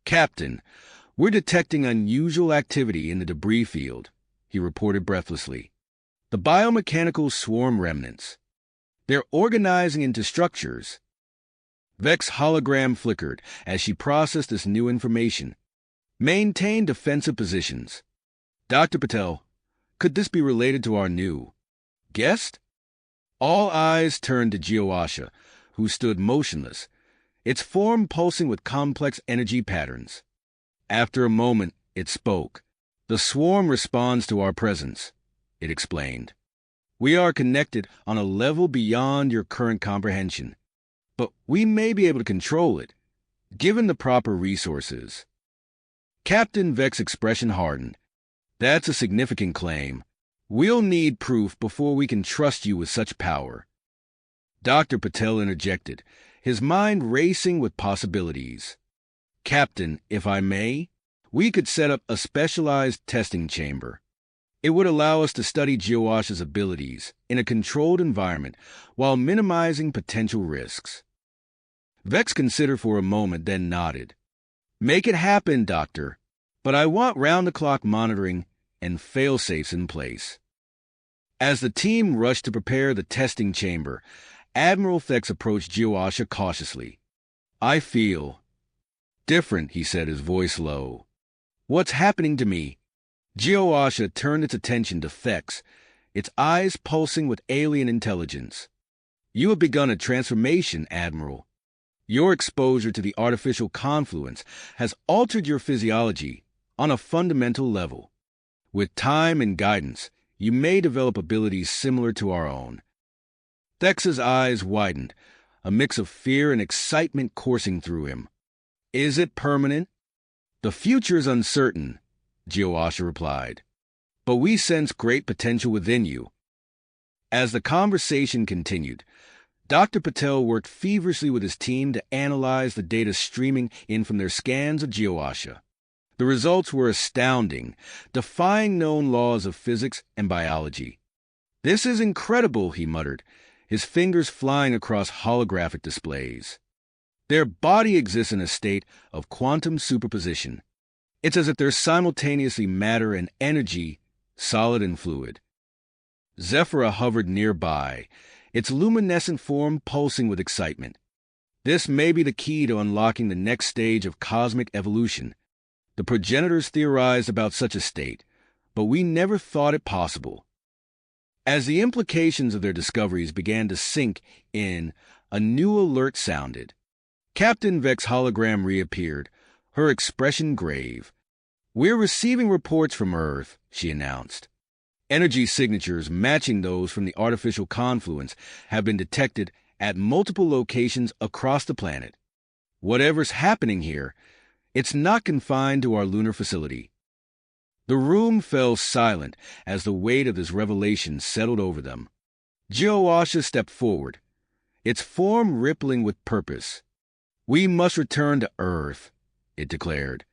[SPEAKER 1] Captain, we're detecting unusual activity in the debris field, he reported breathlessly. The biomechanical swarm remnants. They're organizing into structures. Vex's hologram flickered as she processed this new information. Maintain defensive positions. Dr. Patel, could this be related to our new guest? All eyes turned to Geoasha, who stood motionless, its form pulsing with complex energy patterns. After a moment, it spoke. The swarm responds to our presence, it explained. We are connected on a level beyond your current comprehension, but we may be able to control it, given the proper resources. Captain Vex's expression hardened. That's a significant claim. We'll need proof before we can trust you with such power. Dr. Patel interjected, his mind racing with possibilities. Captain, if I may, we could set up a specialized testing chamber. It would allow us to study Geoasha's abilities in a controlled environment while minimizing potential risks. Vex considered for a moment, then nodded. Make it happen, Doctor, but I want round-the-clock monitoring and fail-safes in place. As the team rushed to prepare the testing chamber, Admiral Thex approached Geoasha cautiously. I feel different, he said, his voice low. What's happening to me? Geoasha turned its attention to Thex, its eyes pulsing with alien intelligence. You have begun a transformation, Admiral. Your exposure to the artificial confluence has altered your physiology on a fundamental level. With time and guidance, you may develop abilities similar to our own. Thex's eyes widened, a mix of fear and excitement coursing through him. Is it permanent? The future is uncertain, Geoasha replied, but we sense great potential within you. As the conversation continued, Dr. Patel worked feverishly with his team to analyze the data streaming in from their scans of Geoasha. The results were astounding, defying known laws of physics and biology. "This is incredible," he muttered, his fingers flying across holographic displays. "Their body exists in a state of quantum superposition. It's as if they're simultaneously matter and energy, solid and fluid." Zephyra hovered nearby, its luminescent form pulsing with excitement. "This may be the key to unlocking the next stage of cosmic evolution. The progenitors theorized about such a state, but we never thought it possible." As the implications of their discoveries began to sink in, a new alert sounded. Captain Vex's hologram reappeared, her expression grave. "We're receiving reports from Earth," she announced. "Energy signatures matching those from the artificial confluence have been detected at multiple locations across the planet. Whatever's happening here, it's not confined to our lunar facility." The room fell silent as the weight of this revelation settled over them. Geoasha stepped forward, its form rippling with purpose. "We must return to Earth," it declared.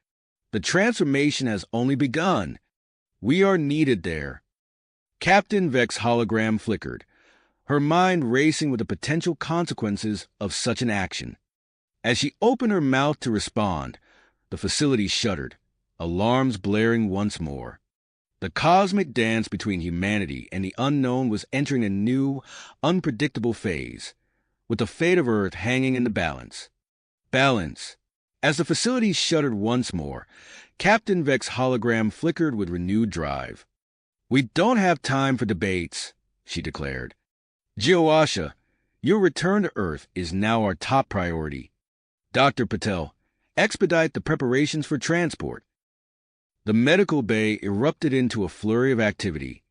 [SPEAKER 1] "The transformation has only begun. We are needed there." Captain Vex's hologram flickered, her mind racing with the potential consequences of such an action. As she opened her mouth to respond, the facility shuddered, alarms blaring once more. The cosmic dance between humanity and the unknown was entering a new, unpredictable phase, with the fate of Earth hanging in the balance. Balance. As the facility shuddered once more, Captain Vex's hologram flickered with renewed drive. "We don't have time for debates," she declared. "Geoasha, your return to Earth is now our top priority. Dr. Patel, expedite the preparations for transport." The medical bay erupted into a flurry of activity.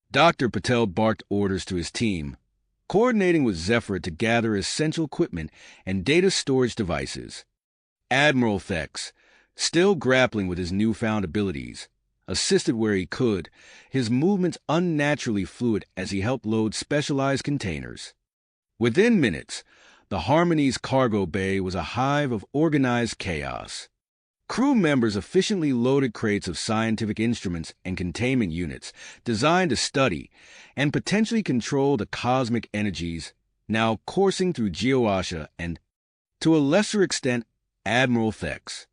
[SPEAKER 1] Dr. Patel barked orders to his team, coordinating with Zephyr to gather essential equipment and data storage devices. Admiral Thex, still grappling with his newfound abilities, assisted where he could, his movements unnaturally fluid as he helped load specialized containers. Within minutes, the Harmony's cargo bay was a hive of organized chaos. Crew members efficiently loaded crates of scientific instruments and containment units designed to study and potentially control the cosmic energies now coursing through Geoasha and, to a lesser extent, Admiral Thex.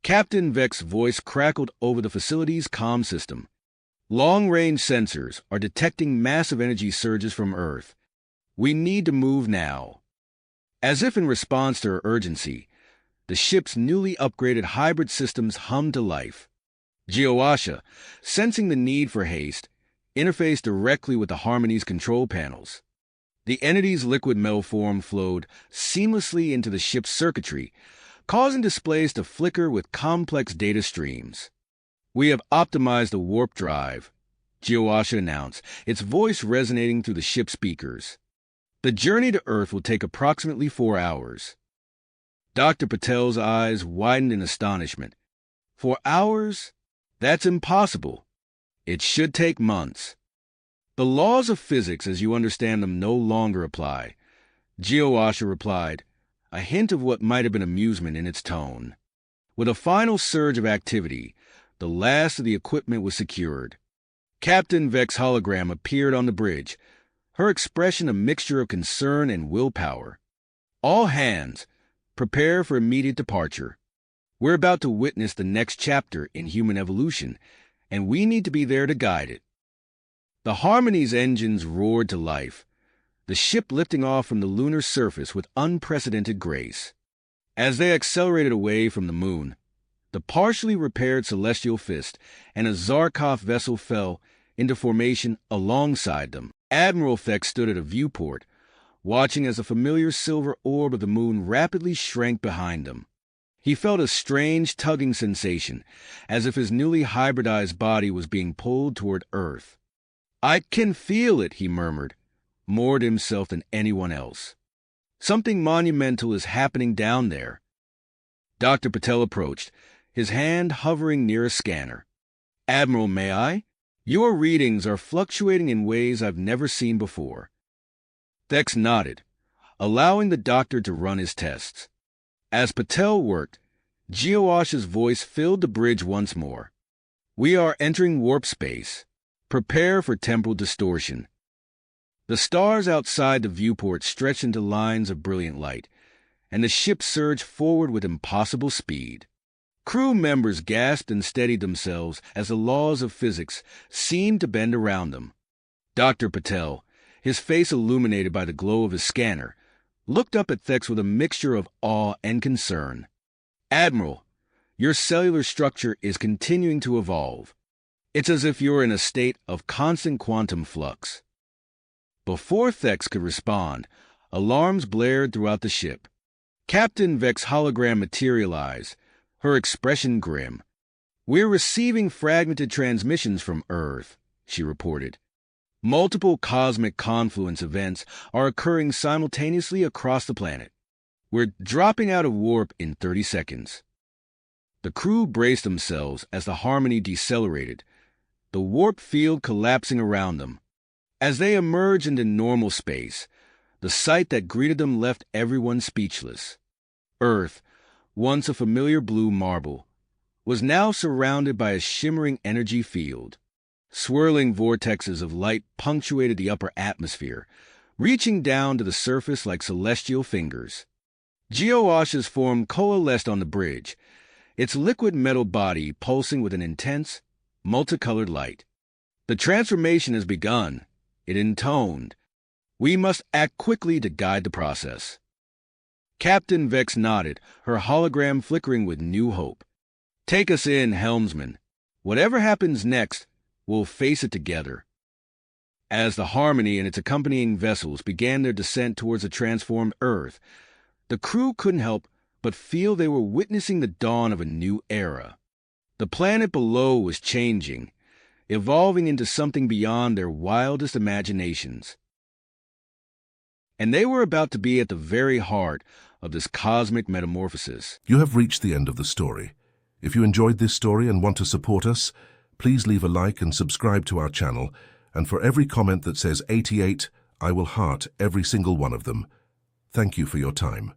[SPEAKER 1] Captain Vex's voice crackled over the facility's comm system. "Long-range sensors are detecting massive energy surges from Earth. We need to move now." As if in response to her urgency, the ship's newly upgraded hybrid systems hummed to life. Geoasha, sensing the need for haste, interfaced directly with the Harmony's control panels. The entity's liquid metal form flowed seamlessly into the ship's circuitry, causing displays to flicker with complex data streams. "We have optimized the warp drive," Geoasha announced, its voice resonating through the ship's speakers. "The journey to Earth will take approximately 4 hours." Dr. Patel's eyes widened in astonishment. 4 hours? That's impossible. It should take months. "The laws of physics as you understand them no longer apply," Geoasha replied, a hint of what might have been amusement in its tone. With a final surge of activity, the last of the equipment was secured. Captain Vex's hologram appeared on the bridge, her expression a mixture of concern and willpower. "All hands, prepare for immediate departure. We're about to witness the next chapter in human evolution, and we need to be there to guide it." The Harmony's engines roared to life, the ship lifting off from the lunar surface with unprecedented grace. As they accelerated away from the moon, the partially repaired Celestial Fist and a Zarkov vessel fell into formation alongside them. Admiral Thex stood at a viewport, watching as the familiar silver orb of the moon rapidly shrank behind them. He felt a strange tugging sensation, as if his newly hybridized body was being pulled toward Earth. "I can feel it," he murmured, more to himself than anyone else. "Something monumental is happening down there." Dr. Patel approached, his hand hovering near a scanner. "Admiral, may I? Your readings are fluctuating in ways I've never seen before." Thex nodded, allowing the doctor to run his tests. As Patel worked, Geoash's voice filled the bridge once more. "We are entering warp space. Prepare for temporal distortion." The stars outside the viewport stretched into lines of brilliant light, and the ship surged forward with impossible speed. Crew members gasped and steadied themselves as the laws of physics seemed to bend around them. Dr. Patel, his face illuminated by the glow of his scanner, looked up at Thex with a mixture of awe and concern. "Admiral, your cellular structure is continuing to evolve. It's as if you're in a state of constant quantum flux." Before Thex could respond, alarms blared throughout the ship. Captain Vex's hologram materialized, her expression grim. "We're receiving fragmented transmissions from Earth," she reported. "Multiple cosmic confluence events are occurring simultaneously across the planet. We're dropping out of warp in 30 seconds. The crew braced themselves as the Harmony decelerated, the warp field collapsing around them. As they emerged into normal space, the sight that greeted them left everyone speechless. Earth, once a familiar blue marble, was now surrounded by a shimmering energy field. Swirling vortexes of light punctuated the upper atmosphere, reaching down to the surface like celestial fingers. Geoash's form coalesced on the bridge, its liquid metal body pulsing with an intense, multicolored light. "The transformation has begun," it intoned. "We must act quickly to guide the process." Captain Vex nodded, her hologram flickering with new hope. "Take us in, helmsman. Whatever happens next, we'll face it together." As the Harmony and its accompanying vessels began their descent towards a transformed Earth, the crew couldn't help but feel they were witnessing the dawn of a new era. The planet below was changing, evolving into something beyond their wildest imaginations. And they were about to be at the very heart of this cosmic metamorphosis.
[SPEAKER 2] You have reached the end of the story. If you enjoyed this story and want to support us, please leave a like and subscribe to our channel, and for every comment that says 88, I will heart every single one of them. Thank you for your time.